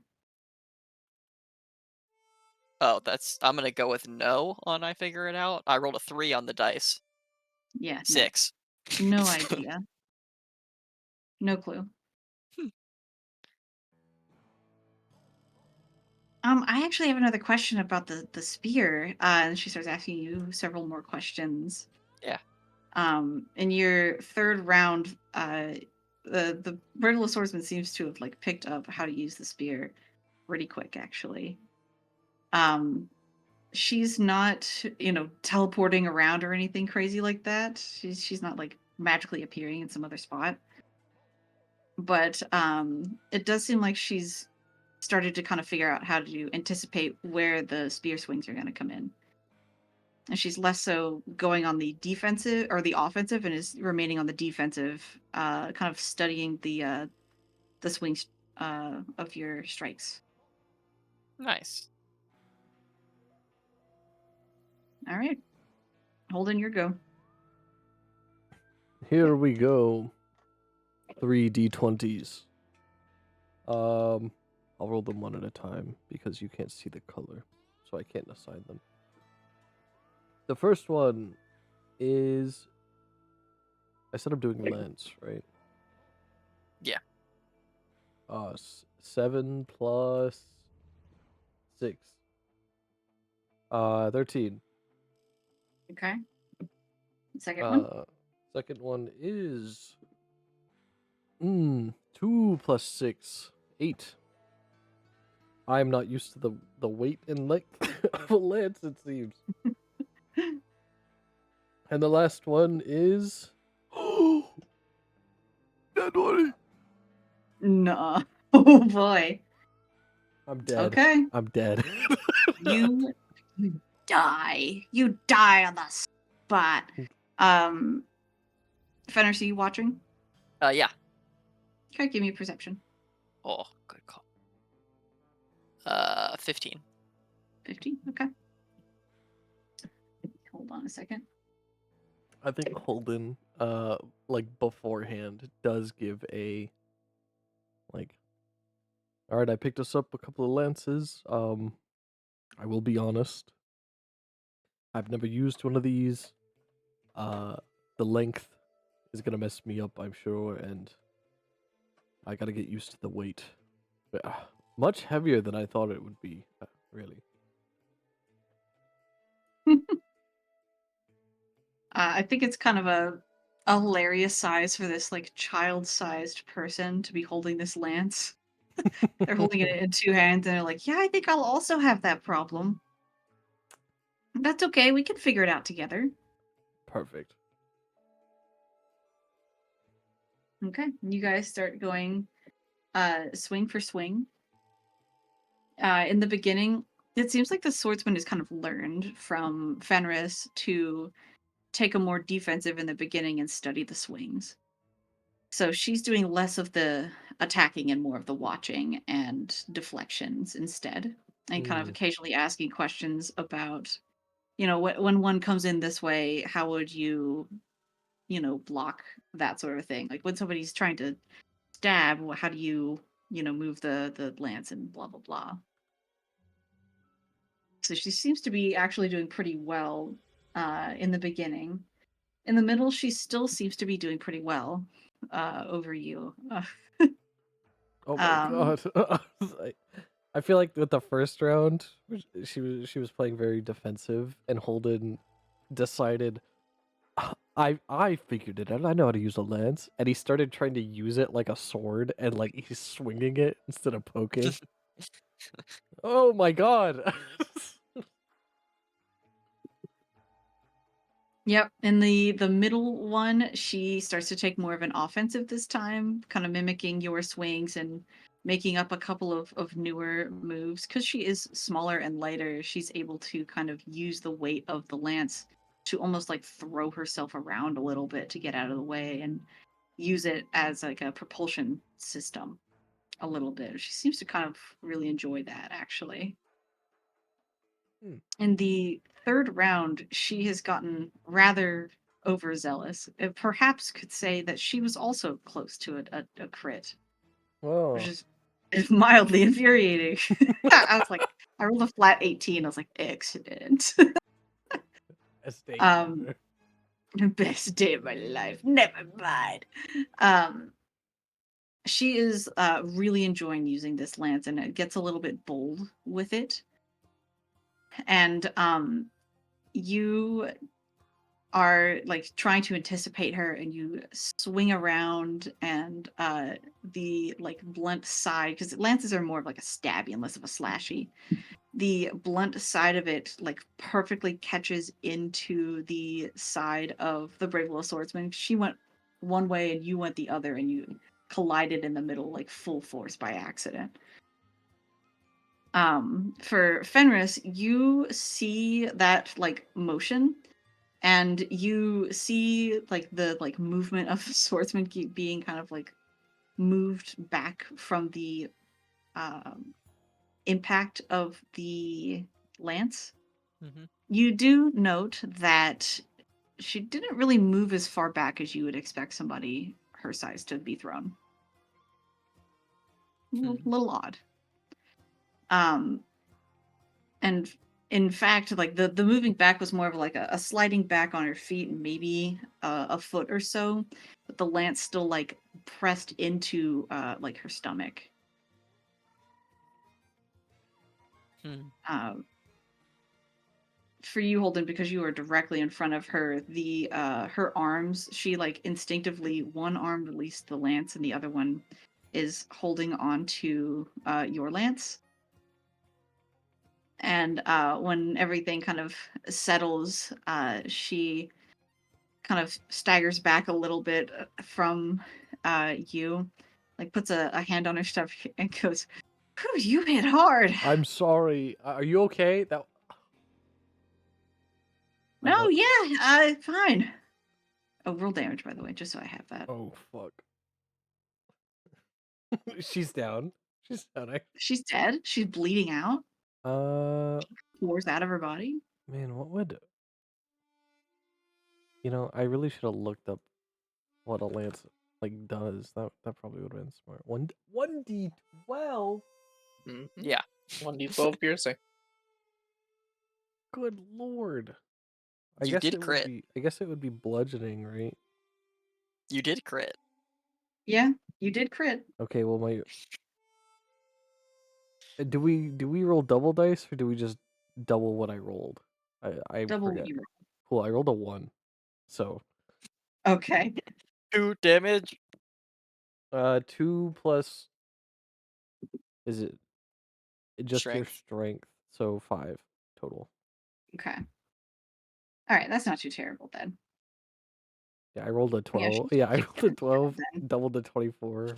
Oh, I'm gonna go with no on I figure it out. I rolled a 3 on the dice. Yeah, no. 6. No idea. No clue. Hmm. I actually have another question about the spear. And she starts asking you several more questions. Yeah. In your third round, the brittle swordsman seems to have like picked up how to use the spear pretty quick, actually. She's not, teleporting around or anything crazy like that. She's not like magically appearing in some other spot. But it does seem like she's started to kind of figure out how to anticipate where the spear swings are going to come in. and she's less so going on the defensive or the offensive, and is remaining on the defensive, kind of studying the swings of your strikes. Nice. All right, Holden, your go. Here we go. 3 d20s. I'll roll them one at a time because you can't see the color, so I can't assign them. The first one is. I said I'm doing lens, right? Yeah. 7 plus 6. 13. Okay. Second one. Second one is 2 plus 6, 8. I'm not used to the weight and length of a lance, it seems. And the last one is dead 20. No. Oh boy. I'm dead. Okay. I'm dead. You die. You die on the spot. Fenris, are you watching? Yeah. Okay, give me a perception. Oh, good call. 15. 15. Okay. Hold on a second. I think Holden, like beforehand, does give a like. All right, I picked us up a couple of lances. I will be honest. I've never used one of these. The length is gonna mess me up, I'm sure, and I gotta get used to the weight. But, much heavier than I thought it would be, really. I think it's kind of a hilarious size for this like child-sized person to be holding this lance. They're holding it in two hands and they're like, "Yeah, I think I'll also have that problem." That's okay. We can figure it out together. Perfect. Okay. You guys start going swing for swing. In the beginning, it seems like the swordsman has kind of learned from Fenris to take a more defensive in the beginning and study the swings. So she's doing less of the attacking and more of the watching and deflections instead, and kind of occasionally asking questions about, when one comes in this way, how would you, block that sort of thing? Like when somebody's trying to stab, how do you, move the lance and blah blah blah. So she seems to be actually doing pretty well in the beginning. In the middle, she still seems to be doing pretty well over you. Oh my Um, god. I feel like with the first round, she was playing very defensive, and Holden decided, I figured it out. I know how to use a lance, and he started trying to use it like a sword, and like he's swinging it instead of poking. Oh my god. Yep. In the middle one, she starts to take more of an offensive this time, kind of mimicking your swings and making up a couple of newer moves. Because she is smaller and lighter, she's able to kind of use the weight of the lance to almost like throw herself around a little bit to get out of the way and use it as like a propulsion system a little bit. She seems to kind of really enjoy that actually. In the third round, she has gotten rather overzealous. Perhaps could say that she was also close to a crit, which Oh. is mildly infuriating. I was like, I rolled a flat 18. I was like, excellent. Best day um, ever. best day of my life. Never mind. Um, she is really enjoying using this lance, and it gets a little bit bold with it. And you are like trying to anticipate her, and you swing around, and the like blunt side, because lances are more of like a stabby and less of a slashy, the blunt side of it like perfectly catches into the side of the brave little swordsman. She went one way and you went the other, and you collided in the middle like full force by accident. For Fenris, you see that like motion, and you see like the like movement of the swordsman keep being kind of like moved back from the um, impact of the lance. Mhm. You do note that she didn't really move as far back as you would expect somebody her size to be thrown. A little odd. And in fact, like the moving back was more of like a sliding back on her feet, and maybe a foot or so, but the lance still like pressed into like her stomach. Hmm. For you, Holden, because you are directly in front of her, the her arms, she like instinctively, one arm released the lance and the other one is holding on to your lance. And when everything kind of settles, she kind of staggers back a little bit from you, like puts a hand on her stomach and goes, "Whew, you hit hard." I'm sorry. Are you okay? That. I No, lo- yeah, fine. Oh, roll damage, by the way, just so I have that. Oh fuck. She's down. She's down. She's dead. She's bleeding out. Uh, Pours out of her body. man, what would? I really should have looked up what a lance like does. That probably would have been smart. 1d12. Mhm. Yeah. 1d12 piercing. Good lord. I You guess did it would crit. be. I guess it would be bludgeoning, right? You did crit. Yeah, you did crit. Okay. Well, my. Do we roll double dice or do we just double what I rolled? I Double what forget. you Cool. I rolled a 1. So roll. Okay. 2 damage. 2 plus. Is it just your Strength. strength? So 5 total. Okay. All right, that's not too terrible then. Yeah, I rolled a Yeah, 12. she's Yeah, I rolled a 12, then. doubled to 24.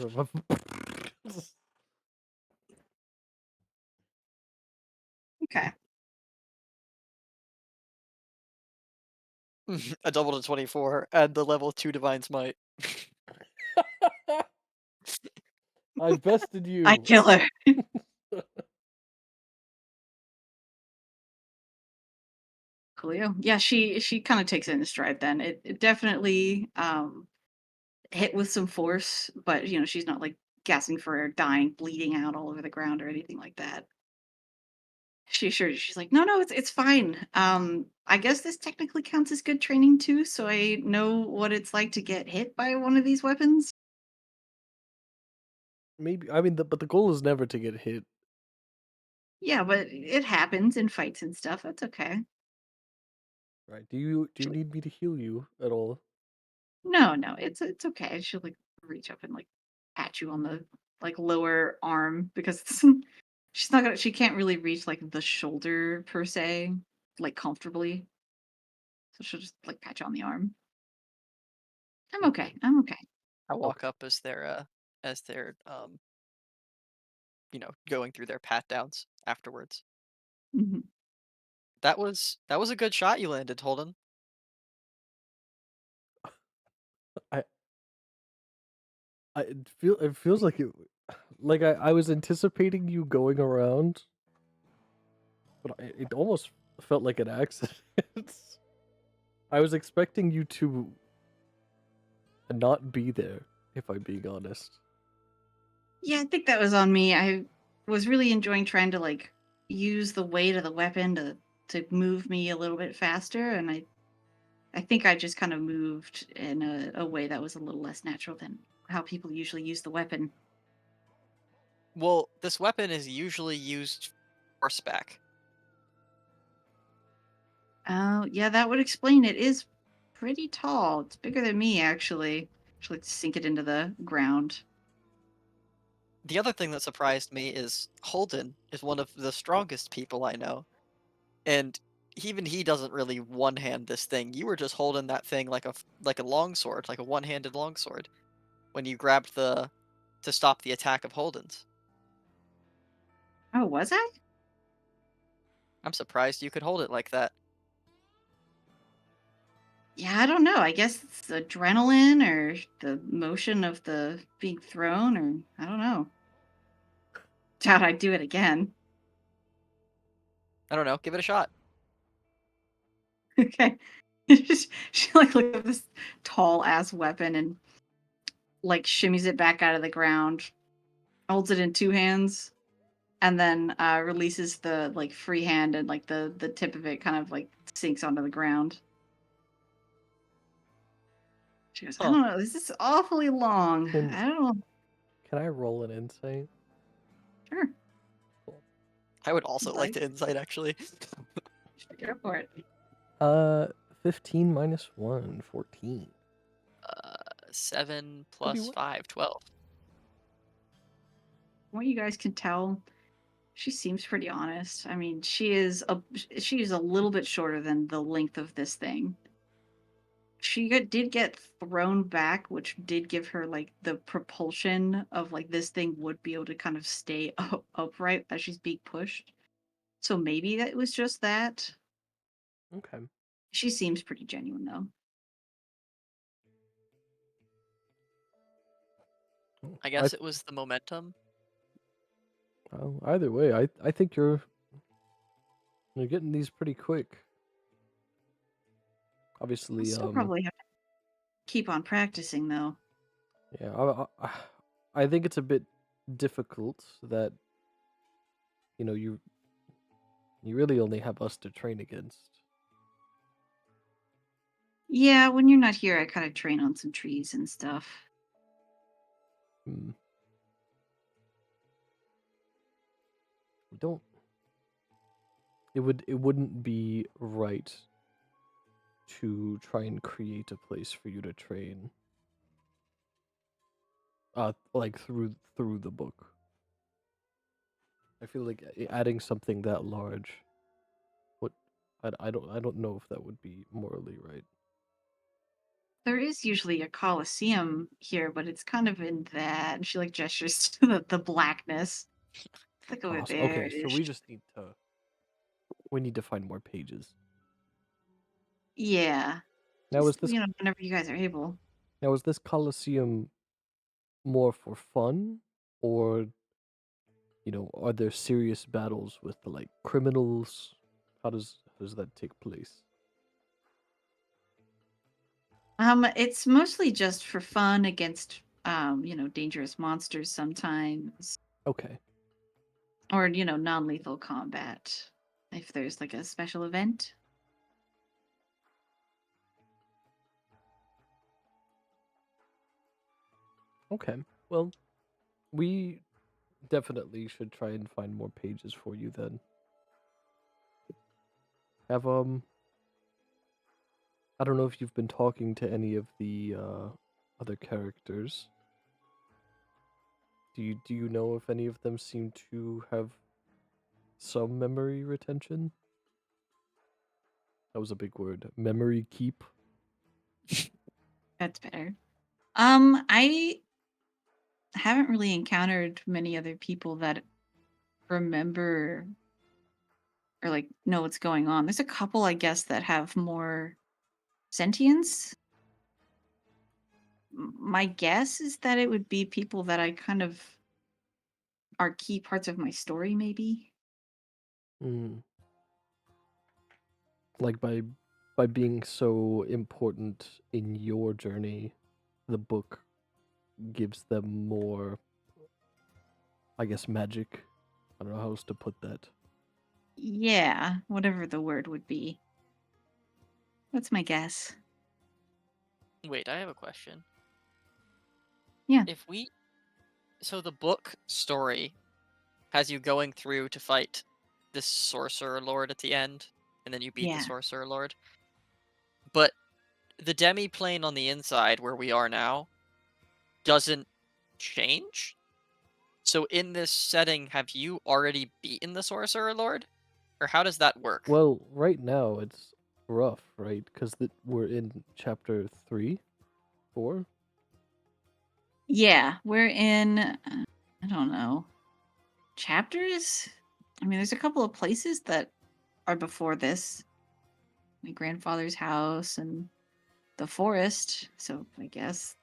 Okay. A double to 24 and the level 2 divine smite. I bested you. I kill her. Coolio. Yeah, she kind of takes it in stride then. It definitely hit with some force, but she's not like gasping for air, dying, bleeding out all over the ground or anything like that. She's like, no, no, it's fine. I guess this technically counts as good training too, so I know what it's like to get hit by one of these weapons. Maybe I mean, but the goal is never to get hit. Yeah, but it happens in fights and stuff. That's okay. Right? Do you need me to heal you at all? No, no, it's okay. She'll like reach up and like pat you on the like lower arm because she can't really reach like the shoulder per se, like comfortably. So she'll just like pat you on the arm. I'm okay. I'm okay. I walk up as they're going through their pat downs afterwards. Mhm. That was a good shot you landed, Holden. I it feels like like I was anticipating you going around, but it almost felt like an accident. I was expecting you to not be there, if I'm being honest. Yeah, I think that was on me. I was really enjoying trying to like use the weight of the weapon to move me a little bit faster, and I think I just kind of moved in a way that was a little less natural than how people usually use the weapon. Well, this weapon is usually used horseback. Oh, yeah, that would explain it. It is pretty tall. It's bigger than me, actually. Just like sink it into the ground. The other thing that surprised me is Holden is one of the strongest people I know, and even he doesn't really one-hand this thing. You were just holding that thing like a longsword, like a one-handed longsword, when you grabbed the to stop the attack of Holden's. Oh, was I? I'm surprised you could hold it like that. Yeah, I don't know. I guess it's adrenaline or the motion of the being thrown, or I don't know. Doubt I'd do it again. I don't know. Give it a shot. Okay. She like looks at this tall ass weapon and like shimmies it back out of the ground, holds it in two hands, and then releases the like free hand, and like the tip of it kind of like sinks onto the ground. She goes, I Huh. don't know, this is awfully long. Can- I don't know. Can I roll an insight? Sure. I would also Like- like to insight, actually. Go for it. 15 minus 1, 14. 7 Could be plus wor- 5, 12. From what you guys can tell, she seems pretty honest. I mean, she is a little bit shorter than the length of this thing. She did get thrown back, which did give her like the propulsion of like this thing would be able to kind of stay upright as she's being pushed. So maybe that was just that. Okay. She seems pretty genuine though. I guess it was the momentum. Well, either way, I think you're getting these pretty quick. We'll Obviously, still probably have to keep on practicing though. yeah, I think it's a bit difficult that you really only have us to train against. Yeah, when you're not here, I kind of train on some trees and stuff. Hmm. We don't. It wouldn't be right to try and create a place for you to train. Like through the book. I feel like adding something that large would I don't know if that would be morally right. There is usually a coliseum here, but it's kind of in that. And she like gestures to the blackness. It's like over Awesome. there. Okay, so we need to find more pages. Yeah. Now is Just, this whenever you guys are able. coliseum more for fun, or are there serious battles with like criminals? How does that take place? It's mostly just for fun against dangerous monsters sometimes. Okay. Or, non-lethal combat. If there's like a special event. Okay. Well, we definitely should try and find more pages for you then. Have I don't know if you've been talking to any of the other characters. Do you know if any of them seem to have some memory retention? That was a big word. Memory keep. That's better. I haven't really encountered many other people that remember or like know what's going on. There's a couple, I guess, that have more sentience. My guess is that it would be people that I kind of are key parts of my story, maybe. Mm. Like by being so important in your journey, the book gives them more, I guess, magic. I don't know how else to put that. Yeah, whatever the word would be. That's my guess. Wait, I have a question. Yeah. So the book story has you going through to fight this sorcerer lord at the end, and then you beat Yeah. the sorcerer lord. But the demi-plane on the inside, where we are now, doesn't change. So in this setting, have you already beaten the sorcerer lord, or how does that work? Well, right now it's rough, right? Because we're in chapter 3, 4. Yeah, we're in, I don't know, chapters? I mean, there's a couple of places that are before this. My grandfather's house and the forest. So I guess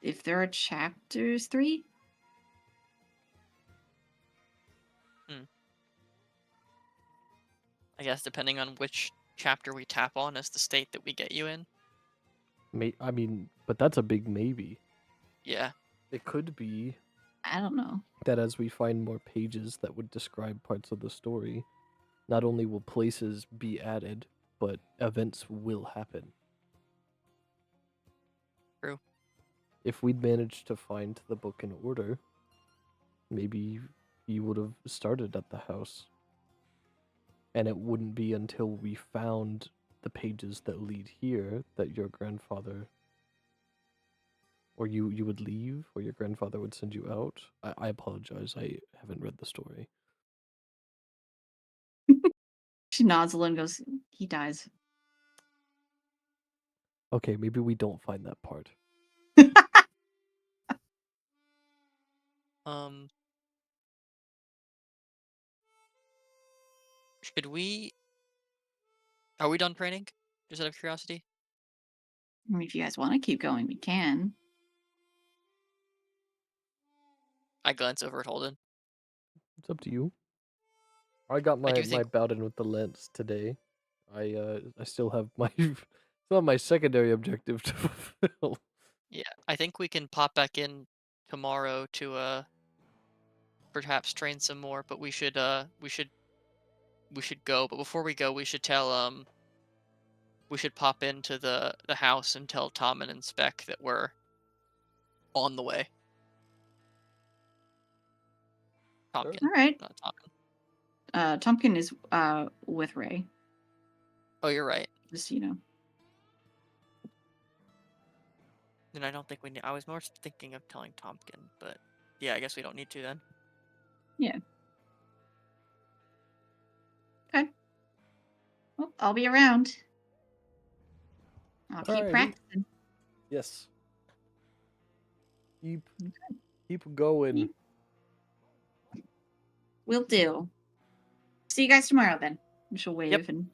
if there are chapters 3, I guess depending on which chapter we tap on is the state that we get you in. I mean, but that's a big maybe. Yeah. It could be I don't know. that as we find more pages that would describe parts of the story, not only will places be added, but events will happen. True. If we'd managed to find the book in order, maybe you would have started at the house. And it wouldn't be until we found the pages that lead here that your grandfather or you would leave or your grandfather would send you out. I apologize, I haven't read the story. She nods a little and goes, he dies. Okay, maybe we don't find that part. Should we? Are we done training? Just out of curiosity. I mean, if you guys want to keep going, we can. I glance over at Holden. It's up to you. I got I do my think- bout in with the lance today. I still have my still have my secondary objective to fulfill. Yeah, I think we can pop back in tomorrow to perhaps train some more, but we should go. But before we go, we should tell we should pop into the house and tell Tom and Spec that we're on the way. Tompkin, All right. not Tompkin. Tompkin is with Ray. Oh, you're right. Just, you know. Then I don't think we need. I was more thinking of telling Tompkin, but yeah, I guess we don't need to then. Yeah. Okay. Well, I'll be around. I'll keep Alrighty. practicing. Yes. Keep going. Will do. See you guys tomorrow then. She'll wave and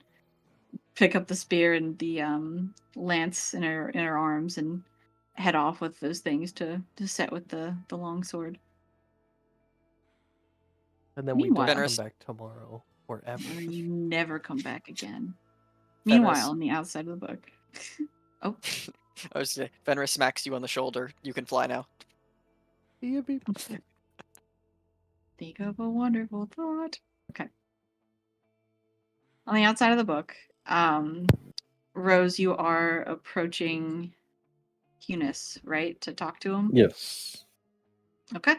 pick up the spear and the lance in her arms and head off with those things to set with the long sword. And then we don't Meanwhile- come back tomorrow or ever. And you never come back again. Fenris. Meanwhile, on the outside of the book. Oh, I was saying, Fenris smacks you on the shoulder. You can fly now. Yippee. think of a wonderful thought. Okay. On the outside of the book, Rose, you are approaching Eunice, right? To talk to him? Yes. Okay.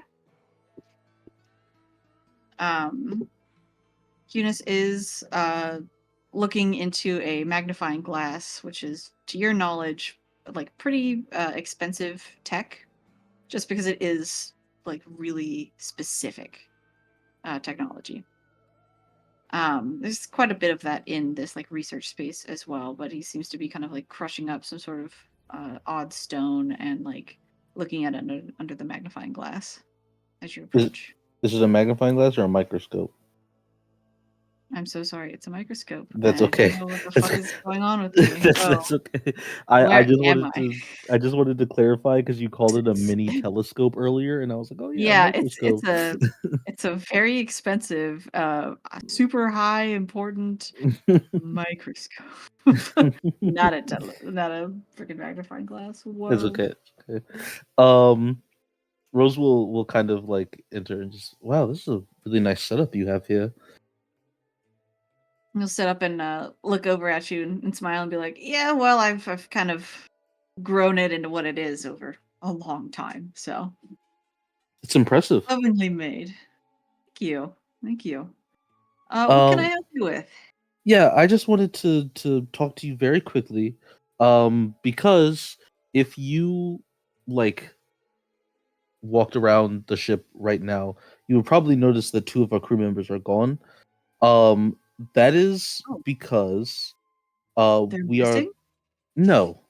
Eunice is looking into a magnifying glass, which is, to your knowledge, like pretty expensive tech, just because it is like really specific technology. There's quite a bit of that in this like research space as well, but he seems to be kind of like crushing up some sort of odd stone and like looking at it under the magnifying glass as you approach. This is a magnifying glass or a microscope? I'm so sorry, it's a microscope. That's I okay. don't know what the fuck is going on with me. That's okay. I Where just am I just wanted to clarify because you called it a mini telescope earlier, and I was like, oh yeah, Yeah, microscope. it's a very expensive, super high important microscope. not a freaking magnifying glass. Whoa. It's okay. Okay. Rose will kind of like enter and just, wow, this is a really nice setup you have here. He'll sit up and look over at you and smile and be like, "Yeah, well, I've kind of grown it into what it is over a long time. So It's impressive. lovingly made. Thank you. What can I help you with?" Yeah, I just wanted to talk to you very quickly, because if you like walked around the ship right now, you would probably notice that 2 of our crew members are gone. That is Oh. because They're we are missing? no,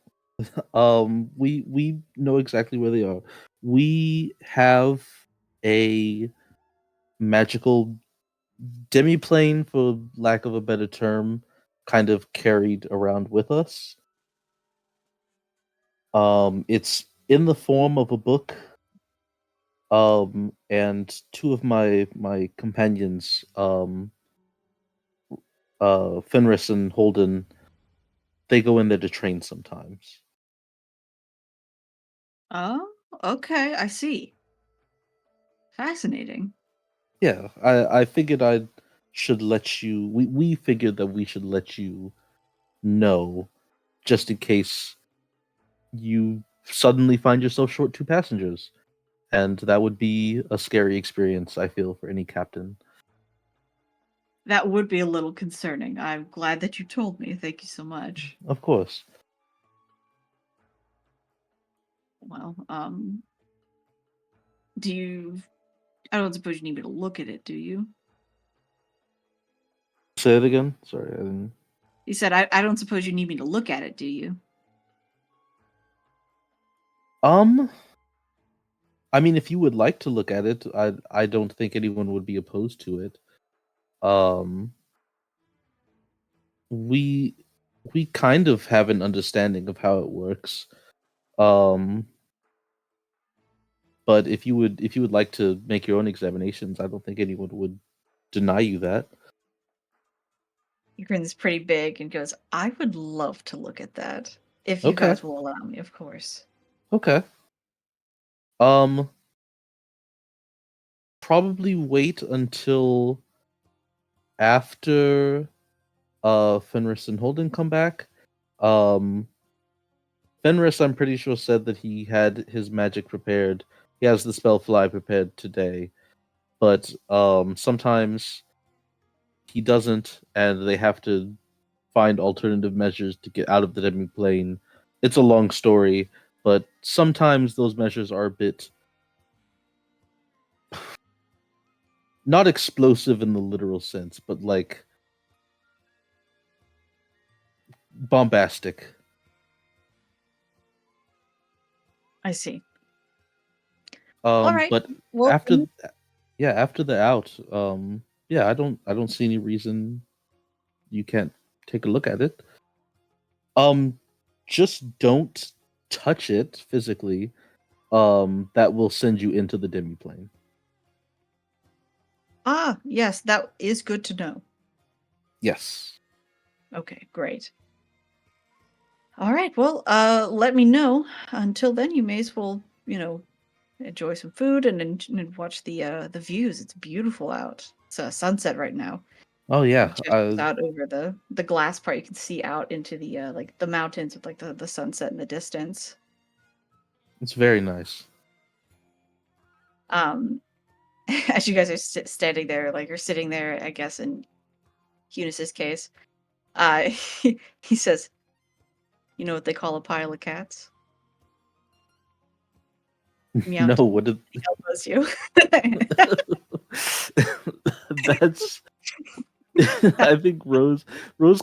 we know exactly where they are. We have a magical demiplane, for lack of a better term, kind of carried around with us. It's in the form of a book. And two of my companions, Fenris and Holden, they go in there to train sometimes. Oh, okay, I see. Fascinating. Yeah, I figured I should let you. We figured that we should let you know, just in case you suddenly find yourself short two passengers, and that would be a scary experience. I feel for any captain. That would be a little concerning. I'm glad that you told me. Thank you so much. Of course. Well, do you? I don't suppose you need me to look at it, do you? Say it again. Sorry, I didn't. You said I don't suppose you need me to look at it, do you? I mean, if you would like to look at it, I don't think anyone would be opposed to it. Um, we we kind of have an understanding of how it works. Um, but if you would like to make your own examinations, I don't think anyone would deny you that. He grins pretty big and goes, "I would love to look at that if you Okay. guys will allow me, of course." Okay. Um, probably wait until after Fenris and Holden come back. Um, Fenris, I'm pretty sure, said that he had his magic prepared. He has the spell fly prepared today, but sometimes he doesn't, and they have to find alternative measures to get out of the demiplane. It's a long story, but sometimes those measures are a bit not explosive in the literal sense, but like bombastic. I see. All right. But Well, after after the out, yeah, I don't see any reason you can't take a look at it. Um, just don't touch it physically. That will send you into the demiplane. yes, that is good to know. Yes. Okay, great. All right. Well, let me know. Until then, you may as well, enjoy some food and watch the views. It's beautiful out. It's sunset right now. Oh yeah. Just out over the glass part, you can see out into the like the mountains with like the sunset in the distance. It's very nice. As you guys are standing there, like you're sitting there, I guess in Eunice's case, uh, he says, "You know what they call a pile of cats?" Meow. No, what did He elbows you. that's I think Rose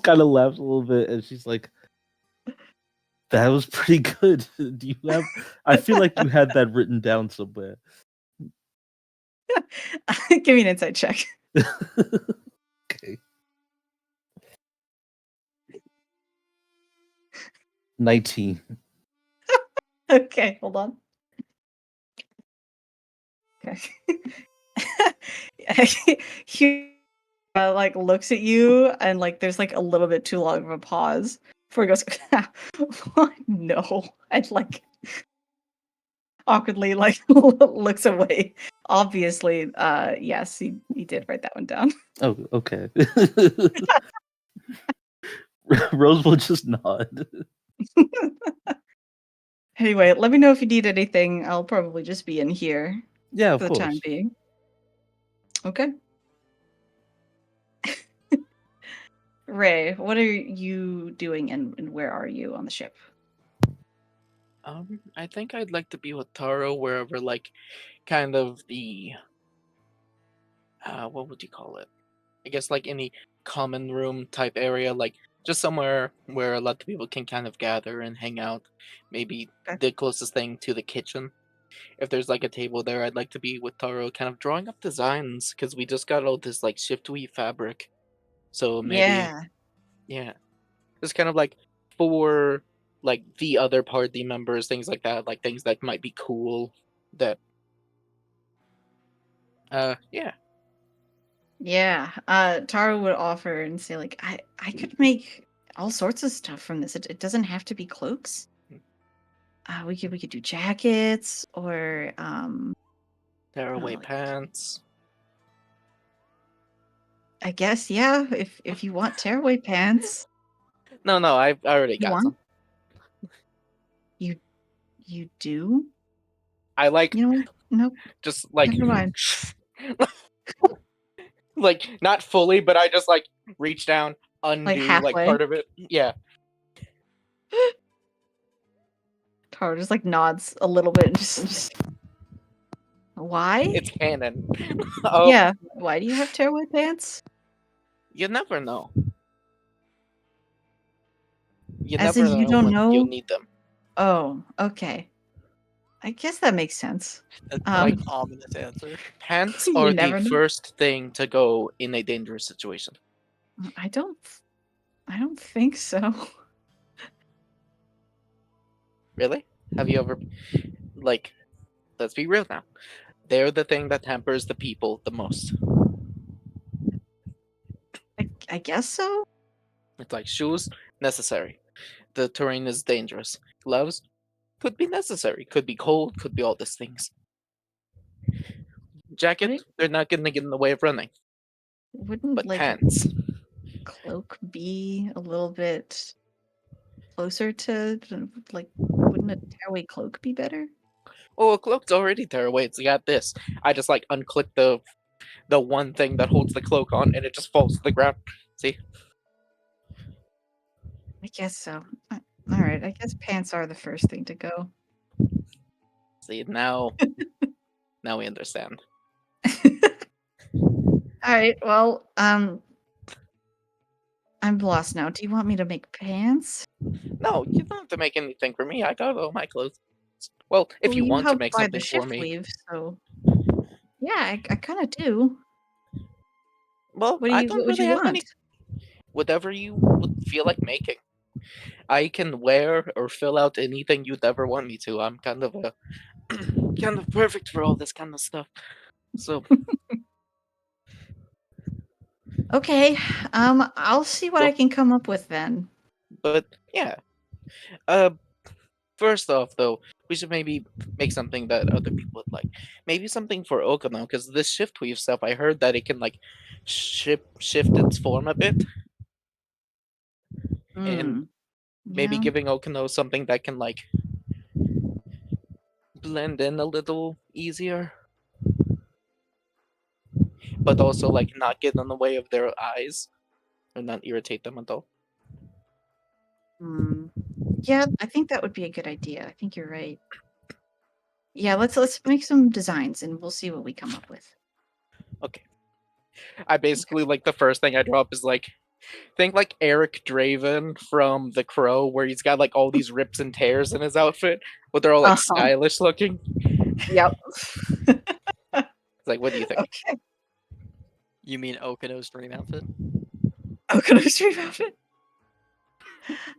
kind of laughs a little bit and she's like, that was pretty good. Do you have I feel like you had that written down somewhere. Give me an insight check. Okay. 19. Okay, hold on. Okay. He like looks at you and like there's like a little bit too long of a pause before he goes, no, and like awkwardly like looks away. Obviously, yes, he did write that one down. Oh, okay. Rose will just nod. Anyway, let me know if you need anything. I'll probably just be in here Yeah, of for the time course. being. Okay. Ray, what are you doing and where are you on the ship? I think I'd like to be with Taro wherever, like, kind of the what would you call it? I guess like any common room type area, like just somewhere where a lot of people can kind of gather and hang out. Maybe Okay. the closest thing to the kitchen. if there's like a table there, I'd like to be with Taro, kind of drawing up designs because we just got all this like shift weave fabric. So maybe, Yeah. yeah, it's kind of like for like the other party members, things like that, like things that might be cool. That, yeah, Yeah. Taro would offer and say like, I could make all sorts of stuff from this. It doesn't have to be cloaks. We could do jackets or tearaway like, pants. I guess yeah. If you want tearaway pants, No, I already you got want some. you do. I like You know what? Nope. just like Never mind. like not fully, but I just like reach down, Like undo like halfway. part of it. Yeah, Taro just like nods a little bit and just why? it's canon. Oh, Yeah. Why do you have tearaway pants? you never know. You As never in you know don't when you'll know? need them. Oh, okay. I guess that makes sense. That's Like- an ominous answer. Pants You are the never know. first thing to go in a dangerous situation. I don't think so. Really? Have you ever, like, let's be real now. They're the thing that hampers the people the most. I guess so. It's like shoes, necessary. The terrain is dangerous. Gloves could be necessary. Could be cold. Could be all these things. Jacket, Wouldn't they're not gonna get in the way of running. wouldn't But like pants, a cloak be a little bit closer to like wouldn't a tearaway cloak be better? oh, a cloak's already tearaway. It's got this. I just like unclick the one thing that holds the cloak on, and it just falls to the ground. See? I guess so. All right, I guess pants are the first thing to go. See now. Now we understand. All right, well, I'm lost now. Do you want me to make pants? No, you don't have to make anything for me. I got all my clothes. Well, if Well, you want to helped make buy the something for shift me, weave, so yeah, I kind of do. well, What I what don't would really you have any. want? Whatever you would feel like making. I can wear or fill out anything you'd ever want me to. I'm kind of a kind of perfect for all this kind of stuff. So Okay, I'll see what So- I can come up with then. but yeah. Uh first off though, we should maybe make something that other people would like. Maybe something for Okano, because this shift weave stuff, I heard that it can like shift its form a bit, and Mm, maybe yeah. giving Okano something that can like blend in a little easier. But also like not get in the way of their eyes or not irritate them at all. Mm. Yeah, I think that would be a good idea. I think you're right. Yeah, let's make some designs and we'll see what we come up with. Okay. I basically like the first thing I draw up is like think like Eric Draven from The Crow, where he's got like all these rips and tears in his outfit, but they're all like Uh-huh. stylish looking. Yep. It's like, what do you think? Okay. You mean Okano's dream outfit? Okano's dream outfit.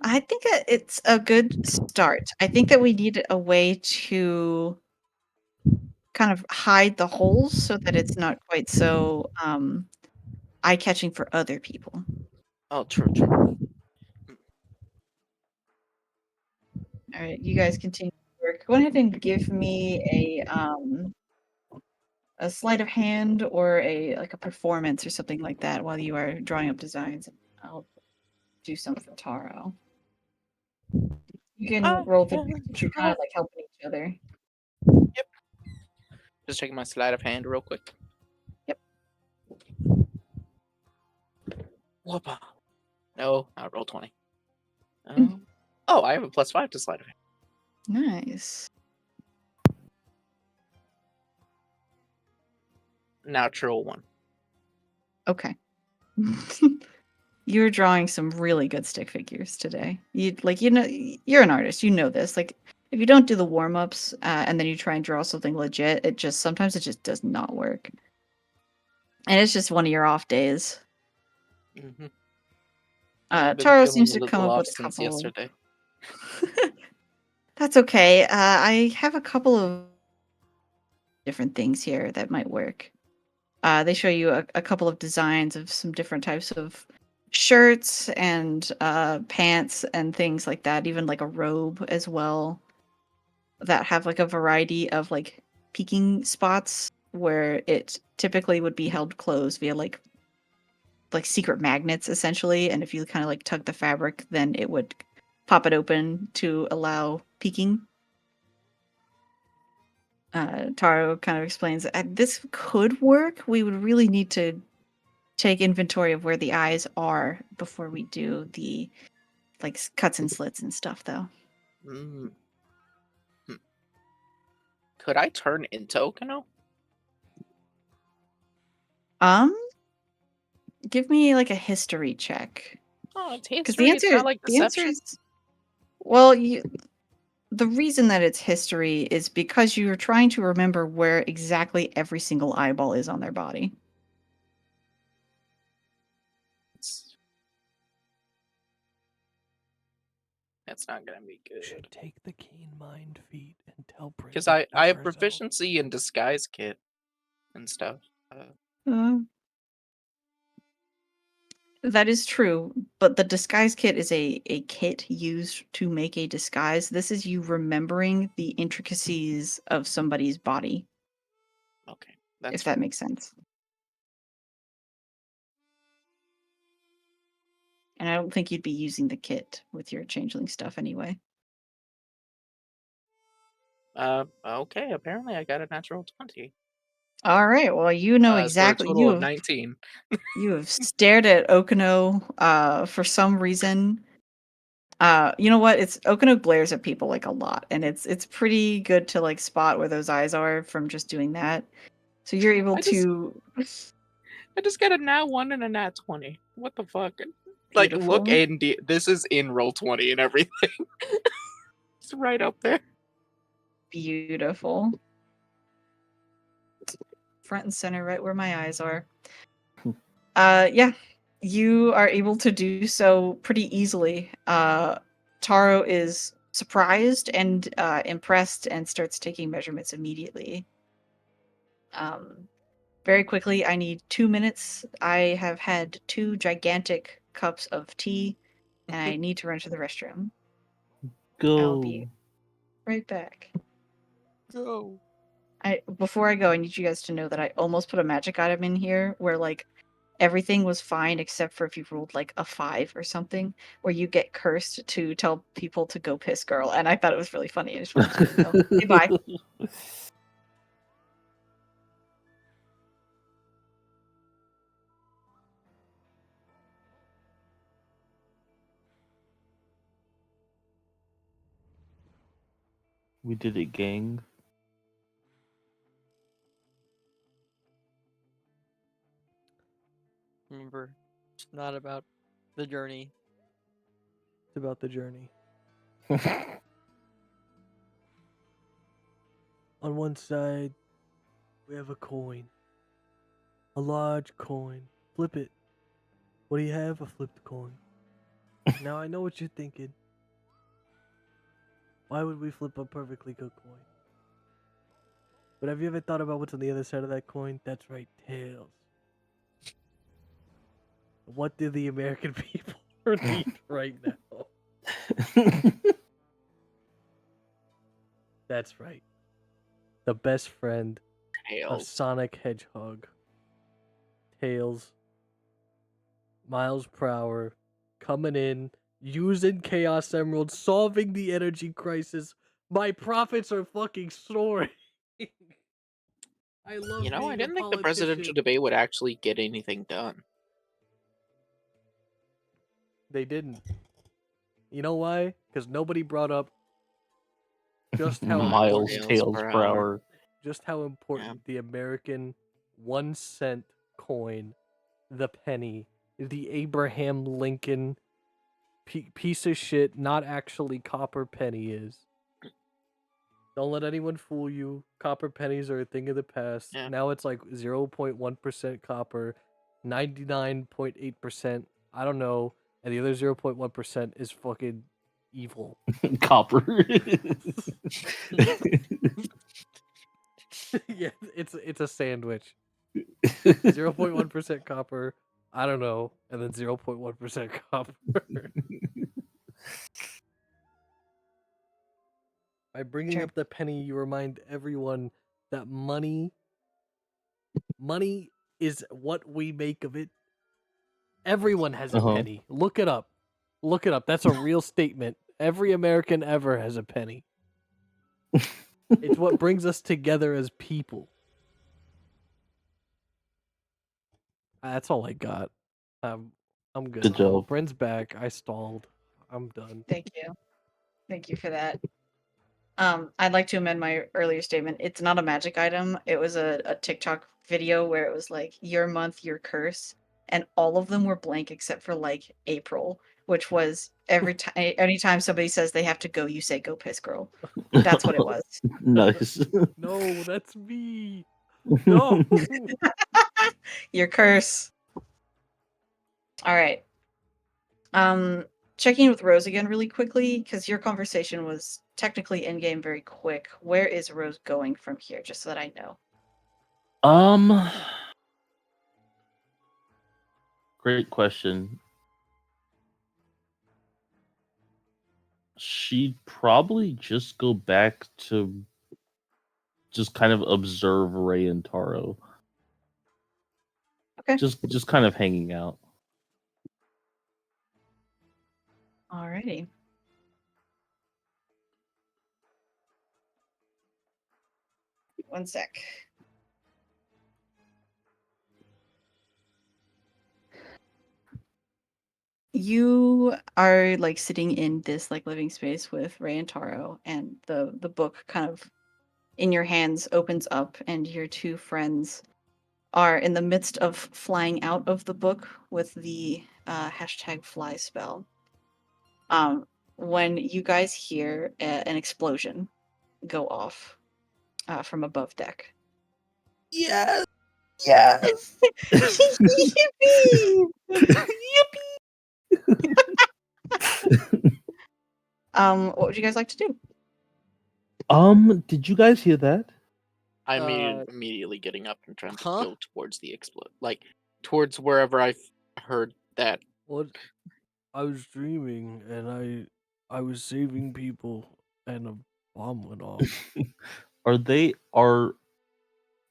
I think that it's a good start. I think that we need a way to kind of hide the holes so that it's not quite so eye-catching for other people. Oh, true. All right, you guys continue to work. Go ahead and give me a sleight of hand or a like a performance or something like that while you are drawing up designs. I'll do some for Taro. You can roll the since you're kind of like helping each other. Just checking my sleight of hand real quick. Yep. Whoopa. No, I roll 20. Oh, I have a +5 to sleight of hand. Nice. Natural 1. Okay. You're drawing some really good stick figures today. You know you're an artist. You know this. Like if you don't do the warm-ups and then you try and draw something legit, sometimes it just does not work. And it's just one of your off days. Mm-hmm. I've been Taro feeling seems a to little come up with off a since couple. yesterday. That's okay. I have a couple of different things here that might work. They show you a couple of designs of some different types of shirts and pants and things like that, even like a robe as well, that have like a variety of like peeking spots where it typically would be held closed via like secret magnets essentially, and if you kind of like tug the fabric, then it would pop it open to allow peeking. Taro kind of explains this could work. We would really need to take inventory of where the eyes are before we do the like cuts and slits and stuff, though. Mm. Could I turn into Okino? Give me like a history check. Oh, it's Because history. It's not like the answer deception. is, well, the reason that it's history is because you're trying to remember where exactly every single eyeball is on their body. That's not gonna be You should good. take the keen mind feat and tell Brit. Because I have proficiency in disguise kit and stuff. That is true, but the disguise kit is a kit used to make a disguise. This is you remembering the intricacies of somebody's body, Okay, that's if that makes sense. And I don't think you'd be using the kit with your changeling stuff anyway. Okay. Apparently, I got a natural 20. All right. Well, you know For a exactly. total of 19. You have stared at Okino for some reason. You know what? It's Okino glares at people like a lot, and it's pretty good to like spot where those eyes are from just doing that. So you're able to. I just got a nat 1 and a nat 20. What the fuck? Like, look, Beautiful. and this is in roll 20 and everything. It's right up there. Beautiful. Front and center, right where my eyes are. Yeah, you are able to do so pretty easily. Taro is surprised and impressed and starts taking measurements immediately. Very quickly, I need 2 minutes. I have had 2 gigantic cups of tea, and I need to run to the restroom. I'll be Go. right back. Go. Before I go, I need you guys to know that I almost put a magic item in here where like everything was fine except for if you rolled like a 5 or something, where you get cursed to tell people to go piss girl, and I thought it was really funny. I just wanted you to know. Say bye. We did it, gang. Remember, it's not about the journey. It's about the journey. On one side, we have a coin. A large coin. Flip it. What do you have? A flipped coin. Now I know what you're thinking. Why would we flip a perfectly good coin? But have you ever thought about what's on the other side of that coin? That's right, tails. What do the American people need right now? That's right. The best friend of Tails. Sonic Hedgehog. Tails. Miles per hour. Coming in. Using Chaos Emeralds. Solving the energy crisis. My profits are fucking soaring. I love You know, I being a didn't think the presidential politician. debate would actually get anything done. They didn't. You know why? Because nobody brought up just how Miles important, tails per hour. just how important the American 1 cent coin, the penny, the Abraham Lincoln piece of shit, not actually copper penny is. Don't let anyone fool you. Copper pennies are a thing of the past. Yeah. Now it's like 0.1% copper, 99.8%, I don't know, and the other 0.1% is fucking evil. Copper. Yeah, it's a sandwich. 0.1% copper, I don't know, and then 0.1% copper. By bringing Sure. up the penny, you remind everyone that money is what we make of it. Everyone has a Uh-huh. penny. Look it up. Look it up. That's a real statement. Every American ever has a penny. It's what brings us together as people. That's all I got. I'm good. Good job. Brent's back. I stalled. I'm done. Thank you. Thank you for that. I'd like to amend my earlier statement. It's not a magic item. It was a TikTok video where it was like your month, your curse, and all of them were blank except for like April, which was anytime somebody says they have to go, you say go piss girl. That's what it was. Nice. No, that's me. No. Your curse. All right. Checking with Rose again really quickly because your conversation was technically in game very quick. Where is Rose going from here? Just so that I know. Great question. She'd probably just go back to just kind of observe Ray and Taro. Okay. Just kind of hanging out. Alrighty. One sec. You are like sitting in this like living space with Ray and Taro, and the book kind of in your hands opens up, and your two friends are in the midst of flying out of the book with the hashtag fly spell. When you guys hear an explosion go off from above deck. Yes. Yes. Yippee! What would you guys like to do? Did you guys hear that? I'm immediately getting up and trying to go towards the explode, like towards wherever I heard that. What? I was dreaming and I was saving people and a bomb went off.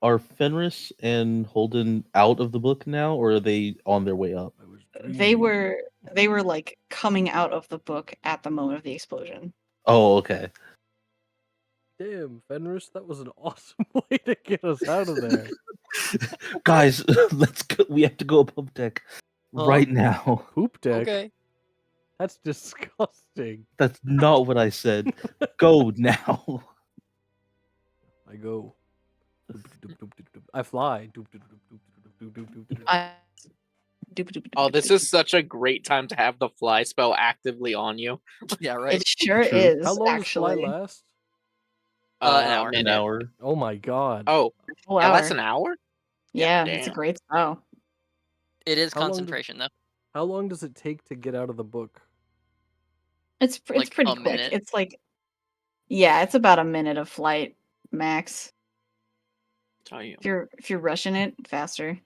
Are Fenris and Holden out of the book now, or are they on their way up? I was They dreaming. were like coming out of the book at the moment of the explosion. Oh, okay. Damn, Fenris, that was an awesome way to get us out of there. Guys, let's go. We have to go above deck right now. Poop deck? Okay. That's disgusting. That's not what I said. Go now. I go. I fly. Oh, this is such a great time to have the fly spell actively on you. Yeah, right. It sure True. is. How long actually. does fly last? An hour. An hour. Oh my god. Oh, Full yeah, hour. that's an hour? Yeah, it's a damn. great spell. It is How long concentration though. How long does it take to get out of the book? It's Like pretty a quick. minute. It's like it's about a minute of flight max. Tell you. If you're rushing it, faster.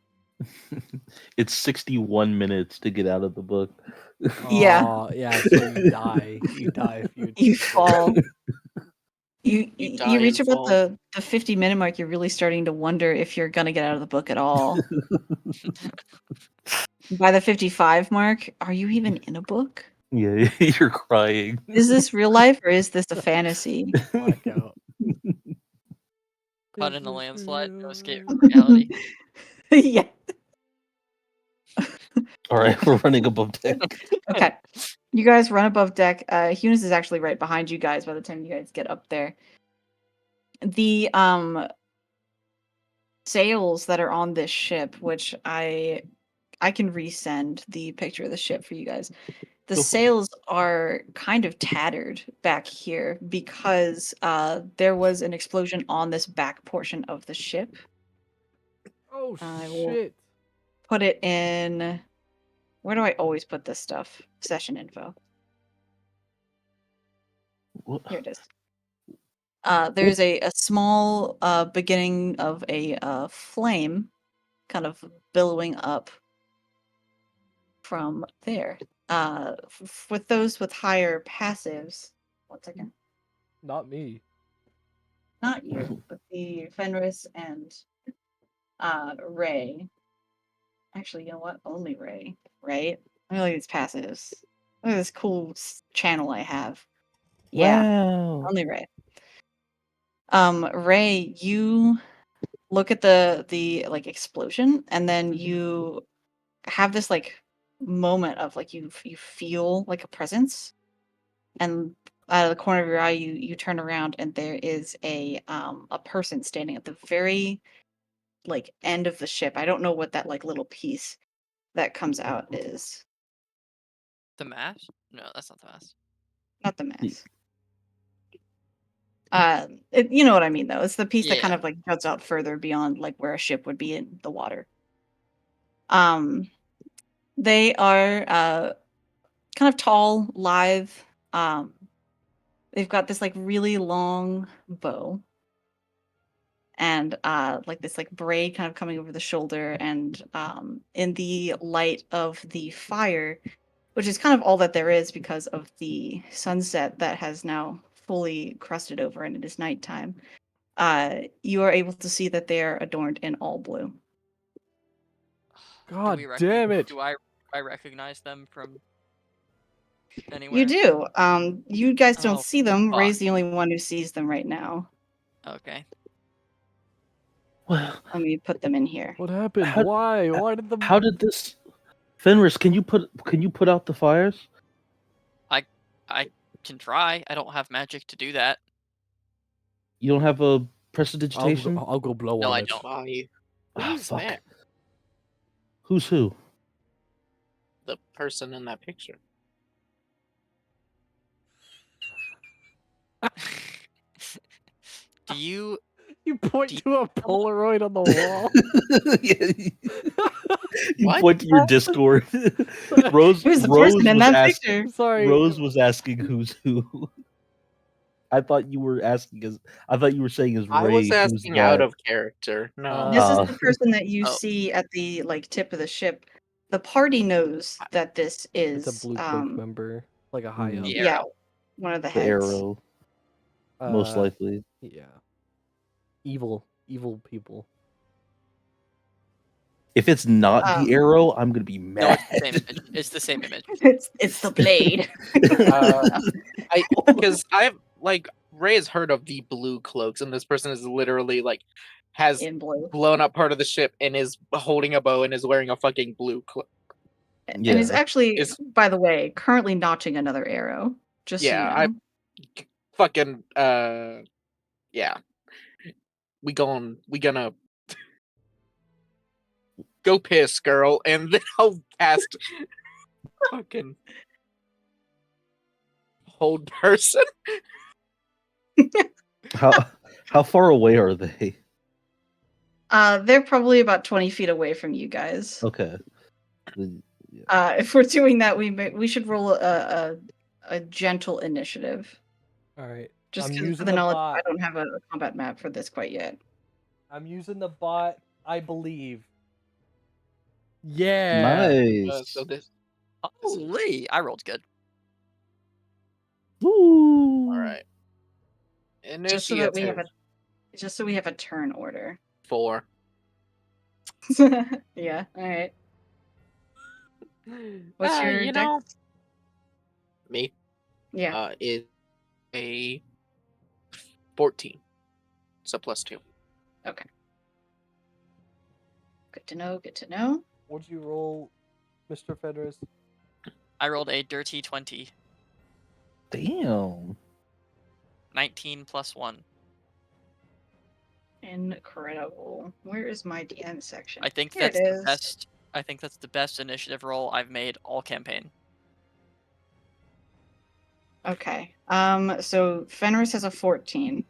It's 61 minutes to get out of the book. Yeah. Aw, yeah, so you die. You die if you You fall. You die reach and about fall. the 50-minute mark, you're really starting to wonder if you're gonna get out of the book at all. By the 55 mark, are you even in a book? Yeah, you're crying. Is this real life or is this a fantasy? blackout. Caught in a landslide, no escape from reality. Yeah. All right, we're running above deck. Okay. You guys run above deck. Hunis is actually right behind you guys by the time you guys get up there. The sails that are on this ship, which I can resend the picture of the ship for you guys. The Go for it. sails are kind of tattered back here because there was an explosion on this back portion of the ship. Oh I will shit! put it in. Where do I always put this stuff? Session info. What- Here it is. There's a small beginning of a flame kind of billowing up from there. With those with higher passives, 1 second. Not me. Not you, but the Fenris and Ray. Actually, you know what? Only Ray, right? Look at these passives. Look at this cool channel I have. Yeah, Wow. only Ray. Ray, you look at the like explosion, and then you have this like moment of like you feel like a presence, and out of the corner of your eye, you turn around, and there is a person standing at the very like end of the ship. I don't know what that like little piece that comes out is. The mast? No, that's not the mast. Not the Ye- mass. You know what I mean though. It's the piece that kind Yeah. of like juts out further beyond like where a ship would be in the water. Um, they are kind of tall, lithe. Um, they've got this like really long bow and like this like braid kind of coming over the shoulder, and in the light of the fire, which is kind of all that there is because of the sunset that has now fully crusted over and it is nighttime. You are able to see that they are adorned in all blue. God damn it! Do I recognize them from anywhere? You do. You guys don't Oh, see them. fuck. Ray's the only one who sees them right now. Okay. Well, Let me put them in here. What happened? How- Why? Why did the how did this, Fenris? Can you put out the fires? I can try. I don't have magic to do that. You don't have a prestidigitation? I'll go blow No, on I it. don't. Why? Ah, Who's fuck. that? Who's who? The person in that picture. Do you? You point Do to a Polaroid on the wall. You What? point to your Discord. Rose, Who's the Rose person in was that asking. picture? Sorry. Rose was asking who's who. I thought you were asking as. I thought you were saying as Ray. I was who's asking out that? of character. No. This is Uh, the person that you Oh. see at the like tip of the ship. The party knows that this is It's a blue cloak member, like a high Mm. up. The yeah, arrow. one of the the heads. arrow, most Uh, likely. Yeah. Evil people. If it's not Um, the arrow, I'm gonna be No, mad. it's the same image. It's the same image. It's the blade. Because I've like Ray has heard of the blue cloaks, and this person is literally like has In blue. blown up part of the ship and is holding a bow and is wearing a fucking blue cloak. And is Yeah. actually, Is- by the way, currently notching another arrow. Just Yeah, so you know. Fucking yeah. We gonna go piss, girl, and then I'll cast fucking hold person. How far away are they? They're probably about 20 feet away from you guys. Okay. If we're doing that, we should roll a gentle initiative. All right. Just I'm because using of the the knowledge, bot. I don't have a combat map for this quite yet. I'm using the bot. I believe. Yeah. Nice. So this Holy! I rolled good. Woo. all right. Just so that we have Initiative a turn order. 4. Yeah. All right. What's your you dex? know, me Yeah. is a 14, so +2. Good to know. Good to know. What'd you roll, Mr. Fedras? I rolled a dirty 20. Damn. 19 plus 1. Incredible. Where is my DM section? I think Here that's it the is. best. I think that's the best initiative roll I've made all campaign. Okay. So Fenris has a 14,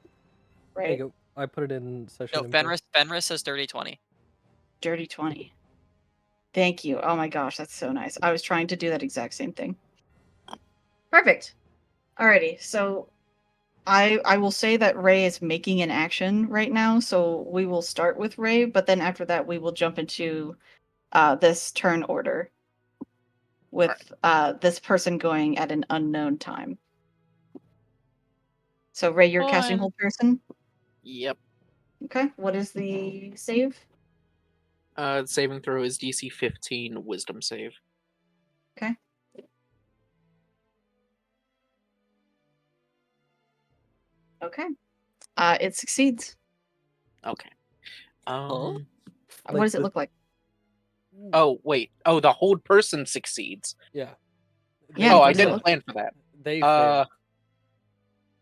There you right? go. I put it in session No, info. Fenris says dirty 20. Dirty 20. Thank you. Oh my gosh, that's so nice. I was trying to do that exact same thing. Perfect. Alrighty, so I will say that Ray is making an action right now, so we will start with Ray, but then after that we will jump into this turn order with this person going at an unknown time. So Ray, you're casting Fine. hold person. Yep. Okay. What is the save? Saving throw is DC 15 Wisdom save. Okay. Okay. It succeeds. Okay. Huh? What does it look like? Oh wait. Oh, the hold person succeeds. Yeah. Yeah, Oh, what I does it didn't look plan for that. They Uh, failed.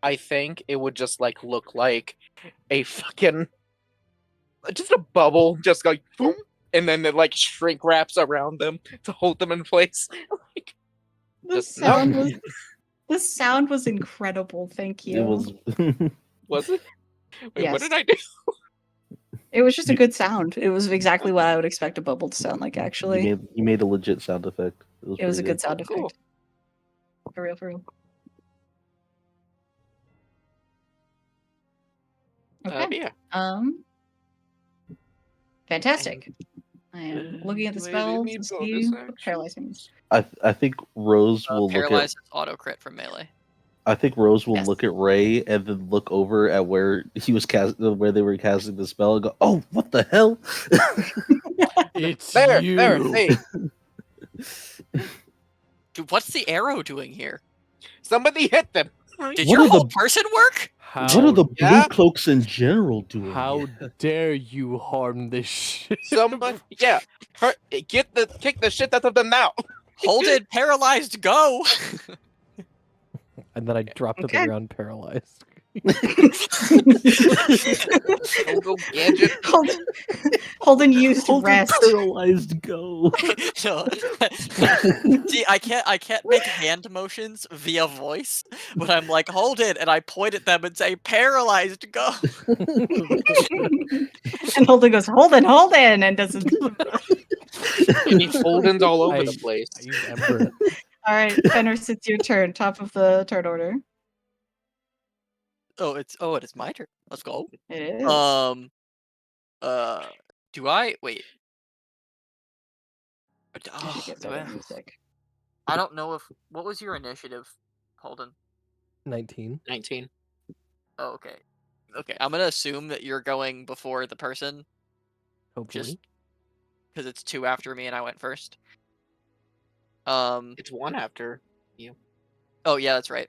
I think it would just like look like a fucking just a bubble, just like boom, and then it like shrink wraps around them to hold them in place. Like, The just sound no. was the sound was incredible. Thank you. It was. Was it? Wait, Yes. what did I do? It was just a You- good sound. It was exactly what I would expect a bubble to sound like. Actually, you made a legit sound effect. it was a pretty good sound Cool. effect. For real, for real. Okay. Yeah. Fantastic. I am looking at the Do I spell need to bonus see what action? paralyze means. I think Rose will look at. Paralyze is auto crit from melee. I think Rose will Yes. look at Ray and then look over at where he was where they were casting the spell, and go, "Oh, what the hell!" It's There, you. there, see. Dude, what's the arrow doing here? Somebody hit them. Did What your are whole the- person work? How, What are the blue Yeah. cloaks in general doing? how here? dare you harm this shit? Somebody, yeah, kick the shit out of them now. Hold it, paralyzed, go! And then I dropped to the Okay. ground paralyzed. Go gadget. Holden used Hold it rest. paralyzed. Go. No. See, I can't make hand motions via voice, but I'm like, hold it, and I point at them and say, paralyzed, go! And Holden goes, Holden, and doesn't. Any Holdens all over I- the place. I use Ember. All right, Fenris, it's your turn. Top of the turn order. It is my turn. Let's go. It is. Do I wait? You Oh, should get do better I, music. I don't know what was your initiative, Holden? 19. 19. Oh, okay. Okay, I'm gonna assume that you're going before the person, Hopefully. just because it's 2 after me and I went first. It's 1 after. Oh yeah, that's right.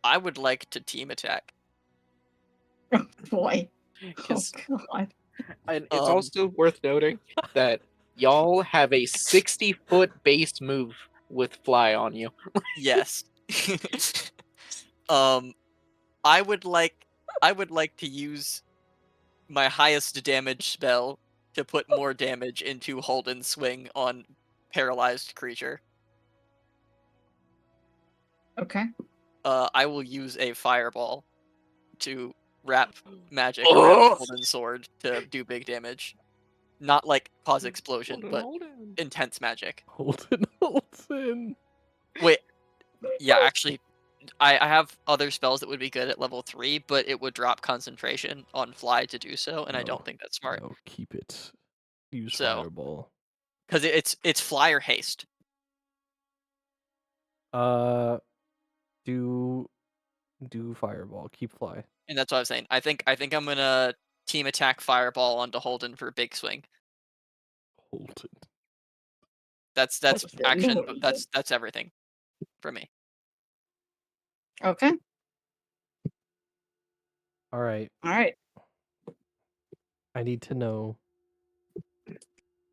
I would like to team attack. Boy. Oh, 'Cause- God. And it's Um, also worth noting that y'all have a 60-foot base move with fly on you. Yes. I would like to use my highest damage spell to put more damage into Holden's swing on paralyzed creature. Okay. I will use a fireball to wrap magic Oh! around Holden's sword to do big damage. Not like cause explosion, but intense magic. Holden. Wait, yeah, actually, I have other spells that would be good at level 3, but it would drop concentration on fly to do so, and I No. don't think that's smart. No, keep it. Use So- fireball. Because it's fly or haste. Do fireball. Keep fly. And that's what I was saying. I think I'm gonna team attack fireball onto Holden for big swing. Holden. That's Holden. action. But that's everything for me. Okay. All right. All right. I need to know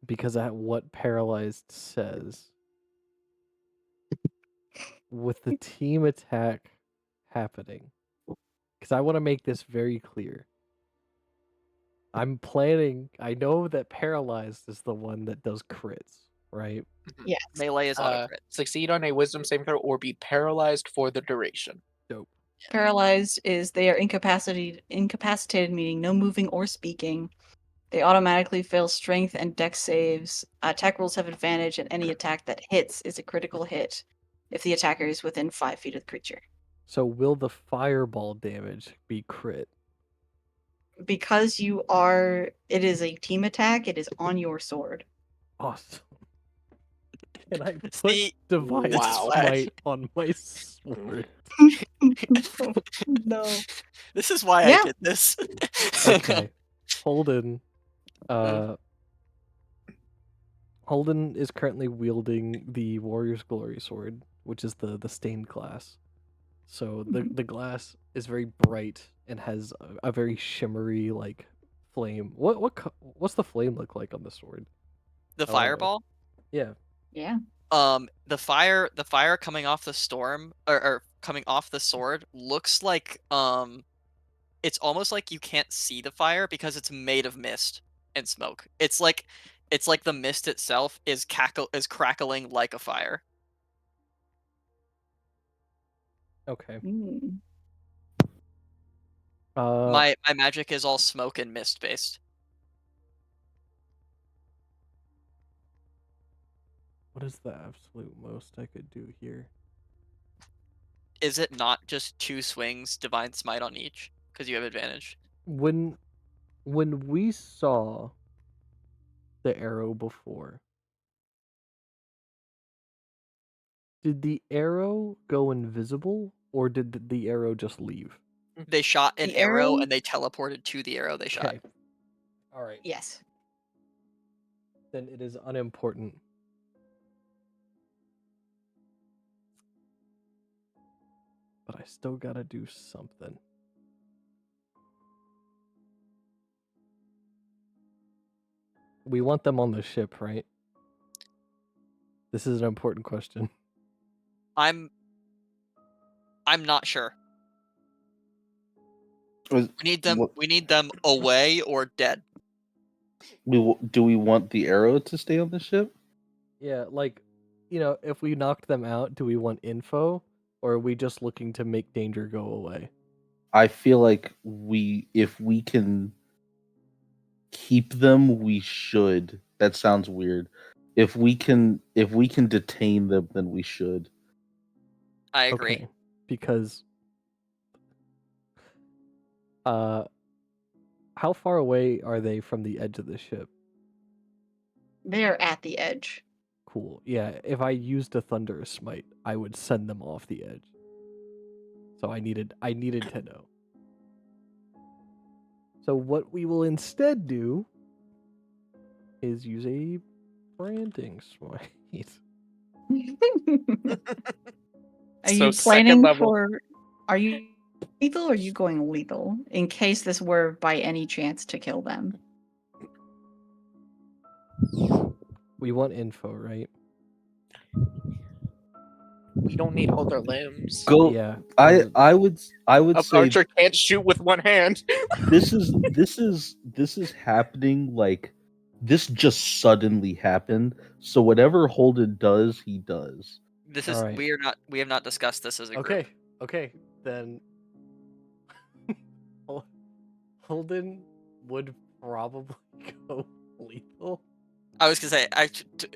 because at what paralyzed says with the team attack happening. Because I want to make this very clear. I'm planning. I know that paralyzed is the one that does crits. right? Yes. Melee is auto crit. Succeed on a wisdom saving throw or be paralyzed for the duration. Dope. Paralyzed is they are incapacitated, meaning no moving or speaking. They automatically fail strength and dex saves. Attack rolls have advantage, and any attack that hits is a critical hit if the attacker is within 5 feet of the creature. So will the fireball damage be crit? Because it is a team attack, it is on your sword. Awesome. Can I put See, Divine Wow. Smite on my sword? No. this is why Yeah. I did this. Okay. Holden. Holden is currently wielding the Warrior's Glory sword, which is the stained glass. So the glass is very bright and has a very shimmery like flame. What's the flame look like on the sword? The I wanna know. fireball. Yeah. Yeah. The fire coming off the storm or coming off the sword looks like it's almost like you can't see the fire because it's made of mist and smoke. It's like the mist itself is crackling like a fire. Okay. Mm. My magic is all smoke and mist based. What is the absolute most I could do here? Is it not just 2 swings, divine smite on each because you have advantage? When we saw the arrow before, did the arrow go invisible or did the arrow just leave? They shot an The arrow arrow? and they teleported to the arrow they shot. Okay. All right. Yes. Then it is unimportant. But I still gotta do something. We want them on the ship, right? This is an important question. I'm not sure. Was- We need them. what- We need them away or dead. Do we want the arrow to stay on the ship? Yeah, like, if we knocked them out, do we want info? Or are we just looking to make danger go away? I feel like if we can keep them, we should. That sounds weird. If we can detain them, then we should. I agree. Okay. Because how far away are they from the edge of the ship? They're at the edge. Cool. Yeah, if I used a Thunderous Smite, I would send them off the edge. So I needed to know. So what we will instead do is use a branding smite. Are So you second planning level. are you lethal or are you going lethal in case this were by any chance to kill them? We want info, right? We don't need all their limbs. Go. Yeah. I would A say archer can't shoot with one hand. this is happening like this just suddenly happened. So whatever Holden does, he does. This is Alright. we have not discussed this as a group. Okay. Then Holden would probably go lethal. I was gonna say,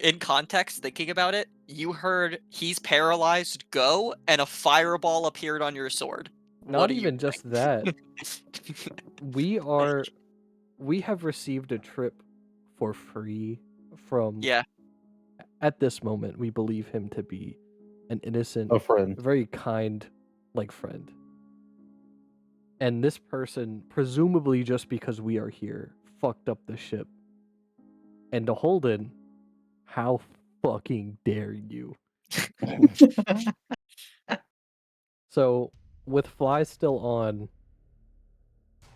in context, thinking about it, you heard he's paralyzed, go, and a fireball appeared on your sword. Not What do you even just that. think? We have received a trip for free from Yeah, at this moment we believe him to be an innocent, A friend. very kind friend. And this person, presumably just because we are here, fucked up the ship. And to Holden, how fucking dare you? So, with Fly still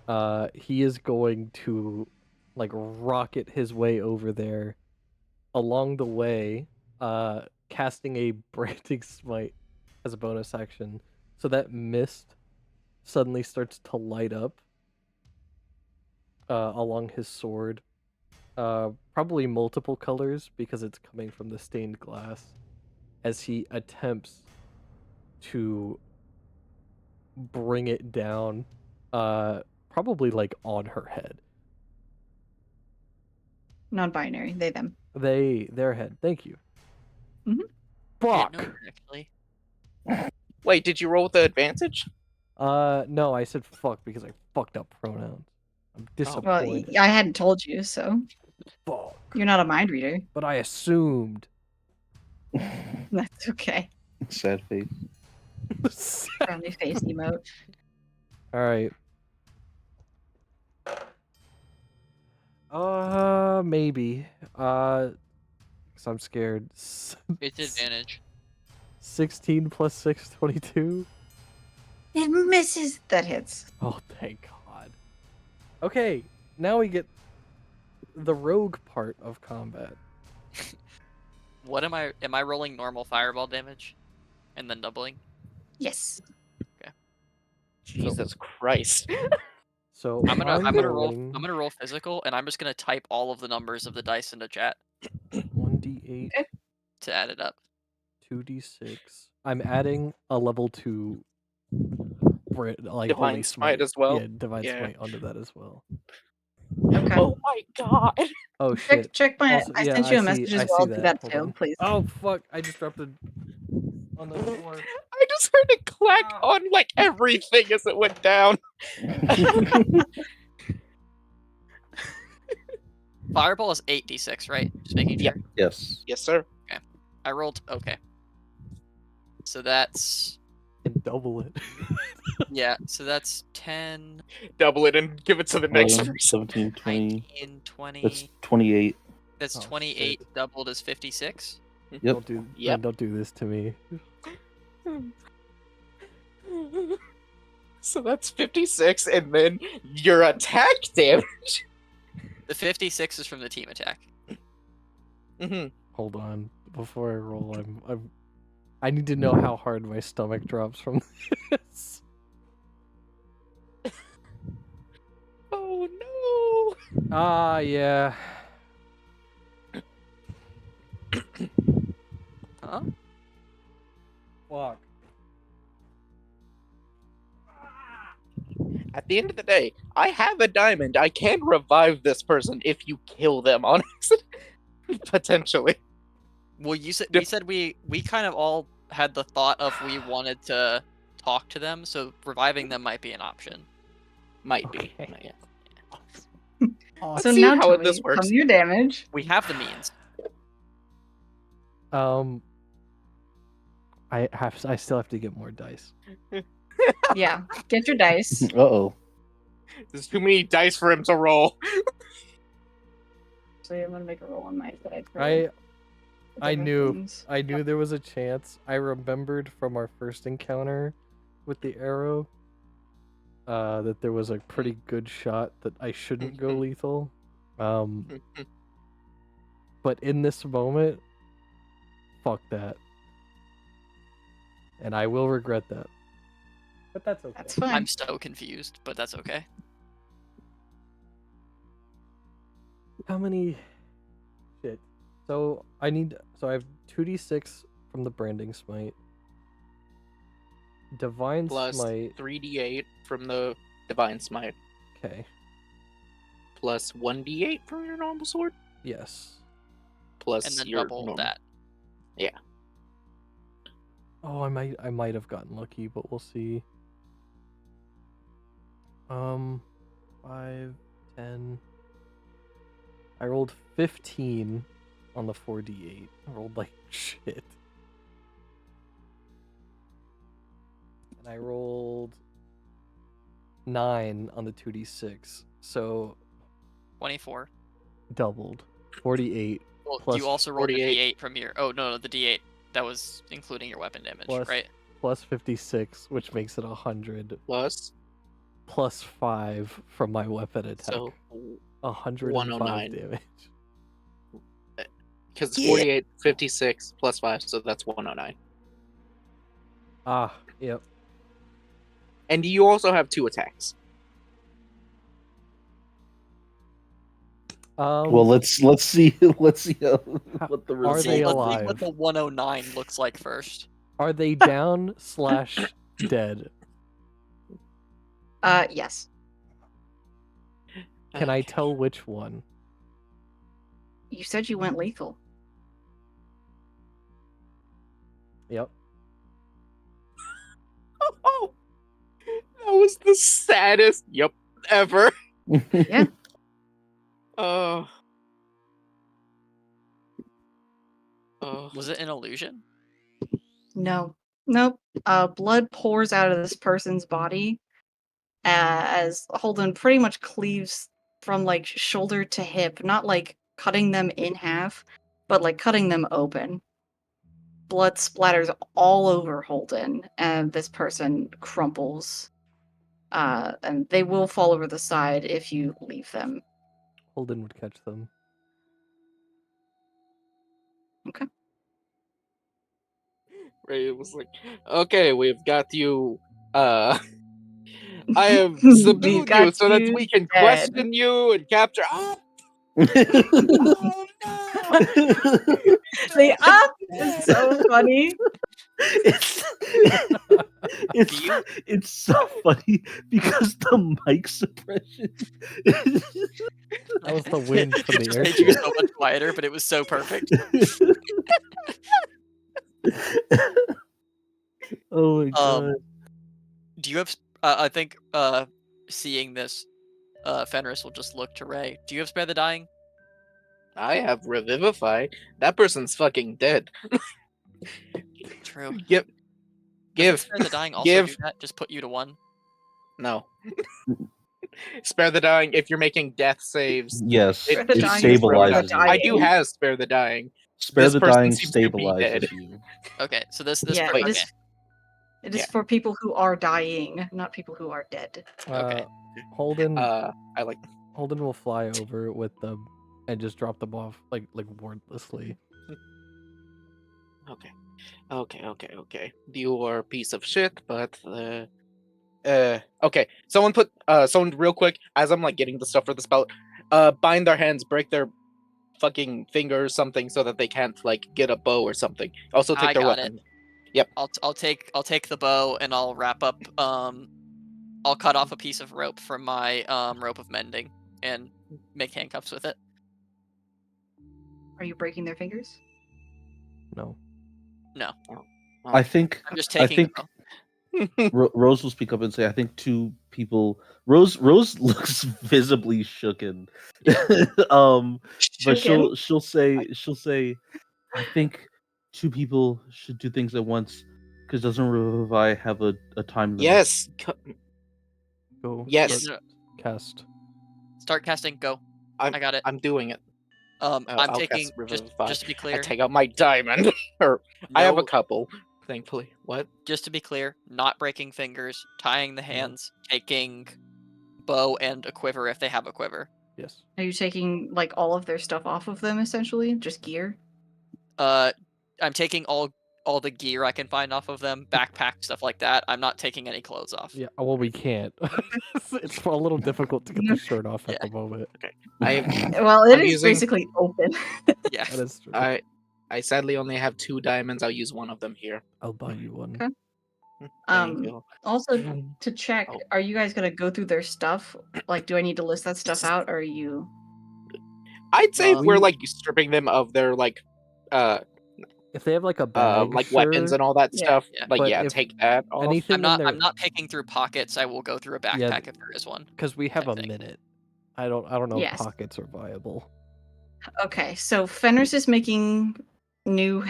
on, he is going to rocket his way over there. Along the way, casting a branding smite as a bonus action, so that mist suddenly starts to light up along his sword, probably multiple colors because it's coming from the stained glass, as he attempts to bring it down, probably like on her head. Non-binary, they them. Their head. Thank you. Mhm. Fuck. No, actually. Wait, did you roll with the advantage? No, I said fuck because I fucked up pronouns. I'm Well, disappointed. I hadn't told you, so Fuck. you're not a mind reader. But I assumed. That's okay. Sad face. Friendly face emote. All right. Maybe. Cause I'm scared. It's advantage. 16 plus 6, 22. It misses. That hits. Oh, thank God. Okay, now we get the rogue part of combat. What am I rolling normal fireball damage? And then doubling? Yes. Jesus Christ. So I'm gonna rolling roll physical, and I'm just gonna type all of the numbers of the dice into chat 1d8, to add it up. 2d6. I'm adding a level 2 like Divine Holy Smite as well? Yeah, Divine Yeah. Smite onto that as well. Okay. Oh my god. Oh shit. Check my. Also, I yeah, sent you I a see- message I as well. see Do that. that Hold too, on. please. Oh fuck, I just dropped it on the floor. I just heard it clack on like everything as it went down. Fireball is 8d6, right? Just making sure. Yep. Yes. Yes, sir. I rolled. Okay. So that's And double it. yeah. So that's 10, Double it and give it to the next 11, person. 17, 20. 19, 20. That's 28. That's Oh, 28 shit. doubled is 56. Yep. Don't do Yep. man, don't do this to me. So that's 56, and then your attack damage. The 56 is from the team attack. Mm-hmm. Hold on. Before I roll, I need to know how hard my stomach drops from this. Oh no! Ah, yeah. Huh? Fuck. At the end of the day, I have a diamond. I can revive this person if you kill them on accident. Potentially. Well, you said Yep. we said we kind of all had the thought of we wanted to talk to them, so reviving them might be an option. Might be. Okay. Yeah. Awesome. So see now how tell this me, works. tell me your damage. We have the means. I still have to get more dice. Yeah, get your dice. Uh-oh. There's too many dice for him to roll. So I'm gonna make a roll on my side. for I different knew things. I knew there was a chance. I remembered from our first encounter with the arrow that there was a pretty good shot that I shouldn't go lethal. But in this moment, fuck that. And I will regret that. But that's okay. That's fine. I'm so confused, but that's okay. How many shit? So I have 2d6 from the branding smite. Divine Plus smite. 3d8 from the Divine Smite. Okay. Plus 1d8 from your normal sword. Yes. Plus And then your double normal. that. Oh, I might have gotten lucky, but we'll see. 5, 10. I rolled 15 on the 4d8. I rolled like shit. And I rolled 9 on the 2d6. So 24. doubled. 48 Well, Plus you also rolled a 48. d8 from your. Oh no, the d8 that was including your weapon damage, Plus- right? plus 56, which makes it 100. Plus. Plus 5 from my weapon attack. So 105 109. damage. because it's 48, 56 plus 5, so that's 109. Ah, yep. And you also have 2 attacks. Well, let's see let's see what the are result they is. Let's see alive? what the 109 looks like first. Are they down / dead? Yes. Can I Okay. tell which one? You said you went lethal. Yep. Oh, that was the saddest yep ever. Yeah. Oh. Oh. Was it an illusion? No. Nope. Blood pours out of this person's body as Holden pretty much cleaves from like shoulder to hip, not like cutting them in half, but like cutting them open. Blood splatters all over Holden, and this person crumples. And they will fall over the side if you leave them. Holden would catch them. Ray was like, okay, we've got you. I have subdued you so that we can question you and capture. Oh, oh no! The up is so funny. it's it's Do you- it's so funny because the mic suppression. That was the wind from It the just air. made you so much quieter, but it was so perfect. Oh my god! Do you have? I think seeing this, Fenris will just look to Ray. Do you have Spare the Dying? I have Revivify. That person's fucking dead. True. Give. Doesn't Spare the Dying also give. do that? Just put you to 1. No. Spare the dying if you're making death saves. Yes, Spare the it dying is for stabilizes the you. I do dying. have spare the dying. Spare this the person dying seems to be dead. stabilizes you. Okay, so this Yeah, per- it okay. is. It is Yeah. for people who are dying, not people who are dead. Okay. Holden I like. Holden will fly over with them and just drop them off like wordlessly. Okay. You are a piece of shit, but okay. Someone real quick as I'm like getting the stuff for the spell. Bind their hands, break their fucking finger or something, so that they can't like get a bow or something. Also take I their got weapon. I'll take the bow and I'll wrap up. I'll cut off a piece of rope from my rope of mending and make handcuffs with it. Are you breaking their fingers? No. I think I'm just I taking. think Rose will speak up and say, "I think 2 people." Rose looks visibly shooken. But she'll say, "I think 2 people should do things at once because doesn't Revivify have a time limit?" Yes. Go. Yes. Start Cast. Start casting. Go. I got it. I'm doing it. I'm I'll taking cast just Revivify. to be I clear. take out my diamond. Or I have a no- couple, thankfully. What? Just to be clear, not breaking fingers, tying the hands, taking bow and a quiver if they have a quiver. Yes. Are you taking like all of their stuff off of them essentially? Just gear? I'm taking all the gear I can find off of them, backpack, stuff like that. I'm not taking any clothes off. Yeah. Well, we can't. It's a little difficult to get the shirt off at the moment. Well, it I'm is using- basically open. Yeah. That is true. I sadly only have 2 diamonds. I'll use one of them here. I'll buy you one. Okay. Thank you. Also, to check, Oh. are you guys gonna go through their stuff? Like, do I need to list that stuff out, or are you? I'd say we're we- like stripping them of their like If they have like a bag, like weapons sure. and all that Yeah. stuff. Yeah. Like But yeah, if take that off. Anything I'm in there, not picking through pockets. I will go through a backpack Yeah, if there is one. because we have I a think. minute. I don't know Yes. if pockets are viable. Okay, so Fenris is making new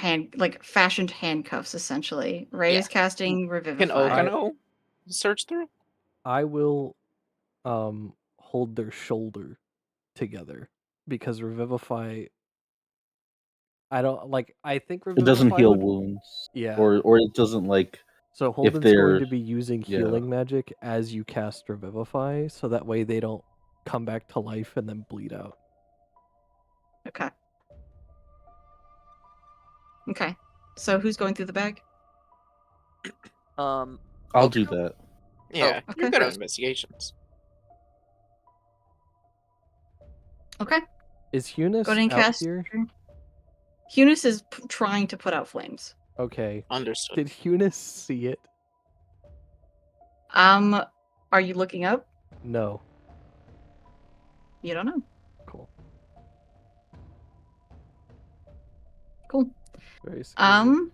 fashioned handcuffs essentially. Ray Yeah. is casting Can Revivify. Okano search through? I will hold their shoulder together because Revivify. I don't like. I think It Revivify doesn't heal would- wounds, Yeah. or it doesn't like. So Holden's they're- going to be using yeah. healing magic as you cast Revivify, so that way they don't come back to life and then bleed out. Okay. Okay. So who's going through the bag? I'll Okay. do that. Yeah, okay. you're good at investigations. Okay. Is Go ahead Hunis and out cast. here? Hunis is trying to put out flames. Okay. Understood. Did Hunis see it? Are you looking up? No. You don't know. Cool. Cool. Very scary.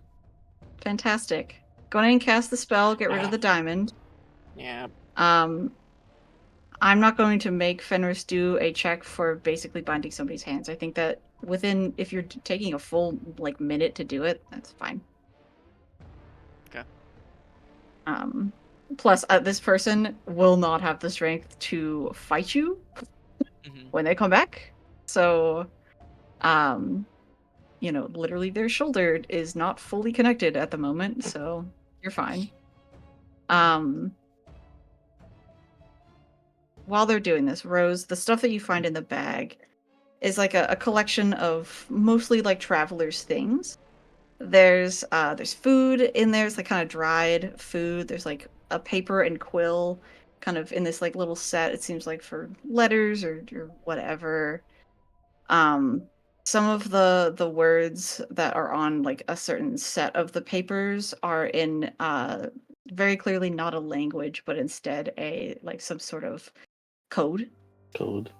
Fantastic. Go ahead and cast the spell. Get rid of the diamond. Yeah. I'm not going to make Fenris do a check for basically binding somebody's hands. I think that if you're taking a full minute to do it, that's fine. Okay. Plus, this person will not have the strength to fight you Mhm. when they come back. So, literally their shoulder is not fully connected at the moment, so you're fine. While they're doing this, Rose, the stuff that you find in the bag is like a collection of mostly like travelers' things. There's food in there. It's like kind of dried food. There's like a paper and quill kind of in this like little set. It seems like for letters or whatever. Some of the words that are on like a certain set of the papers are in very clearly not a language, but instead a like some sort of code. It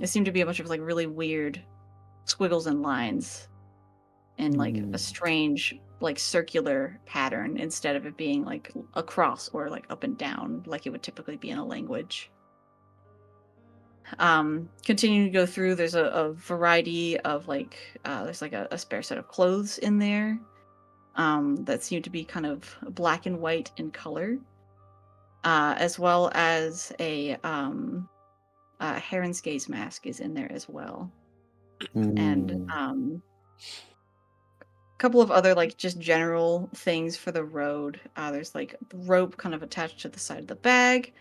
seemed to be a bunch of like really weird squiggles and lines in like a strange like circular pattern instead of it being like across or like up and down like it would typically be in a language. Continuing to go through, there's a variety of like there's like a spare set of clothes in there that seem to be kind of black and white in color, as well as a heron's gaze mask is in there as well, and a couple of other like just general things for the road. There's like rope kind of attached to the side of the bag.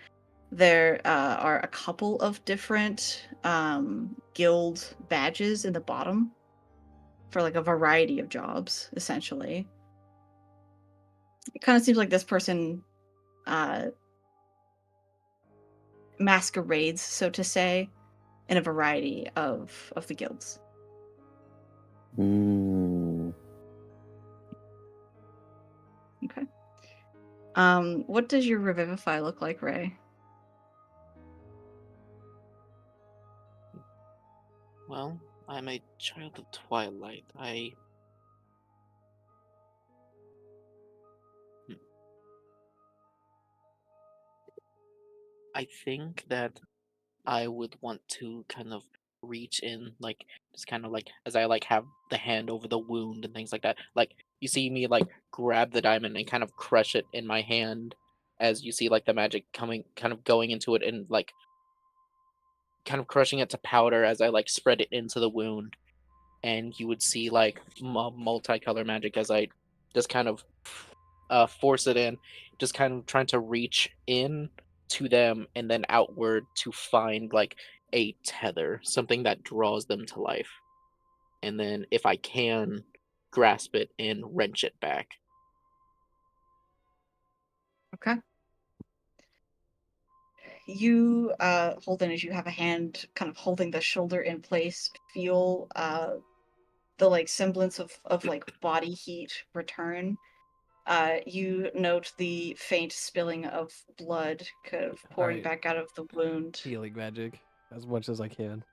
There are a couple of different guild badges in the bottom for like a variety of jobs, essentially. It kind of seems like this person masquerades, so to say, in a variety of the guilds. Okay. What does your Revivify look like, Ray? Well, I'm a child of twilight. I think that I would want to kind of reach in, like, just kind of like as I like have the hand over the wound and things like that. Like, you see me like grab the diamond and kind of crush it in my hand as you see like the magic coming, kind of going into it and like kind of crushing it to powder as I like spread it into the wound. And you would see like multicolor magic as I just kind of force it in, just kind of trying to reach in to them and then outward to find like a tether, something that draws them to life. And then if I can, grasp it and wrench it back. Okay. You, Holden, as you have a hand kind of holding the shoulder in place, feel the like semblance of like body heat return. You note the faint spilling of blood kind of pouring Alright. back out of the wound. Healing magic as much as I can.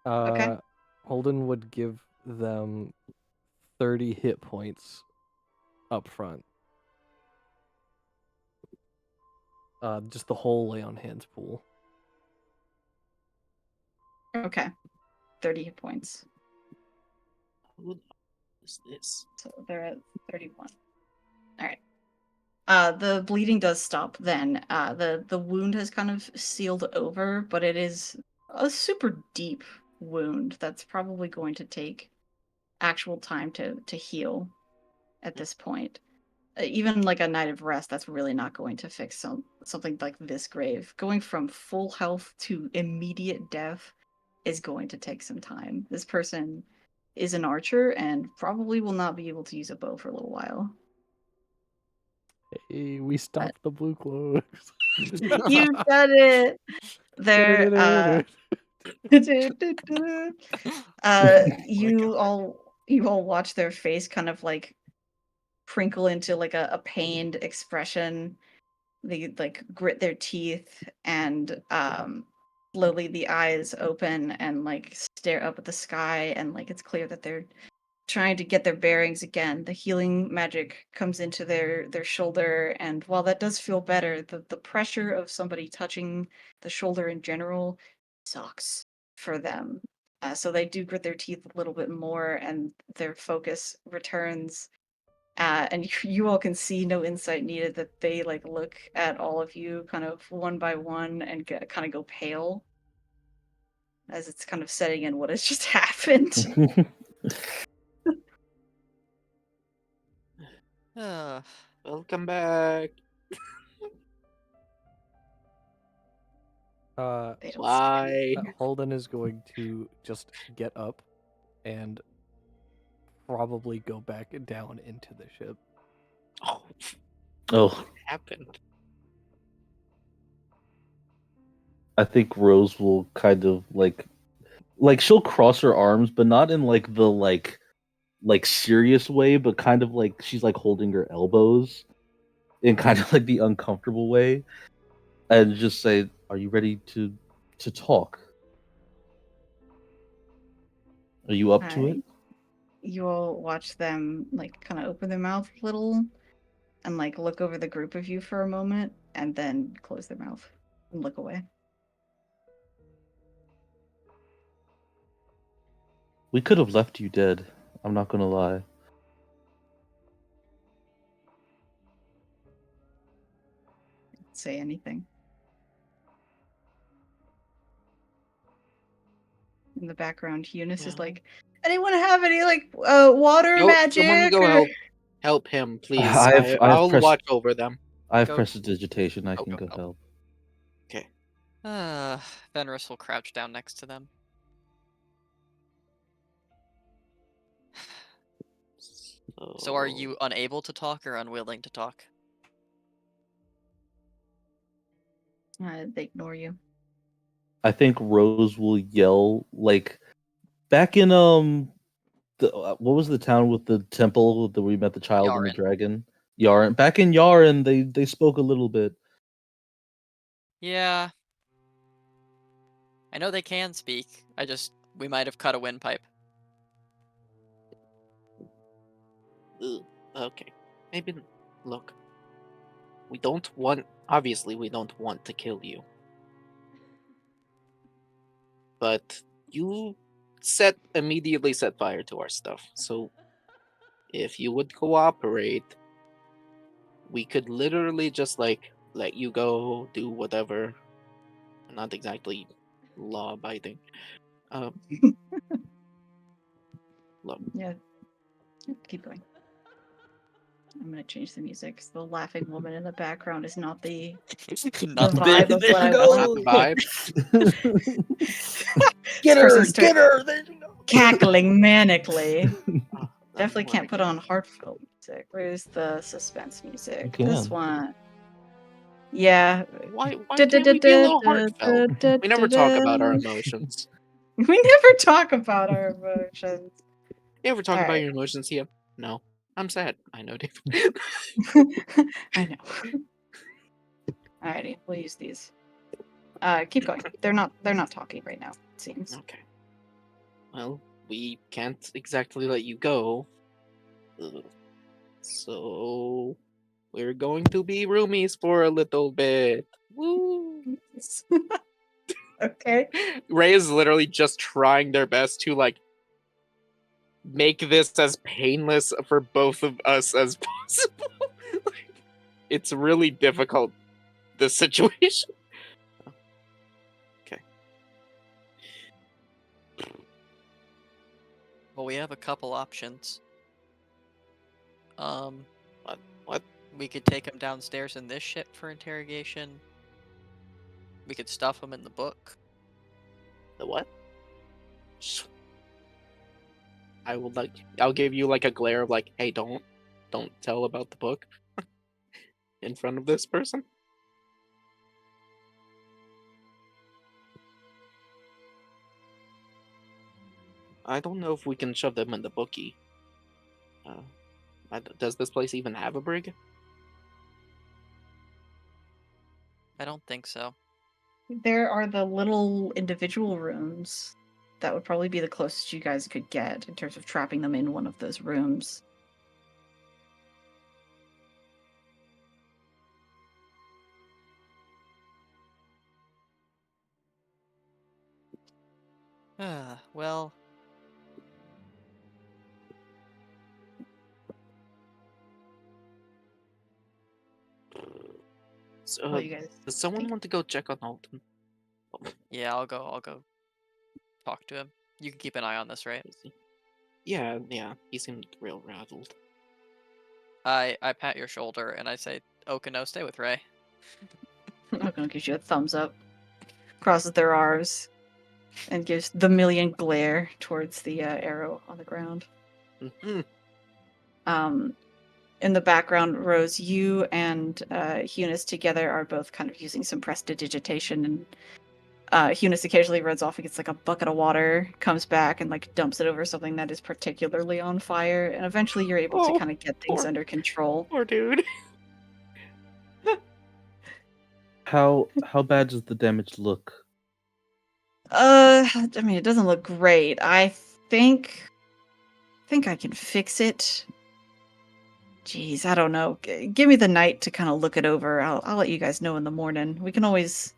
Okay. Holden would give them 30 hit points up front. Just the whole lay on hands pool. Okay. 30 hit points. What is this? So they're at 31. All right. The bleeding does stop then. The wound has kind of sealed over, but it is a super deep wound that's probably going to take actual time to heal at this point. Even like a night of rest, that's really not going to fix something like this grave. Going from full health to immediate death is going to take some time. This person is an archer and probably will not be able to use a bow for a little while. Hey, we stopped the blue cloaks. You've done it! There, you all watch their face kind of like crinkle into like a pained expression. They like grit their teeth and slowly the eyes open and like stare up at the sky, and like it's clear that they're trying to get their bearings again. The healing magic comes into their shoulder, and while that does feel better, the pressure of somebody touching the shoulder in general sucks for them. So they do grit their teeth a little bit more, and their focus returns. And you all can see, no insight needed, that they like look at all of you kind of one by one and kind of go pale as it's kind of setting in what has just happened. Uh, Welcome back. They don't say Why? Holden is going to just get up and probably go back down into the ship. Oh, Oh, what happened? I think Rose will kind of like she'll cross her arms, but not in like the like serious way, but kind of like she's like holding her elbows in kind of like the uncomfortable way, and just say, "Are you ready to talk? Are you up to it?" You all watch them like kind of open their mouth a little and like look over the group of you for a moment and then close their mouth and look away. We could have left you dead. I'm not gonna lie. Say anything. In the background, Eunice is Well, like, anyone have any like water Someone magic? go or-" help him, please. I've I'll pressed watch over them. I have Go- prestidigitation. I Oh, can go, go go. help. Okay. Fenris will crouch down next to them. So are you unable to talk or unwilling to talk? They ignore you. I think Rose will yell like back in what was the town with the temple that we met the child and the Yaren. dragon? Yaren. Back in Yaren, they spoke a little bit. Yeah. I know they can speak. We might have cut a windpipe. Ugh, okay. Maybe look. Obviously we don't want to kill you. But you immediately set fire to our stuff. So if you would cooperate, we could literally just like let you go, do whatever. Not exactly law abiding. Look. Yeah. Keep going. I'm gonna change the music 'cause the laughing woman in the background is not the Not the vibe vibe. of what I go. want. Not the vibe. Get This person her! starts Get her! There you go. cackling manically. Oh, Definitely what can't I put get. on heartfelt music. Where's the suspense music? You This can. one. Yeah. Why can't we be a little heartfelt? We never talk about our emotions. We never talk about our emotions. You ever talk All about right. your emotions here? No. I'm sad. I know, Dave. I know. Alrighty, we'll use these. Keep going. They're not talking right now, it seems. Okay. Well, we can't exactly let you go. So we're going to be roomies for a little bit. Woo! Okay. Ray is literally just trying their best to like make this as painless for both of us as possible. It's really difficult, this situation. Okay. Well, we have a couple options. What? We could take him downstairs in this ship for interrogation. We could stuff him in the book. The what? I'll give you like a glare of like, hey, don't tell about the book in front of this person. I don't know if we can shove them in the bookie. Does this place even have a brig? I don't think so. There are the little individual rooms. That would probably be the closest you guys could get in terms of trapping them in one of those rooms. Well, So, What you guys does someone think? want to go check on Alton? yeah, I'll go talk to him. You can keep an eye on this, right? Yeah, he seemed real rattled. I pat your shoulder and I say, Okano, stay with Ray. Okano gives you a thumbs up, crosses their R's, and gives the million glare towards the arrow on the ground. Mhm. In the background, Rose, you and Hunis together are both kind of using some prestidigitation, and Hunis occasionally runs off and gets like a bucket of water, comes back and like dumps it over something that is particularly on fire, and eventually you're able to Oh, kind of get things poor- under control. Poor dude. How bad does the damage look? I mean, it doesn't look great. I think I can fix it. Jeez, I don't know. Give me the night to kind of look it over. I'll let you guys know in the morning. We can always.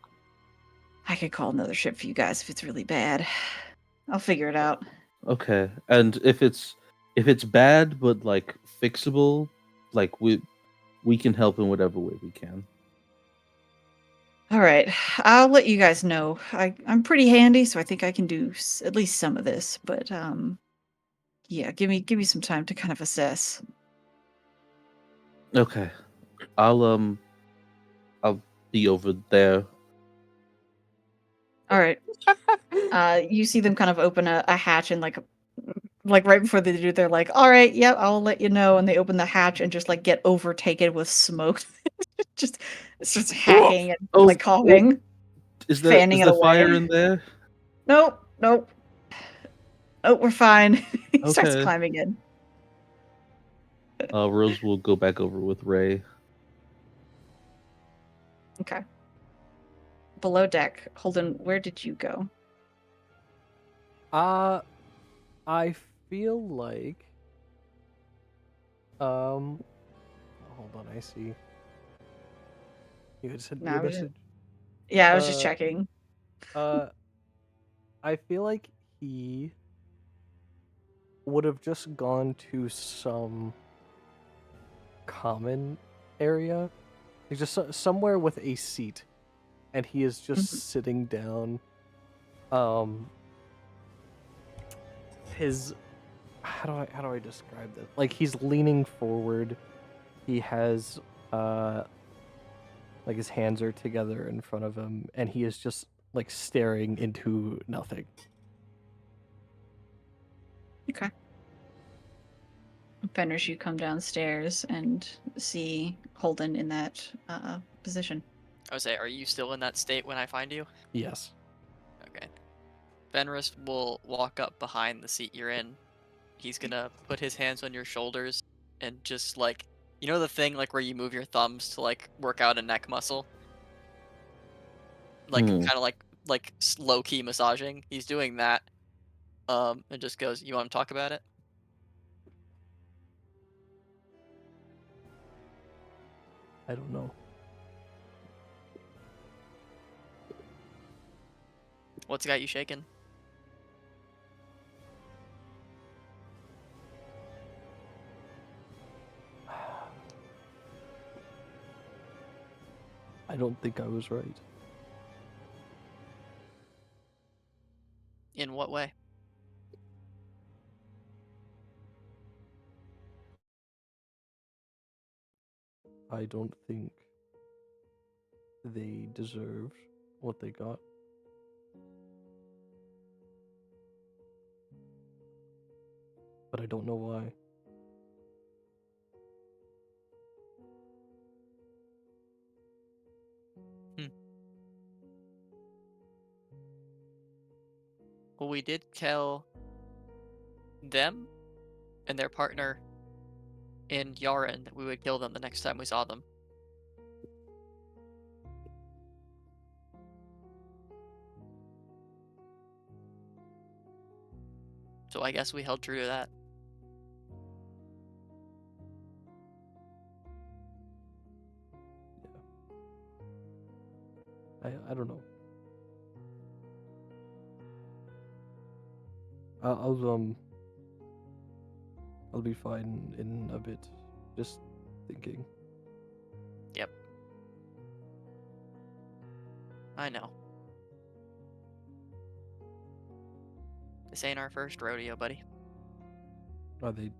I could call another ship for you guys if it's really bad. I'll figure it out. Okay, and if it's bad but like fixable, like we can help in whatever way we can. All right, I'll let you guys know. I'm pretty handy, so I think I can do at least some of this. But yeah, give me some time to kind of assess. Okay, I'll be over there. All right. You see them kind of open a hatch and like right before they do, they're like, "All right, yep, I'll let you know." And they open the hatch and just like get overtaken with smoke. just starts hacking and Oh, like coughing, is fanning it there away. fire in there? Nope, nope. Oh, we're fine. He starts Okay. climbing in. Rose will go back over with Ray. Okay. Below deck, Holden, where did you go? I feel like hold on, I see. You had sent me No, a message. yeah, I was just Uh, checking. I feel like he would have just gone to some common area, like just somewhere with a seat, and he is just Mhm. sitting down. His how do I describe this? Like he's leaning forward. He has like his hands are together in front of him, and he is just like staring into nothing. Okay. Fenris, you come downstairs and see Holden in that position. I would say, are you still in that state when I find you? Yes. Okay. Fenris will walk up behind the seat you're in. He's gonna put his hands on your shoulders and just like, you know the thing like where you move your thumbs to like work out a neck muscle? Like Hmm. kind of like low key massaging. He's doing that. And just goes, "You want to talk about it?" I don't know. What's got you shaking? I don't think I was right. In what way? I don't think they deserved what they got. But I don't know why. Well, we did tell them and their partner in Yaren, we would kill them the next time we saw them. So I guess we held true to that. I don't know. I'll I'll be fine in a bit. Just thinking. Yep. I know. This ain't our first rodeo, buddy. Did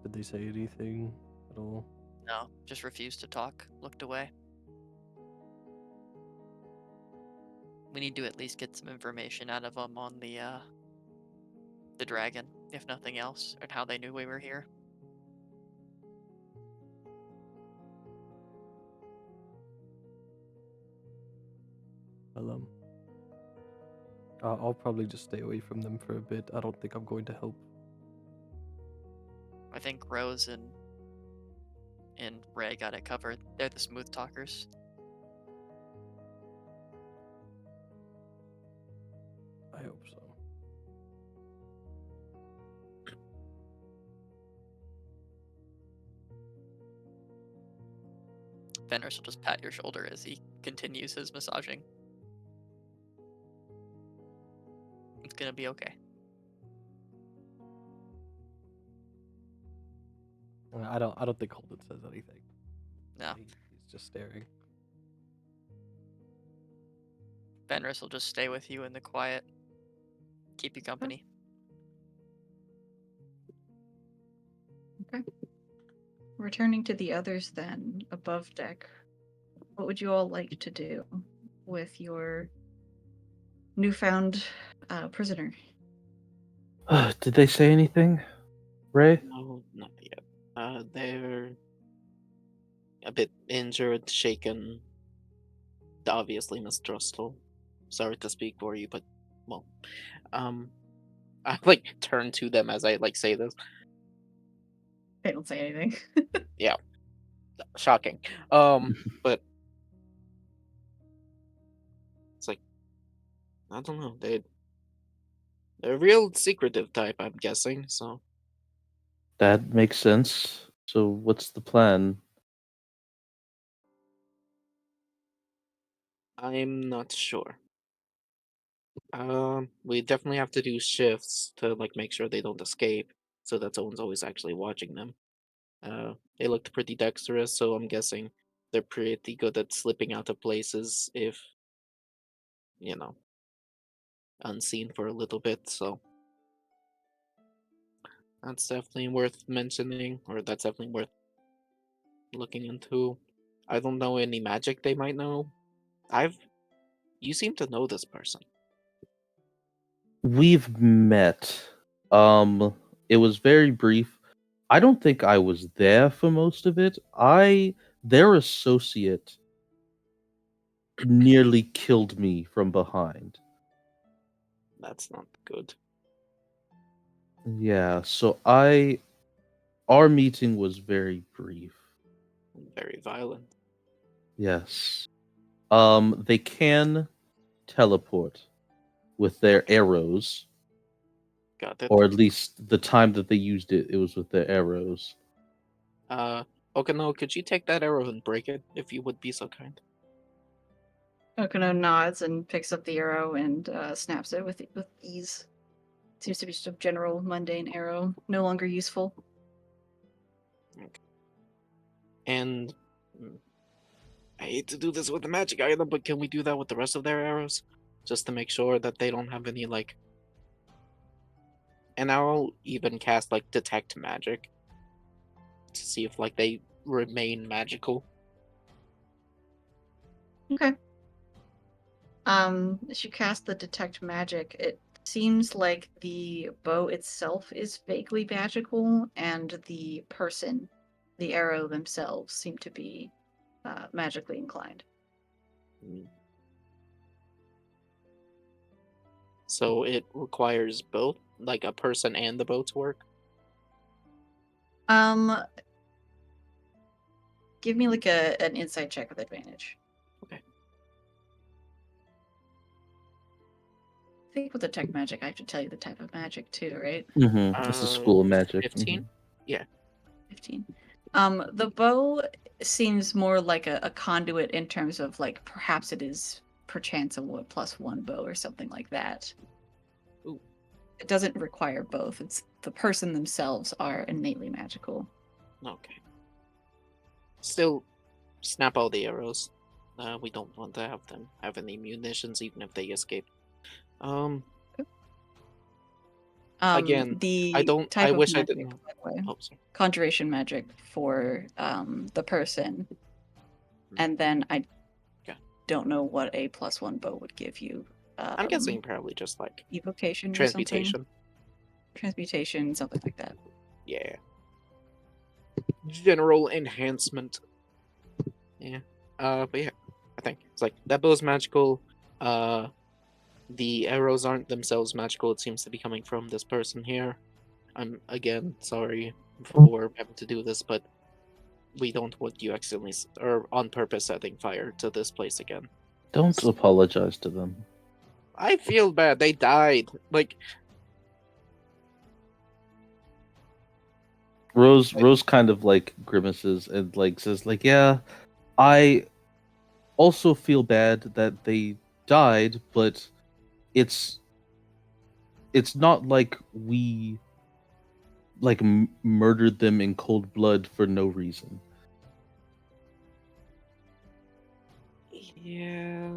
they say anything at all? No, just refused to talk, looked away. We need to at least get some information out of them on the dragon, if nothing else, and how they knew we were here. Well, I'll probably just stay away from them for a bit. I don't think I'm going to help. I think Rose and Ray got it covered. They're the smooth talkers. I hope so. Fenris will just pat your shoulder as he continues his massaging. It's gonna be okay. I don't think Holden says anything. No. He's just staring. Fenris will just stay with you in the quiet. Keep you company. Okay. Returning to the others then, above deck, what would you all like to do with your newfound prisoner? Did they say anything, Ray? No, not yet. They're a bit injured, shaken, obviously mistrustful. Sorry to speak for you, but well, I like turn to them as I like say this. They don't say anything. Yeah, shocking. But it's like I don't know. They're a real secretive type, I'm guessing. So That makes sense. So what's the plan? I'm not sure. We definitely have to do shifts to like make sure they don't escape, so that someone's always actually watching them. They looked pretty dexterous, so I'm guessing they're pretty good at slipping out of places if, you know, unseen for a little bit. So that's definitely worth mentioning, or that's definitely worth looking into. I don't know any magic they might know. You seem to know this person. We've met. It was very brief. I don't think I was there for most of it. Their associate nearly killed me from behind. That's not good. Yeah, so our meeting was very brief. Very violent. Yes. They can teleport with their arrows, Got it. or at least the time that they used it, it was with their arrows. Okano, could you take that arrow and break it, if you would be so kind? Okano nods and picks up the arrow and snaps it with ease. Seems to be just a general mundane arrow, no longer useful. Okay. And I hate to do this with the magic item, but can we do that with the rest of their arrows? Just to make sure that they don't have any, like... And I'll even cast, like, Detect Magic. To see if, like, they remain magical. Okay. As you cast the Detect Magic, it seems like the bow itself is vaguely magical, and the person, the arrow themselves, seem to be magically inclined. So it requires both, like a person and the bow to work? Give me like an insight check with advantage. Okay. I think with detect magic, I have to tell you the type of magic too, right? This is school of magic. 15? 15. The bow seems more like a conduit in terms of like perhaps it is perchance a +1 bow or something like that. Ooh. It doesn't require both. It's the person themselves are innately magical. Okay. Still, snap all the arrows. We don't want to have them have any munitions, even if they escape. Again, The I don't. type I of wish I magic, didn't. by the way, Oh, sorry. conjuration magic for the person, and then I Okay. don't know what a +1 bow would give you. I'm guessing probably just like Evocation or transmutation. something. Transmutation, something like that. Yeah. General enhancement. Yeah. But yeah, I think it's like that bow's magical. The arrows aren't themselves magical. It seems to be coming from this person here. I'm again sorry for having to do this, but we don't want you accidentally or on purpose setting fire to this place again. Don't apologize to them. I feel bad. They died. Like Rose kind of like grimaces and like says like, yeah, I also feel bad that they died, but it's not like we like murdered them in cold blood for no reason. yeah.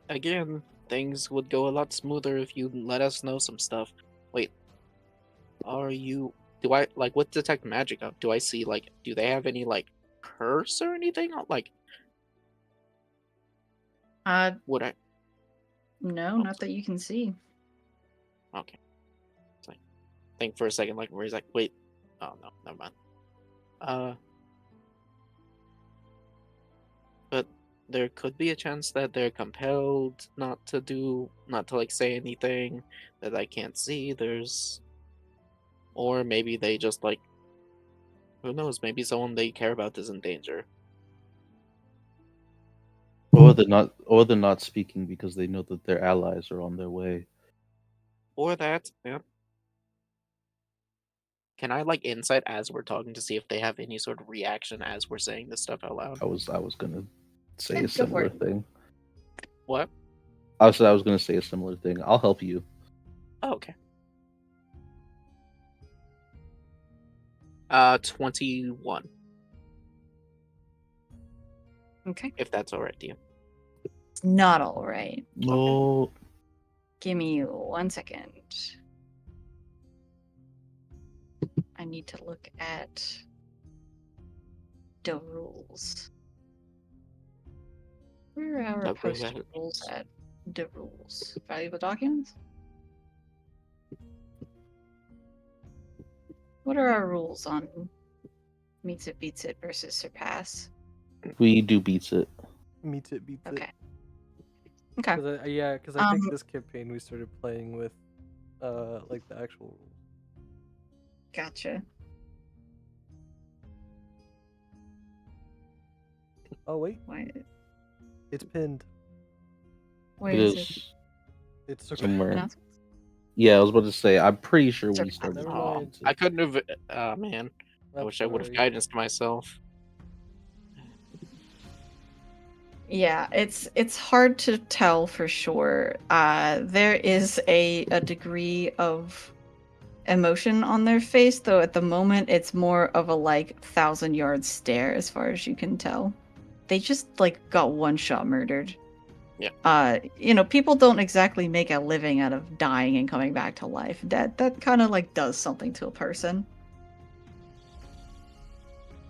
Again, things would go a lot smoother if you let us know some stuff. Wait, are you? Do I like what detect magic of? Do I see like? Do they have any like curse or anything? Like, would I? No, Oh. not that you can see. Okay. It's like, think for a second, like where he's like, wait, oh no, never mind. But there could be a chance that they're compelled not to like say anything that I can't see. Or maybe they just like, who knows? Maybe someone they care about is in danger. Or they're not speaking because they know that their allies are on their way. Or that, yeah. Can I like insight as we're talking to see if they have any sort of reaction as we're saying this stuff out loud? I was gonna say Yeah, a go for similar it. thing. What? I was gonna say a similar thing. I'll help you. Oh, okay. 21. Okay. If that's alright to you. It's not all right. No. Give me 1 second. I need to look at the rules. Where are our The posted rules. rules at? The rules. Valuable documents? What are our rules on meets it, beats it versus surpass? We do beats it. Meets it, beats Okay. it. Okay. Because I think this campaign we started playing with, like the actual rules. Gotcha. Oh wait, Why? it's pinned. Where It is it? is It's somewhere. Announcements? Yeah, I was about to say. I'm pretty sure we Surpass. started. Never doing mind. beats I it. couldn't have. Man, I I'm wish I would have sorry. guidance myself. Yeah, it's hard to tell for sure. There is a degree of emotion on their face, though at the moment it's more of a like 1,000-yard stare as far as you can tell. They just like got one-shot murdered. Yeah. People don't exactly make a living out of dying and coming back to life. That kind of like does something to a person.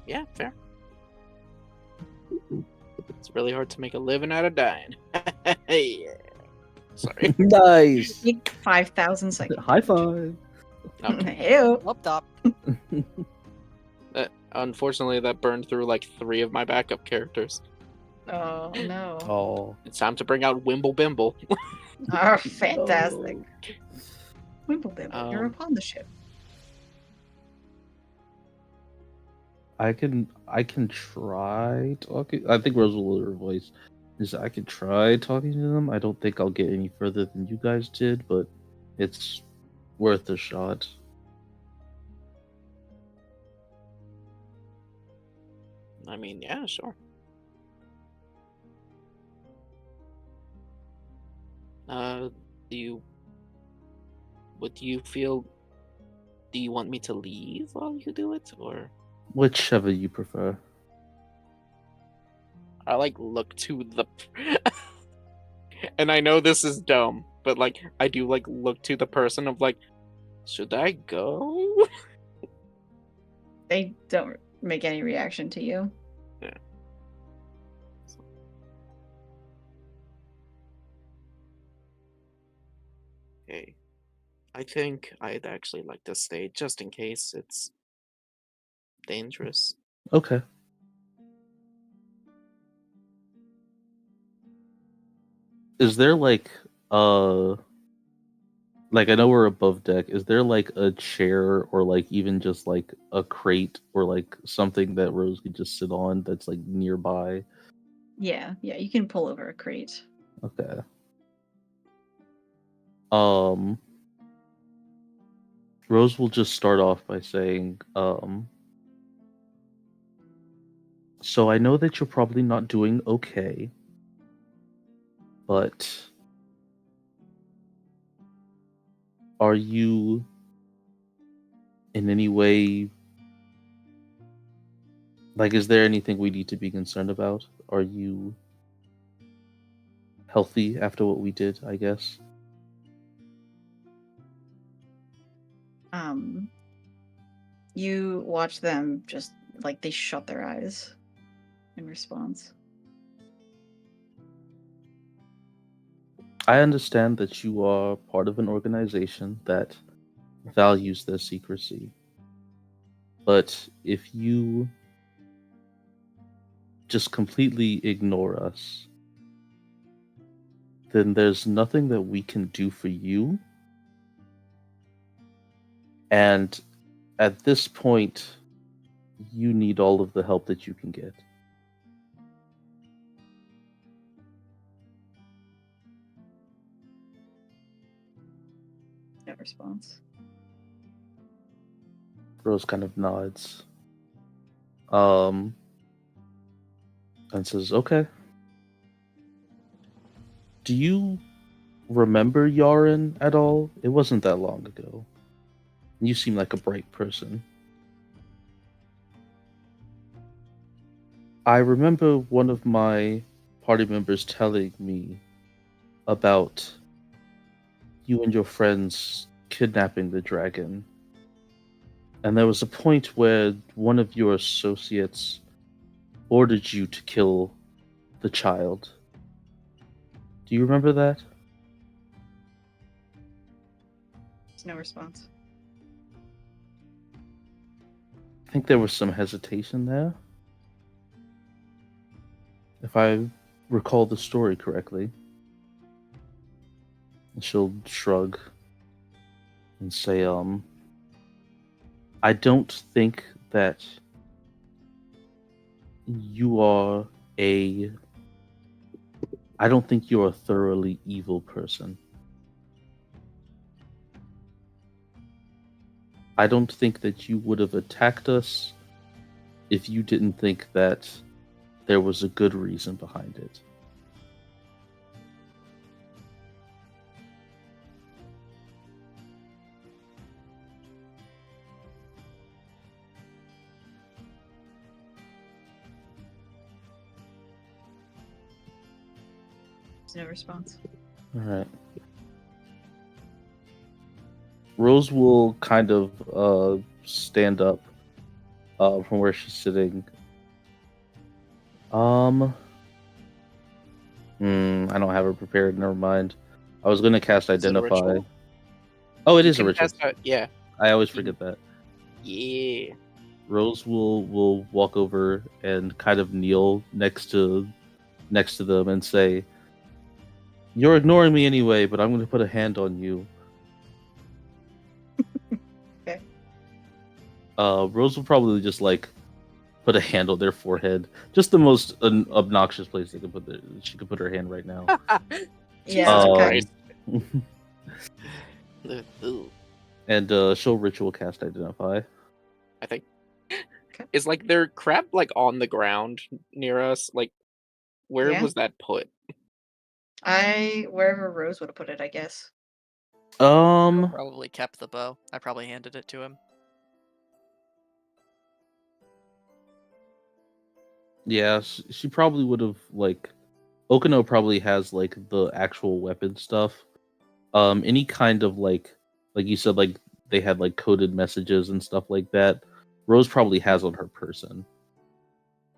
Yeah, fair. It's really hard to make a living out of dying. Yeah. Sorry. Nice. 5,000 seconds. High five. Okay. Ew. Up top. Unfortunately, that burned through like 3 of my backup characters. Oh no. Oh. It's time to bring out Wimble Bimble. Oh, fantastic. No. Wimblebibble, you're Um, upon the ship. I can try talking. I think Rose will lower her voice. Is I can try talking to them. I don't think I'll get any further than you guys did, but it's worth a shot. I mean, yeah, sure. Do you? What do you feel? Do you want me to leave while you do it, or Whichever you prefer. I like look to the? And I know this is dumb, but like I do like look to the person of like, should I go? They don't make any reaction to you. Yeah. Okay. I think I'd actually like to stay just in case it's dangerous. Okay. Is there like I know we're above deck. Is there like a chair or like even just like a crate or like something that Rose could just sit on that's like nearby? Yeah, you can pull over a crate. Okay. Um Rose will just start off by saying, so I know that you're probably not doing okay, but are you in any way like is there anything we need to be concerned about? Are you healthy after what we did, I guess? You watch them just like they shut their eyes in response. I understand that you are part of an organization that values their secrecy. But if you just completely ignore us, then there's nothing that we can do for you. And at this point, you need all of the help that you can get. No response. Rose kind of nods. And says, okay. Do you remember Yaren at all? It wasn't that long ago. You seem like a bright person. I remember one of my party members telling me about you and your friends kidnapping the dragon. And there was a point where one of your associates ordered you to kill the child. Do you remember that? There's no response. I think there was some hesitation there. If I recall the story correctly. And she'll shrug and say, I don't think that you are I don't think you're a thoroughly evil person. I don't think that you would have attacked us if you didn't think that there was a good reason behind it. There's no response. All right. Rose will kind of stand up from where she's sitting. I don't have her prepared. Never mind. I was gonna cast Is it a Identify. ritual? Oh, it You is a can ritual. cast yeah. I always forget that. Yeah. Rose will walk over and kind of kneel next to them and say, "You're ignoring me anyway, but I'm going to put a hand on you." Okay. Rose will probably just like put a hand on their forehead. Just the most obnoxious place they could put she could put her hand right now. Yeah, Um, okay. Ooh, And she'll ritual cast Identify. I think. Okay. Is like their crap like on the ground near us? Like, where Yeah. was that put? Wherever Rose would have put it, I guess. Probably kept the bow. I probably handed it to him. Yeah, she probably would have like. Okino probably has like the actual weapon stuff. Any kind of like you said, like they had like coded messages and stuff like that. Rose probably has on her person.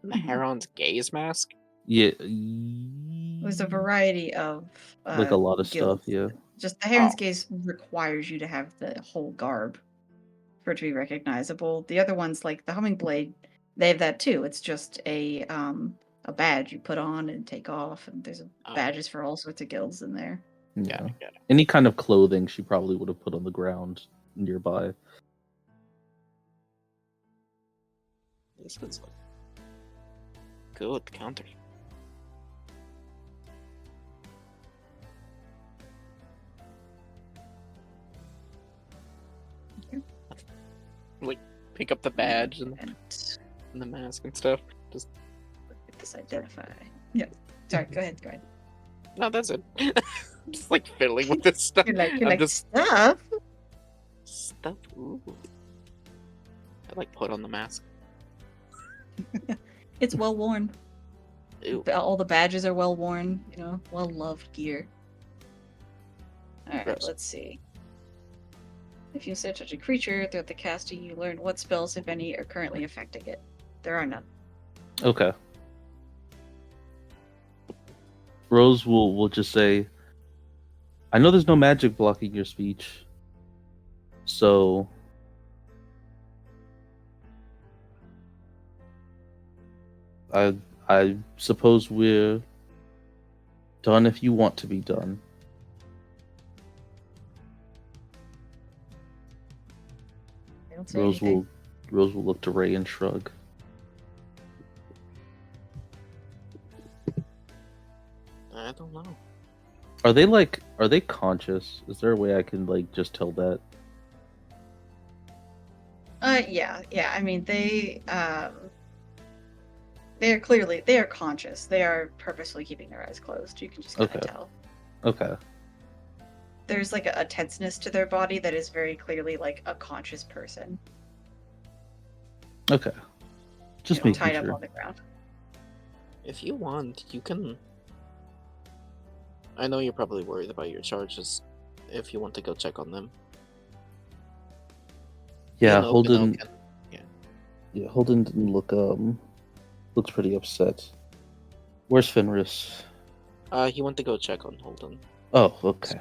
The Heron's gaze mask? Yeah, There's a variety of like a lot of guilds. stuff. Yeah. Just the Heron's Oh. Gaze requires you to have the whole garb for it to be recognizable. The other ones, like the Humming Blade, they have that too. It's just a badge you put on and take off, and there's Oh. badges for all sorts of guilds in there. Yeah. Got it. Any kind of clothing she probably would have put on the ground nearby. This is like good counter. Like pick up the badge and the mask and stuff. Just Get this Identify. Yeah. Sorry, go ahead. no, that's it. Just like fiddling with this stuff. You're I'm like just stuff. stuff. Ooh. I like put on the mask. It's well worn. Ew. All the badges are well worn. Well loved gear. All right, Gross. let's see. If you set such a creature throughout the casting, you learn what spells, if any, are currently affecting it. There are none. Okay. Rose will just say, I know there's no magic blocking your speech. So I suppose we're done if you want to be done. They don't say Rose anything. will look to Ray and shrug. I don't know. Are they conscious? Is there a way I can like just tell that? Yeah. I mean, they are conscious. They are purposely keeping their eyes closed. You can just kind of Okay. tell. Okay. There's like a tenseness to their body that is very clearly like a conscious person. Okay. Just making tied up sure. on the ground. If you want, you can. I know you're probably worried about your charges. If you want to go check on them. Yeah, You know, Holden. Pinocchio- Yeah, Holden didn't looks pretty upset. Where's Fenris? he went to go check on Holden. Oh, okay.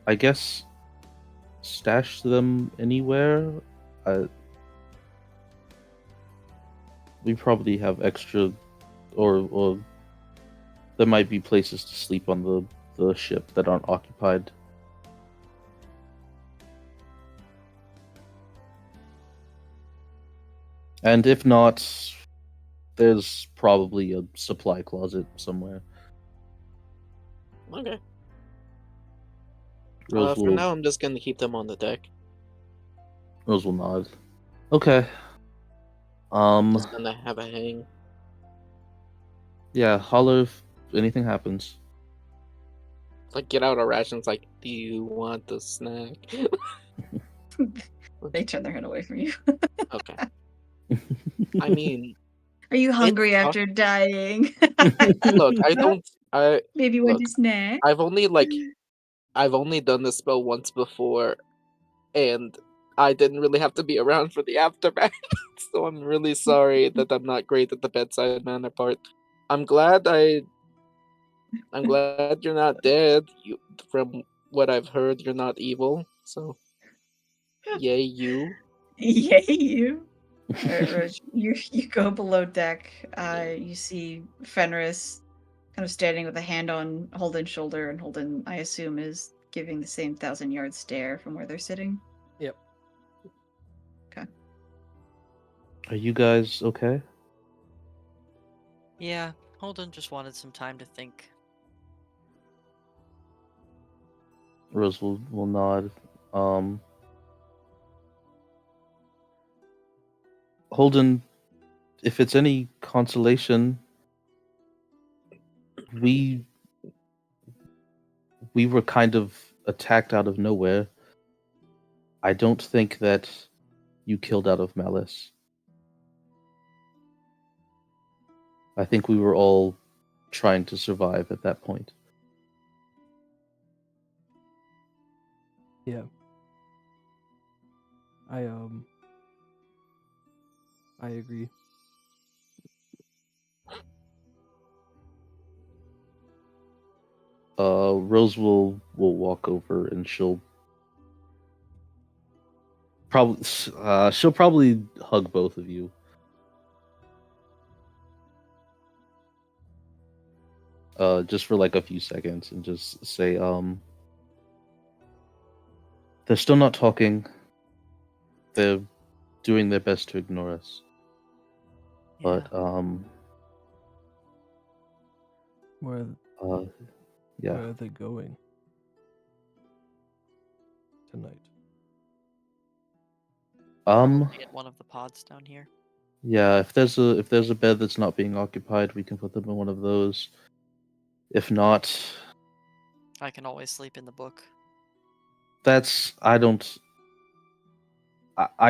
I guess stash them anywhere. We probably have extra, or there might be places to sleep on the ship that aren't occupied. And if not, there's probably a supply closet somewhere. Okay. Rose For now, I'm just gonna keep them on the deck. Rose will nod. Okay. Just gonna have a hang. Yeah, holler if anything happens. Like, get out of rations. Like, do you want the snack? They turn their head away from you. Okay. I mean, Are you hungry tough. after dying? look, I don't. Maybe you want look, a snack? I've only done this spell once before, and I didn't really have to be around for the aftermath. So I'm really sorry that I'm not great at the bedside manner part. I'm glad you're not dead. From what I've heard, you're not evil. So, yay you. Yay, you. Alright, Rose, you go below deck. You see Fenris kind of standing with a hand on Holden's shoulder, and Holden, I assume, is giving the same 1,000-yard stare from where they're sitting. Yep. Are you guys okay? Yeah, Holden just wanted some time to think. Rose will nod. Holden, if it's any consolation, we were kind of attacked out of nowhere. I don't think that you killed out of malice. I think we were all trying to survive at that point. Yeah. I agree. Rose will walk over and she'll probably hug both of you. Just for like a few seconds and just say, they're still not talking. They're doing their best to ignore us. But Where yeah. where are they going tonight? Probably at one of the pods down here. Yeah, if there's a bed that's not being occupied, we can put them in one of those. If not, I can always sleep in the book. I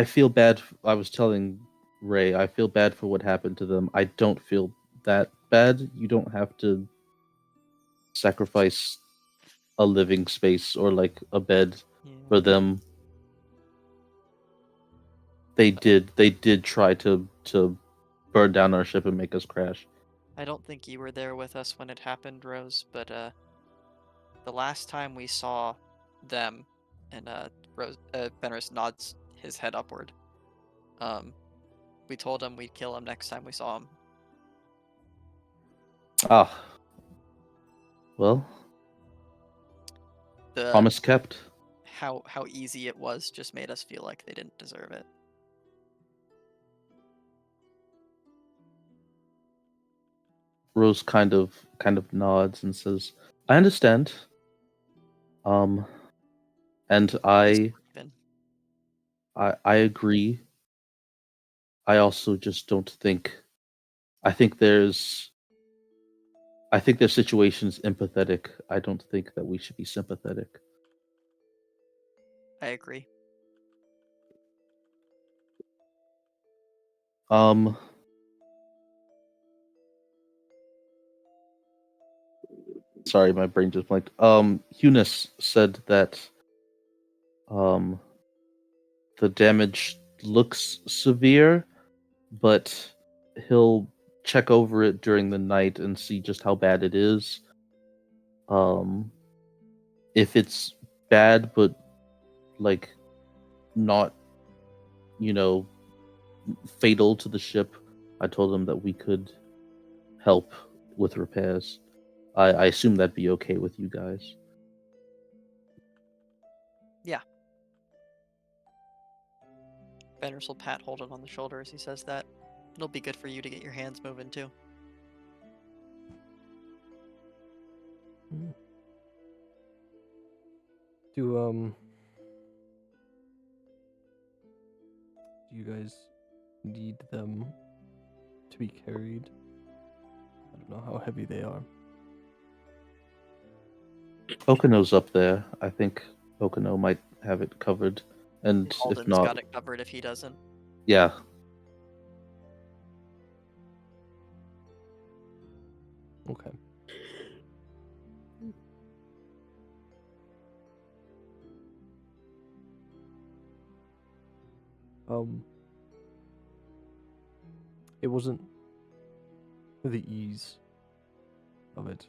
feel bad. I was telling Ray, I feel bad for what happened to them. I don't feel that bad. You don't have to sacrifice a living space or like a bed for them. They did try to burn down our ship and make us crash. I don't think you were there with us when it happened, Rose, but the last time we saw them, and Fenris nods his head upward. We told him we'd kill him next time we saw him. Ah. Well, promise kept. How easy it was just made us feel like they didn't deserve it. Rose kind of nods and says, "I understand." And I agree. I also just don't think. I think their situation's empathetic. I don't think that we should be sympathetic. I agree. Sorry, my brain just blanked. Eunice said that the damage looks severe, but he'll check over it during the night and see just how bad it is. If it's bad but like not, fatal to the ship, I told him that we could help with repairs. I assume that'd be okay with you guys. Yeah. Fenris will pat Holden on the shoulder as he says that. It'll be good for you to get your hands moving too. Do you guys need them to be carried? I don't know how heavy they are. Okano's up there. I think Okano might have it covered. And Holden's if not, got it covered if he doesn't. Yeah. Okay. It wasn't the ease of it.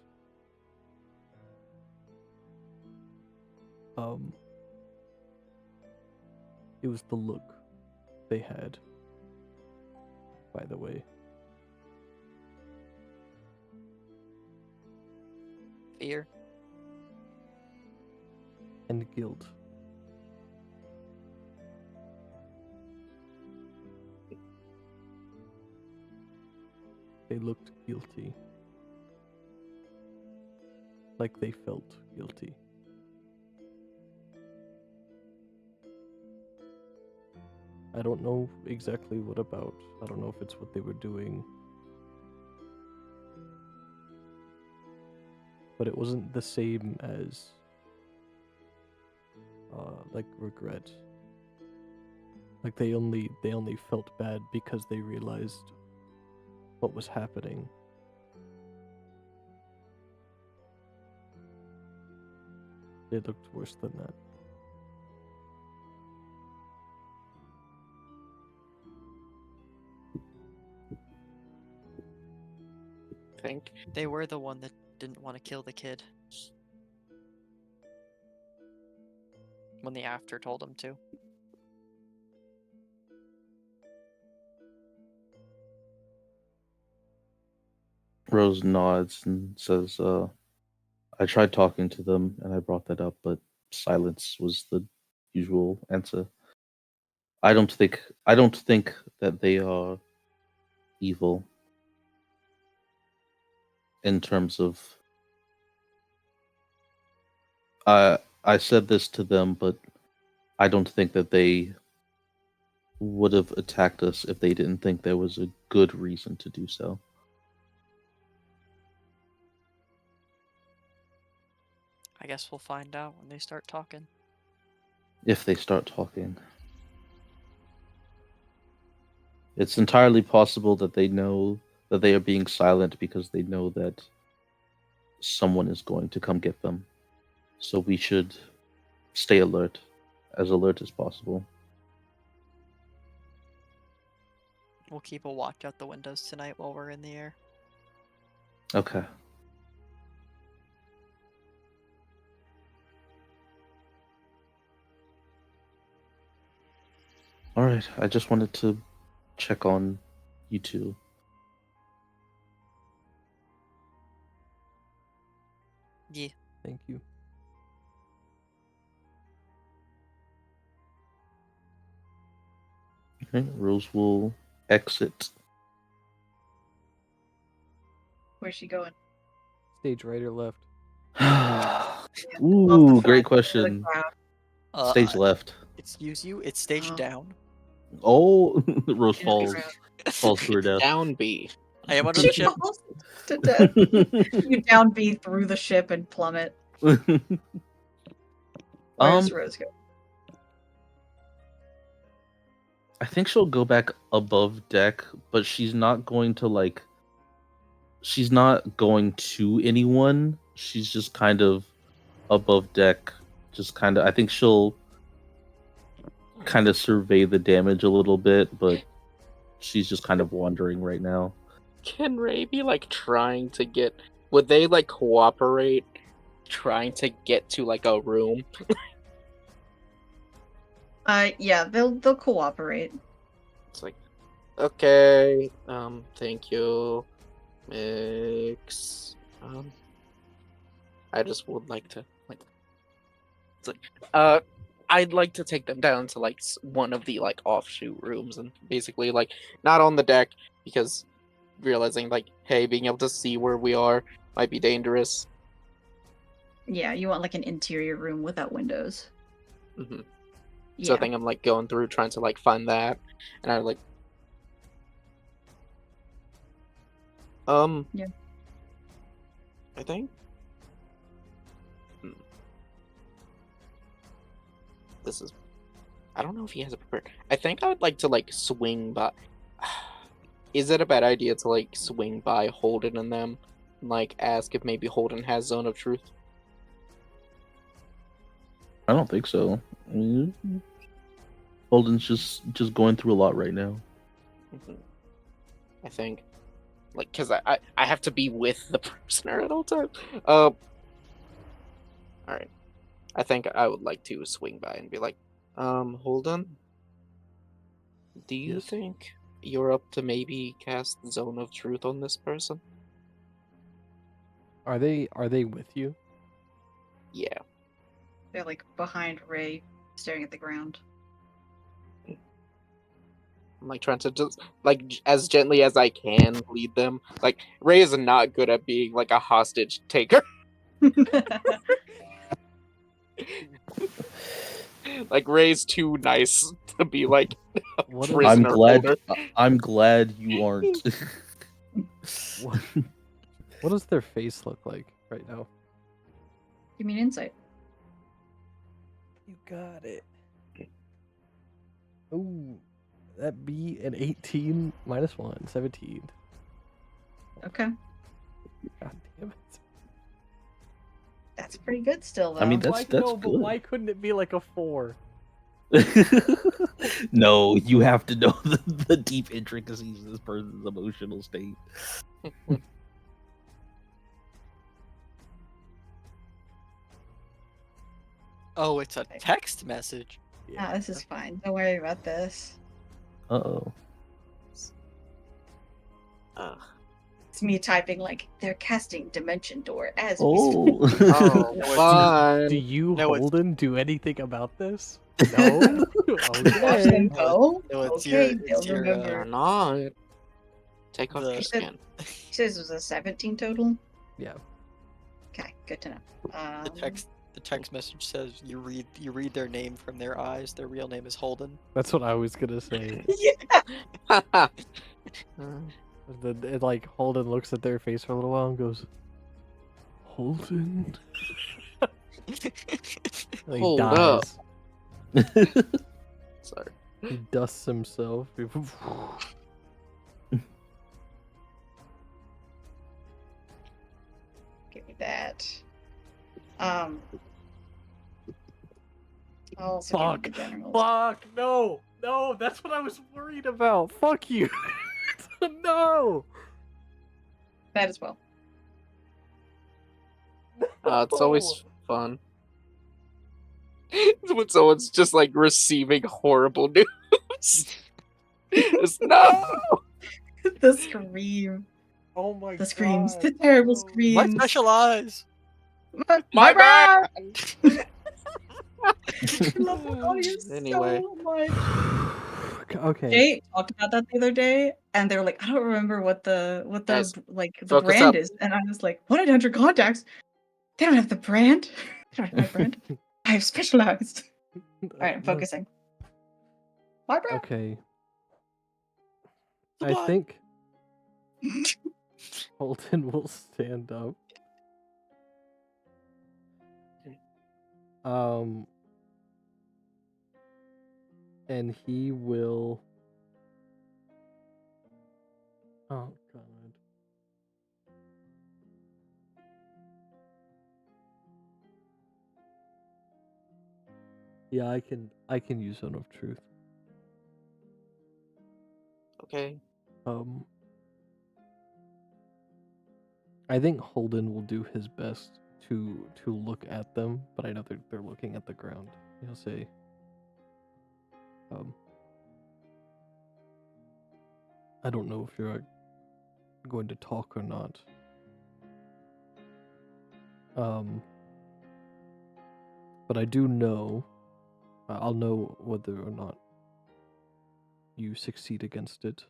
It was the look they had, by the way. Fear? and guilt. They looked guilty. Like they felt guilty. I don't know exactly what about. I don't know if it's what they were doing. But it wasn't the same as like regret. Like they only felt bad because they realized what was happening. It looked worse than that. Think. They were the one that didn't want to kill the kid. When the after told them to. Rose nods and says, I tried talking to them and I brought that up, but silence was the usual answer. I don't think that they are evil in terms of I said this to them, but I don't think that they would have attacked us if they didn't think there was a good reason to do so. I guess we'll find out when they start talking. If they start talking. It's entirely possible that they know that they are being silent because they know that someone is going to come get them. So we should stay alert as possible. We'll keep a watch out the windows tonight while we're in the air. Okay. All right. I just wanted to check on you two. Yeah. Thank you. Okay. Rose will exit. Where's she going? Stage right or left? Off the Ooh, front, great to the question. crowd. Stage left. Excuse you, it's stage Oh. down. Oh, Rose In the falls crowd. to her death. Down B. I am under She the ship. falls to death. You down B through the ship and plummet. Where's Rose go? I think she'll go back above deck, but she's not going to she's not going to anyone. She's just kind of above deck. I think she'll kind of survey the damage a little bit, but she's just kind of wandering right now. Can Ray be like trying to get? Would they like cooperate, trying to get to like a room? Yeah, they'll cooperate. It's like, okay, thank you, Mix. I just would like to it's like, I'd like to take them down to like one of the like offshoot rooms and basically like not on the deck because realizing like, hey, being able to see where we are might be dangerous. Yeah, you want like an interior room without windows. Mm-hmm. Yeah. So I think I'm like going through trying to like find that, and I like, Yeah. I think. This is. I don't know if he has it prepared. I think I would like to like swing by. Is it a bad idea to like swing by Holden and them, and, like ask if maybe Holden has Zone of Truth? I don't think so. I mean, Holden's just going through a lot right now. Mm-hmm. I think, like, cause I have to be with the prisoner at all times. All right. I think I would like to swing by and be like, Holden, do you Yes. think you're up to maybe cast Zone of Truth on this person? Are they with you? Yeah. They're like behind Ray, staring at the ground. I'm like trying to just like as gently as I can lead them. Like Ray is not good at being like a hostage taker. Like Ray's too nice to be like a What is- I'm prisoner glad. holder. I'm glad you aren't. What, what does their face look like right now? Give me an insight. You got it. Ooh, that be an 18 minus 1, 17. Okay. God damn it. That's pretty good still, though. I mean, that's But good. why couldn't it be like a 4? No, you have to know the deep intricacies of this person's emotional state. Oh, it's a text message. Ah, this is fine. Don't worry about this. Uh-oh. Ugh. It's me typing like they're casting Dimension Door as we Oh. Oh, No, fine. Do you, No, it's- Holden, do anything about this? No? Watch them Okay. go. No, it's Okay, your- it's they'll your, remember. You're not. Take off The- your skin. He says it was a 17 total. Yeah. Okay, good to know. The text message says you read their name from their eyes. Their real name is Holden. That's what I was gonna say. Yeah. Like Holden looks at their face for a little while and goes, Holden? Like, Hold dies. up. Sorry. He dusts himself. Give me that. I'll also give you the general. Fuck! No! No! That's what I was worried about! Fuck you! No! That as well. It's always fun. When someone's just like receiving horrible news. Just, no! The scream. Oh my The screams. The terrible My screams. special eyes. My bad! bad! I love that audience Anyway. so much. Okay. Jay talked about that the other day, and they were like, I don't remember what the Guys, like the focus brand up. is. And I was like, 1-800 contacts? They don't have the brand. They don't have my brand. I have specialized. Alright, I'm focusing. My brand? Okay. I Goodbye. think Holden will stand up. And he will. Oh god. Yeah, I can use Zone of Truth. Okay. I think Holden will do his best to look at them, but I know they're looking at the ground. He'll say, I don't know if you're going to talk or not. But I do know, I'll know whether or not you succeed against it.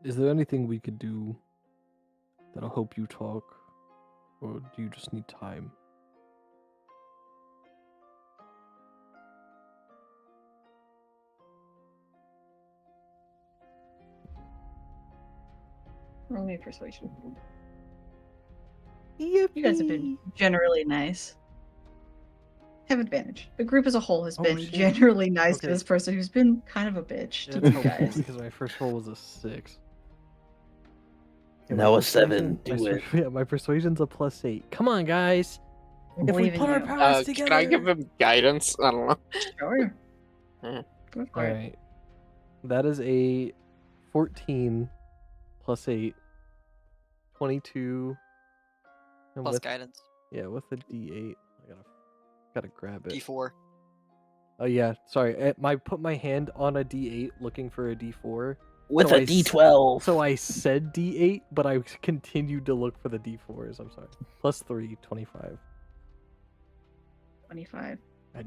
Is there anything we could do that'll help you talk, or do you just need time? Roll me a persuasion. You guys have been generally nice. Have advantage. The group as a whole has Oh, been shit. generally nice to Okay. this person who's been kind of a bitch to That's you helpful guys. because my first roll was a 6. Yeah, Now my a 7. persuasion- Do it. Yeah, my persuasion's a +8. Come on, guys! I If we believe in put our you. powers together. Can I give him guidance? I don't know. Sure. Yeah. Go for it. Alright. That is a 14 +8. 22. And Plus with, guidance. yeah, with a D8. I gotta Gotta grab it. D4. Oh yeah, sorry. I put my hand on a D8 looking for a D4. With So a I s- D12. So I said D8, but I continued to look for the D4s. I'm sorry. +3, 25. 25.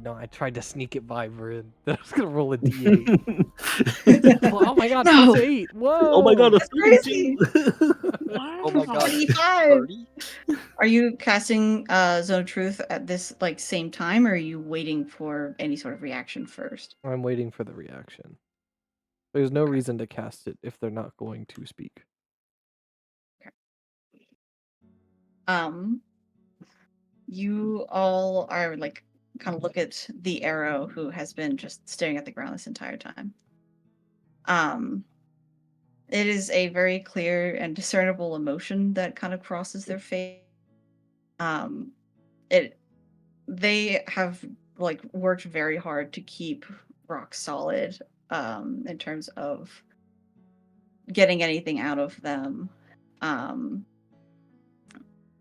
I tried to sneak it by Vrin. I was gonna roll a D8. Oh my god, No! +8! Whoa! Oh my god, a That's crazy! 32. Oh my god. 25! 30? Are you casting Zone of Truth at this like same time, or are you waiting for any sort of reaction first? I'm waiting for the reaction. There's no reason to cast it if they're not going to speak. You all are like kind of look at the arrow who has been just staring at the ground this entire time. It is a very clear and discernible emotion that kind of crosses their face. Um, they have like worked very hard to keep rock solid in terms of getting anything out of them.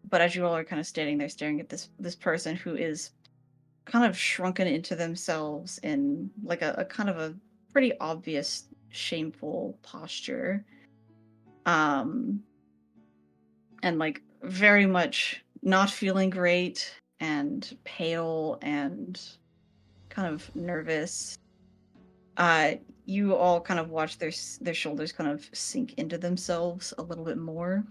But as you all are kind of standing there staring at this person who is kind of shrunken into themselves in like a kind of a pretty obvious shameful posture, and like very much not feeling great and pale and kind of nervous. You all kind of watch their shoulders kind of sink into themselves a little bit more.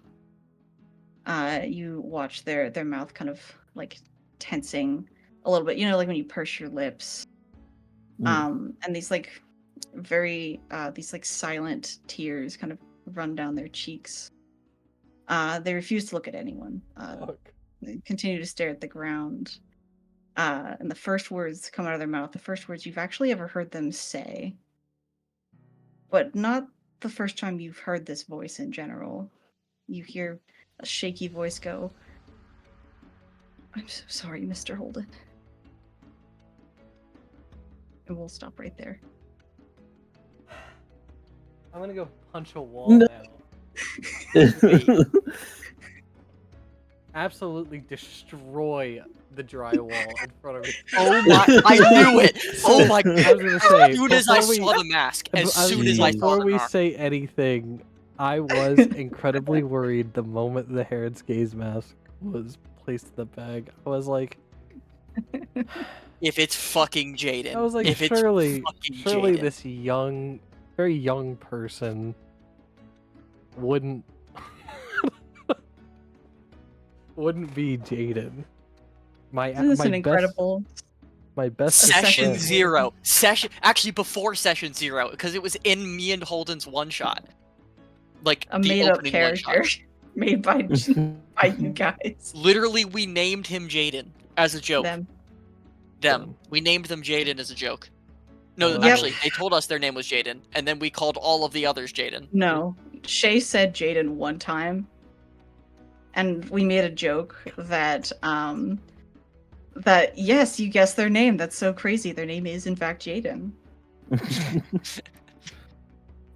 You watch their mouth kind of like tensing a little bit, like when you purse your lips. And these like very these like silent tears kind of run down their cheeks. They refuse to look at anyone. They continue to stare at the ground. And the first words come out of their mouth, the first words you've actually ever heard them say, but not the first time you've heard this voice in general. You hear a shaky voice go, "I'm so sorry, Mr. Holden." And we'll stop right there. I'm gonna go punch a wall No. now. Absolutely destroy the drywall in front of me. Oh my! I knew it! Oh my I was god! gonna say, As soon as I before we- saw the mask, as soon as I I saw before the we mask. say anything, I was incredibly worried the moment the Herod's Gaze mask was placed in the bag. I was like, If it's fucking Jaden. I was like, if surely it's fucking Jaden. this young, very young person wouldn't be Jaden. Isn't this an incredible my best Session friend. 0. Actually, before Session 0, because it was in me and Holden's one shot. Like a the made-up opening character one-shot. made by you guys? Literally, we named him Jaden as a joke. Them. Them. We named them Jaden as a joke. No, Yep. actually, they told us their name was Jaden, and then we called all of the others Jaden. No, Shay said Jaden one time, and we made a joke that that yes, you guessed their name. That's so crazy. Their name is in fact Jaden.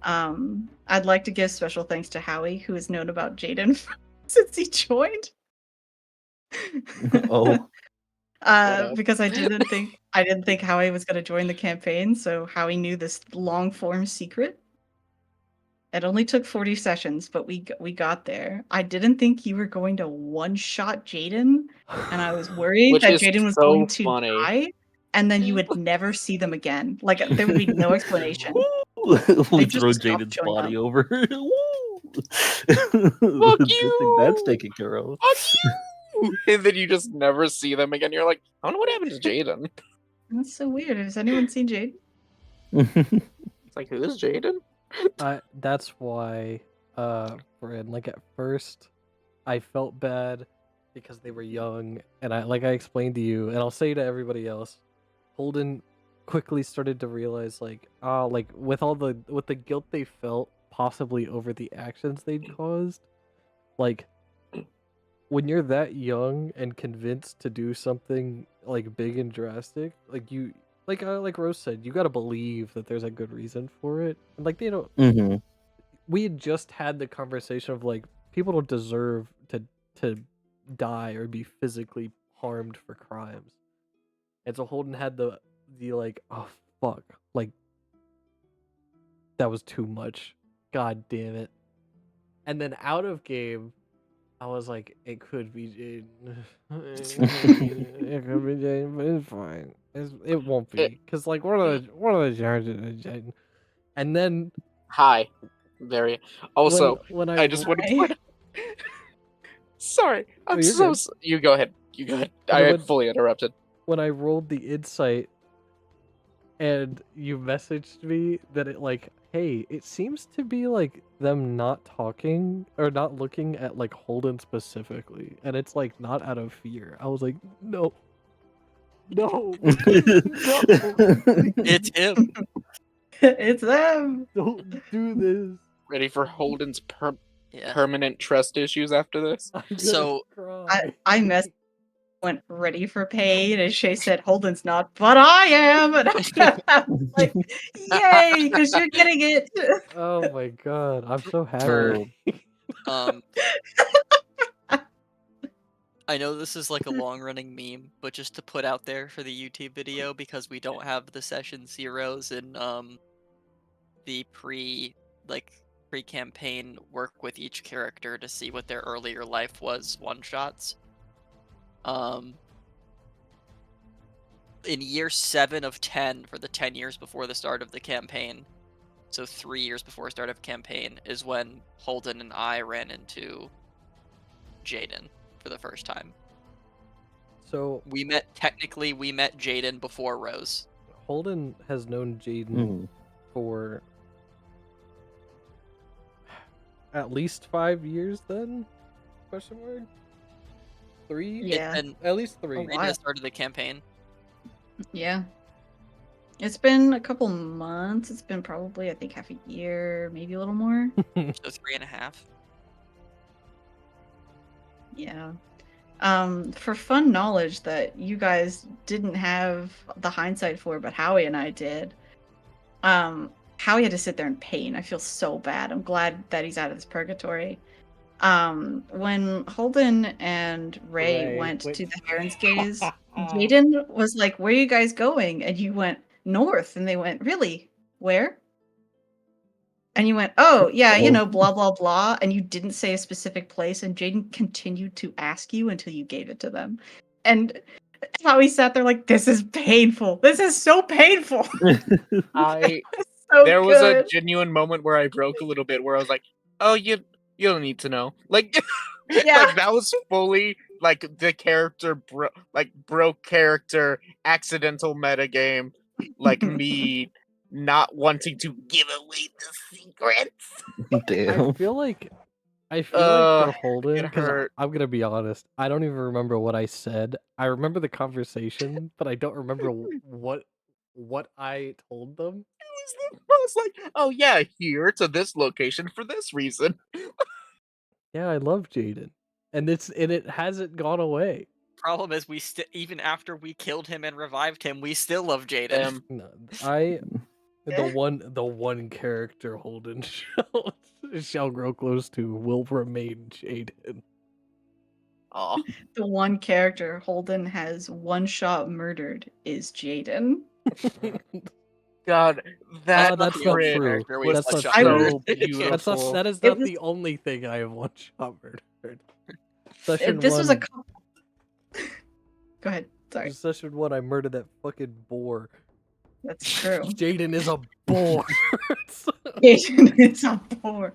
I'd like to give special thanks to Howie, who has known about Jaden since he joined. Oh. Because I didn't think Howie was going to join the campaign, so Howie knew this long form secret. It only took 40 sessions, but we got there. I didn't think you were going to one shot Jaden, and I was worried Which that is Jaden was so going to funny. die, and then you would never see them again. Like there would be no explanation. we just throw stopped Jaden's showing body up. over. Fuck Good you! thing that's taken care of. And then you just never see them again. You're like, I don't know what happened to Jaden. That's so weird. Has anyone seen Jaden? It's like, who is Jaden? That's why, Bryn, like at first, I felt bad because they were young, and I explained to you, and I'll say to everybody else, Holden quickly started to realize, like with the guilt they felt possibly over the actions they'd caused, like when you're that young and convinced to do something like big and drastic, like you. Like Rose said, you gotta believe that there's a good reason for it. And like they don't. Mm-hmm. We had just had the conversation of like people don't deserve to die or be physically harmed for crimes. And so Holden had the like, oh fuck, like that was too much. God damn it. And then out of game, I was like, it could be Jaden. It could be Jaden, but it's fine. It won't It- be. Because, like, what are the chances of Jaden? And then Hi. Very. Also, when I just want to Hi. point. Sorry, Oh, I'm you're so. good. You go ahead. You go ahead. And I then had fully interrupted. when I rolled the insight and you messaged me that it, like, hey, it seems to be like them not talking or not looking at like Holden specifically, and it's like not out of fear. I was like, no, no, It's him. It's them. don't do this. Ready for Holden's Yeah. permanent trust issues after this? I'm gonna So, cry. Went ready for pain, and Shay said, "Holden's not, but I am." And I was like, "Yay!" Because you're getting it. Oh my god, I'm so For- happy. um, I know this is like a long-running meme, but just to put out there for the YouTube video, because we don't have the session zeros in the pre-campaign work with each character to see what their earlier life was one-shots. In year 7 of 10 for the 10 years before the start of the campaign, so 3 years before start of campaign, is when Holden and I ran into Jaden for the first time. So We met Jaden before Rose. Holden has known Jaden Mhm. for at least 5 years then? Question mark? 3? Yeah. And At least 3. Oh, right at wow. the start of the campaign. Yeah. It's been a couple months. It's been probably, I think, half a year, maybe a little more. So 3.5. Yeah. For fun knowledge that you guys didn't have the hindsight for, but Howie and I did. Howie had to sit there in pain. I feel so bad. I'm glad that he's out of this purgatory. When Holden and Ray went to the Heron's Gaze, Jaden was like, "Where are you guys going?" And you went, "North." And they went, "Really? Where?" And you went, "Oh, yeah, blah, blah, blah." And you didn't say a specific place. And Jaden continued to ask you until you gave it to them. And Howie sat there like, "This is painful. This is so painful." I So there was a good. genuine moment where I broke a little bit, where I was like, "Oh, you don't need to know." Like, Yeah. like that was fully like the character broke character accidental metagame, like me not wanting to give away the secrets. I Damn. feel like for It Holden, because hurt. I'm gonna be honest, I don't even remember what I said. I remember the conversation, but I don't remember what I told them. I was like, "Oh yeah, here to this location for this reason." Yeah, I love Jaden, and it hasn't gone away. Problem is, even after we killed him and revived him, we still love Jaden. No, the one character Holden shall grow close to will remain Jaden. Aw. The one character Holden has one-shot murdered is Jaden. God, that that's the not only true. character we That's not one-shot true. murdered. so beautiful. That is It not was- the only thing I have one shot murdered. Session This was a one, couple. Go ahead. Sorry. session 1, I murdered that fucking boar. That's true. Jaden is a boar. Jaden is a bore.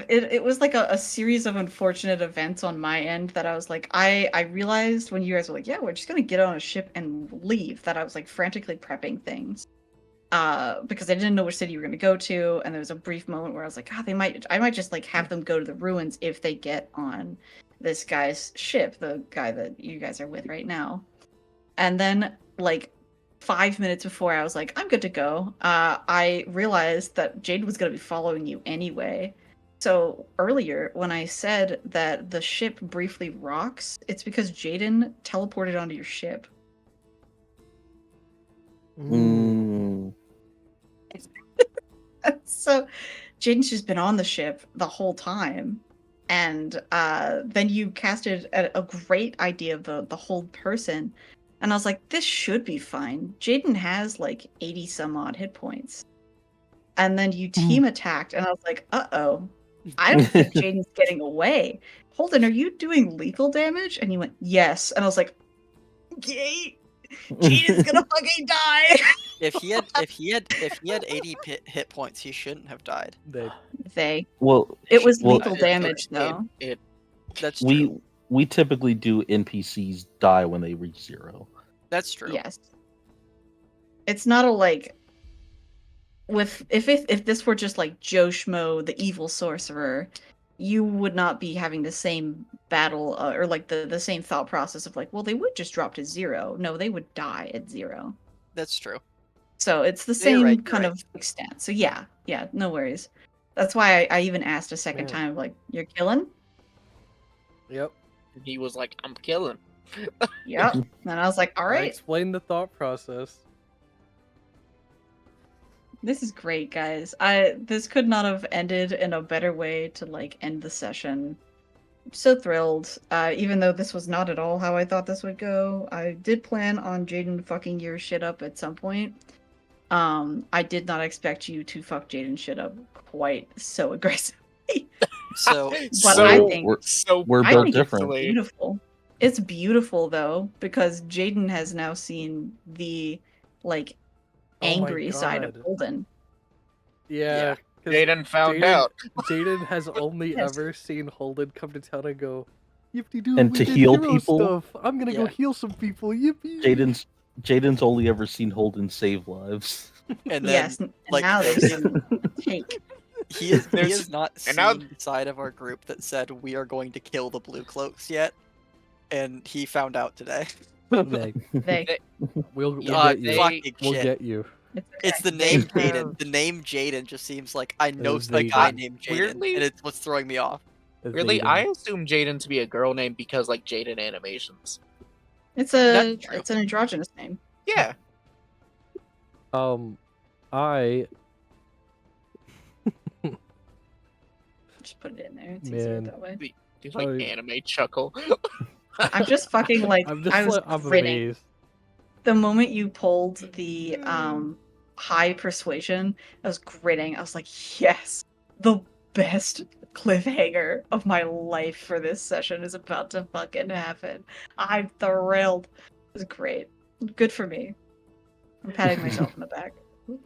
It was like a series of unfortunate events on my end that I was like, I realized when you guys were like, "Yeah, we're just gonna get on a ship and leave," that I was like frantically prepping things. Because I didn't know which city you were gonna go to, and there was a brief moment where I was like, I might just like have them go to the ruins if they get on this guy's ship, the guy that you guys are with right now. And then like 5 minutes before I was like, I'm good to go, I realized that Jade was going to be following you anyway. So earlier, when I said that the ship briefly rocks, it's because Jaden teleported onto your ship. Mm. So Jaden's just been on the ship the whole time. And then you casted a great idea of the whole person. And I was like, this should be fine. Jaden has like 80 some odd hit points. And then you team attacked, and I was like, uh-oh. I don't think Jaden's getting away. Holden, are you doing lethal damage? And he went, yes. And I was like, yay! Jaden's gonna fucking die! If he had 80 hit points, he shouldn't have died. Well, It was well, lethal damage, though. That's true. we typically do NPCs die when they reach 0. That's true. Yes. It's not a like if this were just like Joe Schmo, the evil sorcerer, you would not be having the same battle or like the same thought process of like, well, they would just drop to 0. No, they would die at 0. That's true. So it's the You're same right, you're kind right. of extent. So yeah, no worries. That's why I even asked a second Man. time, like, you're killing? Yep. He was like, I'm killing. Yep. And I was like, all I right, explained the thought process. this is great, guys. This could not have ended in a better way to like end the session. I'm so thrilled. Even though this was not at all how I thought this would go. I did plan on Jaden fucking your shit up at some point. I did not expect you to fuck Jaden shit up quite so aggressively. So But I think we're I built think different. it's beautiful. It's beautiful though, because Jaden has now seen the like Oh my angry side of God. Holden. Yeah. 'cause Jaden found Jaden- out. Jaden has only Yes. ever seen Holden come to town and go, yippee doo, And we to did heal hero people? Stuff. I'm gonna go Yeah. heal some people. Yippee. Jaden's only ever seen Holden save lives. and then Yes, and like, now they've there's- seen take. he has There's- not seen and now- the side of our group that said we are going to kill the blue cloaks yet, and he found out today. Meg, They. we'll God, get you. fucking We'll shit. get you. It's, It's the They name have- Jaden. The name Jaden just seems like I know a Vaden. guy named Jaden, Weirdly- and it's what's throwing me off. Really, Vaden. I assume Jaden to be a girl name because like Jaden Animations. It's That's true. it's an androgynous name. Yeah. I Just put it in there. It's easier Man. that way. Do like Oh, anime chuckle. I'm just fucking like I'm just I was like, I'm grinning. amazed. The moment you pulled the high persuasion, I was grinning. I was like, yes, the best cliffhanger of my life for this session is about to fucking happen. I'm thrilled. It was great. Good for me. I'm patting myself on the back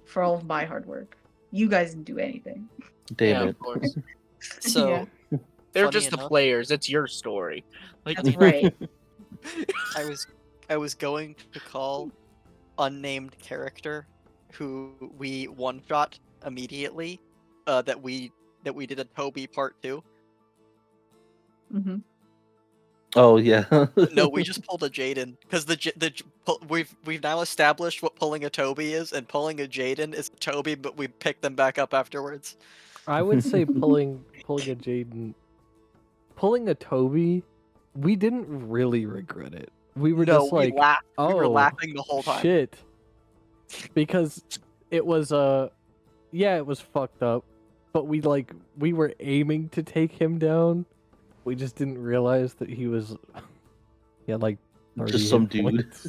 for all of my hard work. You guys didn't do anything. Damn Yeah, it. of course. So Yeah. They're Funny just the enough- players. It's your story. Like That's right. I was going to call unnamed character who we one shot immediately. That we did a Toby part 2. hmm Oh yeah. No, we just pulled a Jaden because we've now established what pulling a Toby is, and pulling a Jaden is a Toby, but we pick them back up afterwards. I would say pulling a Jaden, pulling a Toby, we didn't really regret it. We were No, just like, we laughed. oh, We were laughing the whole time. shit, because it was yeah, it was fucked up, but we were aiming to take him down. We just didn't realize that he had like 30 Just some hit dude. points.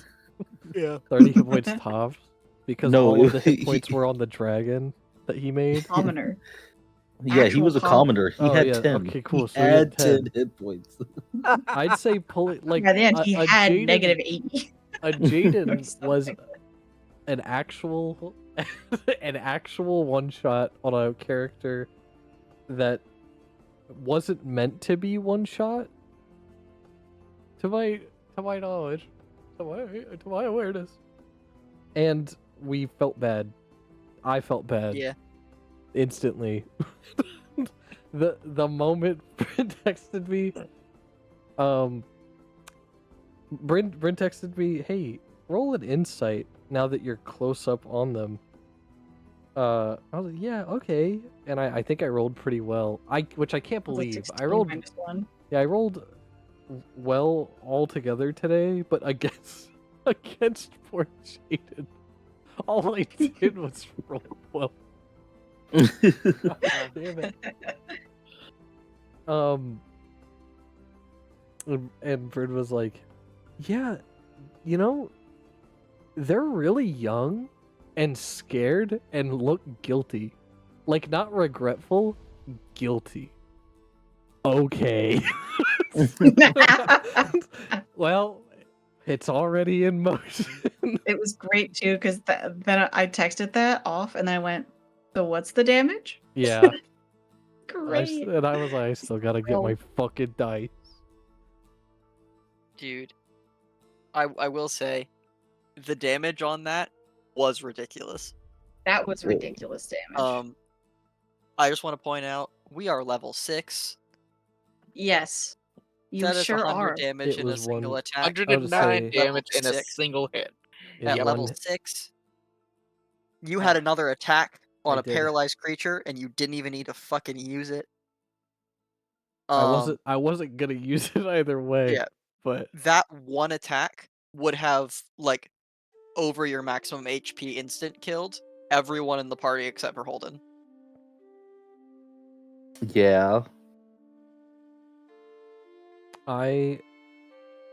Yeah. 30 hit points tops, because No, all of the hit he- points were on the dragon that he made. Commoner. Yeah, he Actual was a commoner. He Oh, had yeah, 10. okay, cool, He so he had had 10 10. hit points. I'd say pulling like By the end, he a had Jaden, negative 80. A Jaden Or was something. an actual one shot on a character that wasn't meant to be one shot. To my knowledge, to my awareness, and we felt bad. I felt bad. Yeah. Instantly. the moment Bryn texted me, Bryn texted me, "Hey, roll an insight now that you're close up on them." I was like, "Yeah, okay," and I think I rolled pretty well. Which I can't It was like believe. 16 I rolled minus 1. yeah, I rolled well all together today, but against poor Jaden, all I did was roll well. Damn it. And Bird was like, "Yeah, they're really young and scared and look guilty. Like, not regretful, guilty. Okay. Well, it's already in motion. It was great too, because then I texted that off, and then I went, "So what's the damage?" Yeah. Great. And I was like, I still gotta get my fucking dice. Dude, I will say, the damage on that was ridiculous. That was ridiculous damage. I just want to point out we are level 6. Yes, you That is sure 100 are. damage It in a was single one- attack. 109 say- damage in a Level 6. single hit. Is At level one- 6, you had another attack on I a did. paralyzed creature, and you didn't even need to fucking use it. I wasn't gonna use it either way. Yeah. But That one attack would have, like, over your maximum HP instant killed everyone in the party except for Holden. Yeah. I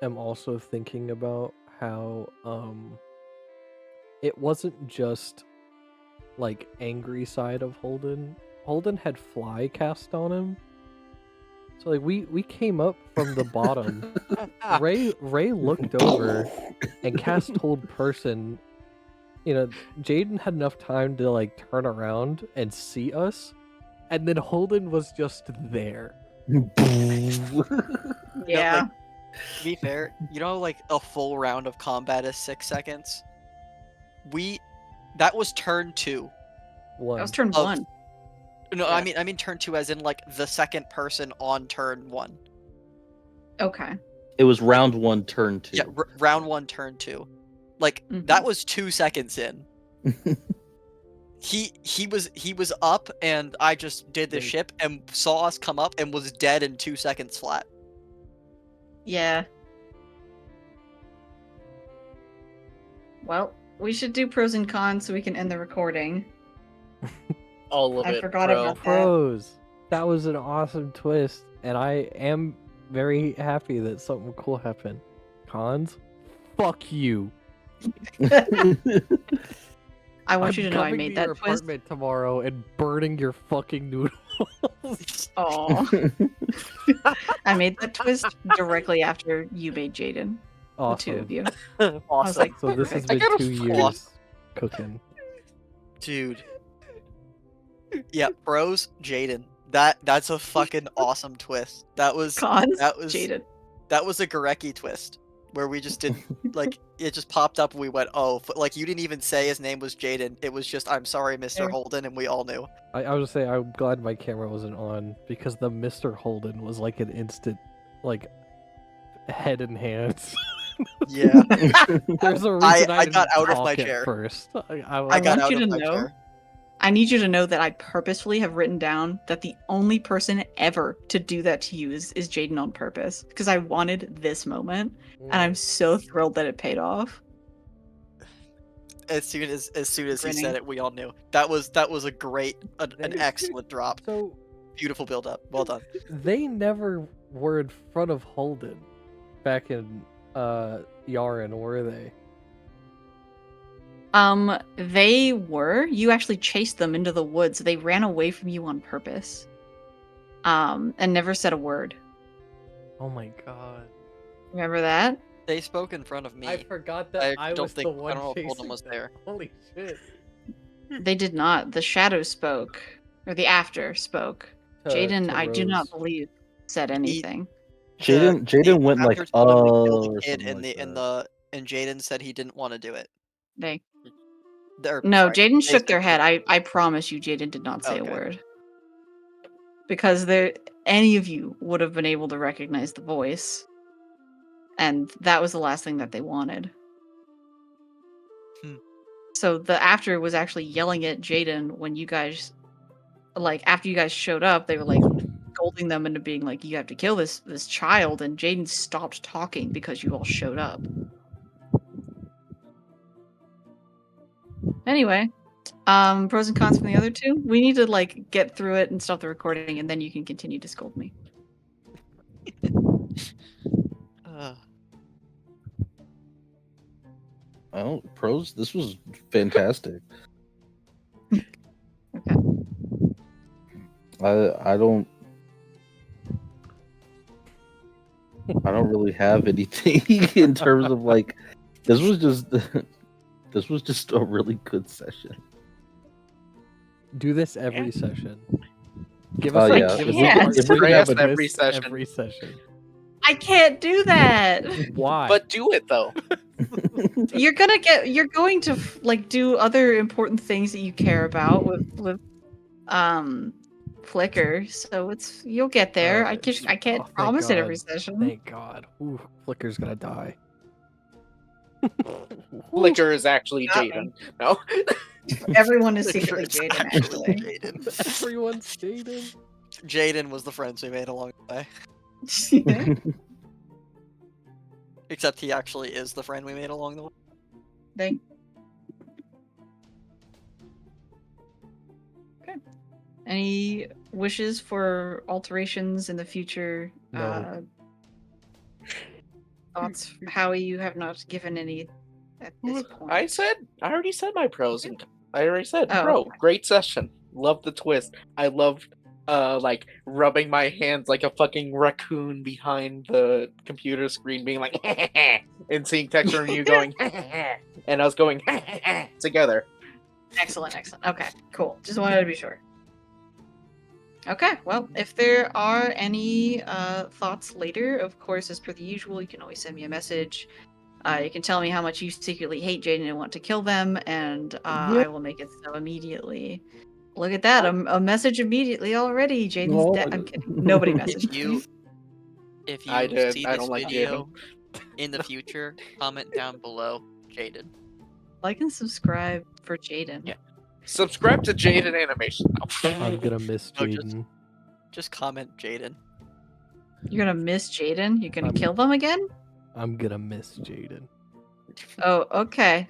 am also thinking about how it wasn't just like angry side of Holden. Holden had fly cast on him. So like we came up from the bottom. Ray looked over and cast hold person. You know, Jaden had enough time to like turn around and see us, and then Holden was just there. Yeah. To be fair, you know, like a full round of combat is 6 seconds. That was turn 2. One. That was turn Of- 1. No, Yeah. I mean turn 2 as in like the second person on turn 1. Okay. It was round 1, turn 2. Yeah, round 1, turn 2. Like that Mhm. was 2 seconds in. He was up, and I just did the Wait. ship and saw us come up and was dead in 2 seconds flat. Yeah. Well, we should do pros and cons so we can end the recording. All of I it. forgot bro. about that. Pros. That was an awesome twist, and I am very happy that something cool happened. Cons? Fuck you. I want you to know I coming made to that your twist. apartment tomorrow and burning your fucking noodles. Oh, I made that twist directly after you made Jaden. The two Awesome. of you. I was Awesome. like, So this has perfect. been got a 2 flaw. years cooking. Dude. Yeah, bros, Jaden. That's a fucking awesome twist. That was Cons, Jaden. That was a Gorecki twist where we just didn't like it just popped up and we went, "Oh, like you didn't even say his name was Jaden. It was just, I'm sorry, Mr. Fair. Holden," and we all knew. I was gonna say I'm glad my camera wasn't on because the Mr. Holden was like an instant, like, head and hands. Yeah. There's a reason I didn't got out of talk my at chair. first. I I got want out you of to my know- chair. I need you to know that I purposefully have written down that the only person ever to do that to you is Jaden on purpose because I wanted this moment, and I'm so thrilled that it paid off. As soon as he said Grinning. it, we all knew. That was a great, an They- excellent drop. So Beautiful build up. Well done. they never were in front of Holden back in Yaren, were they? They were. You actually chased them into the woods. They ran away from you on purpose. And never said a word. Oh my god. Remember that? They spoke in front of me. I forgot that I I don't was think- the I one don't know if Holden chasing was them. there. Holy shit. They did not. The shadow spoke. Or the after spoke. Jaden, I do not Rose. believe, said anything. Jaden went like, After told him to kill the or kid something like and that. Jaden said he didn't want to do it. They Or, No, sorry, Jaden they shook said their he- head. I promise you Jaden did not say Okay. a word. Because any of you would have been able to recognize the voice. And that was the last thing that they wanted. Hmm. So the after was actually yelling at Jaden when you guys, like, after you guys showed up, they were like scolding them into being like, you have to kill this child, and Jaden stopped talking because you all showed up. Anyway, pros and cons from the other two. We need to like get through it and stop the recording, and then you can continue to scold me. Ugh. Oh, pros. This was fantastic. Okay. I don't really have anything in terms of like this was just a really good session. Do this every Yeah. session. Give Oh, us yeah. give us If we- a part if we three could have of a- every this session. every session. I can't do that. Why? But do it though. You're going to like do other important things that you care about with Flickr. So you'll get there. I can't thank promise it every God. session. Thank God. Ooh, Flicker's gonna die. Flicker is actually Got me. Jaden. No. Everyone is Flickr secretly is Jaden, actually actually. Jaden. Everyone's Jaden. Jaden was the friends we made along the way. Except he actually is the friend we made along the way. Thank. Okay. Any wishes for alterations in the future? No. Thoughts, Howie? You have not given any at this point. I already said my pros, and I already said Oh, pro. okay. Great session. Love the twist. I loved like rubbing my hands like a fucking raccoon behind the computer screen, being like and seeing texture and you going and I was going together. Excellent. Okay, cool. Just wanted to be sure. Okay, well, if there are any thoughts later, of course, as per the usual, you can always send me a message. You can tell me how much you secretly hate Jaden and want to kill them, and I will make it so immediately. Look at that, a message immediately already. Jaden's No. dead. I'm kidding. Nobody If messaged you me. if you I did. see I this don't like video in the future, comment down below Jaden. Like and subscribe for Jaden. Yeah. Subscribe to Jaden Animation. I'm gonna miss No, just- Jaden. Just comment Jaden. You're gonna miss Jaden? You're gonna I'm- kill them again? I'm gonna miss Jaden. Oh, okay.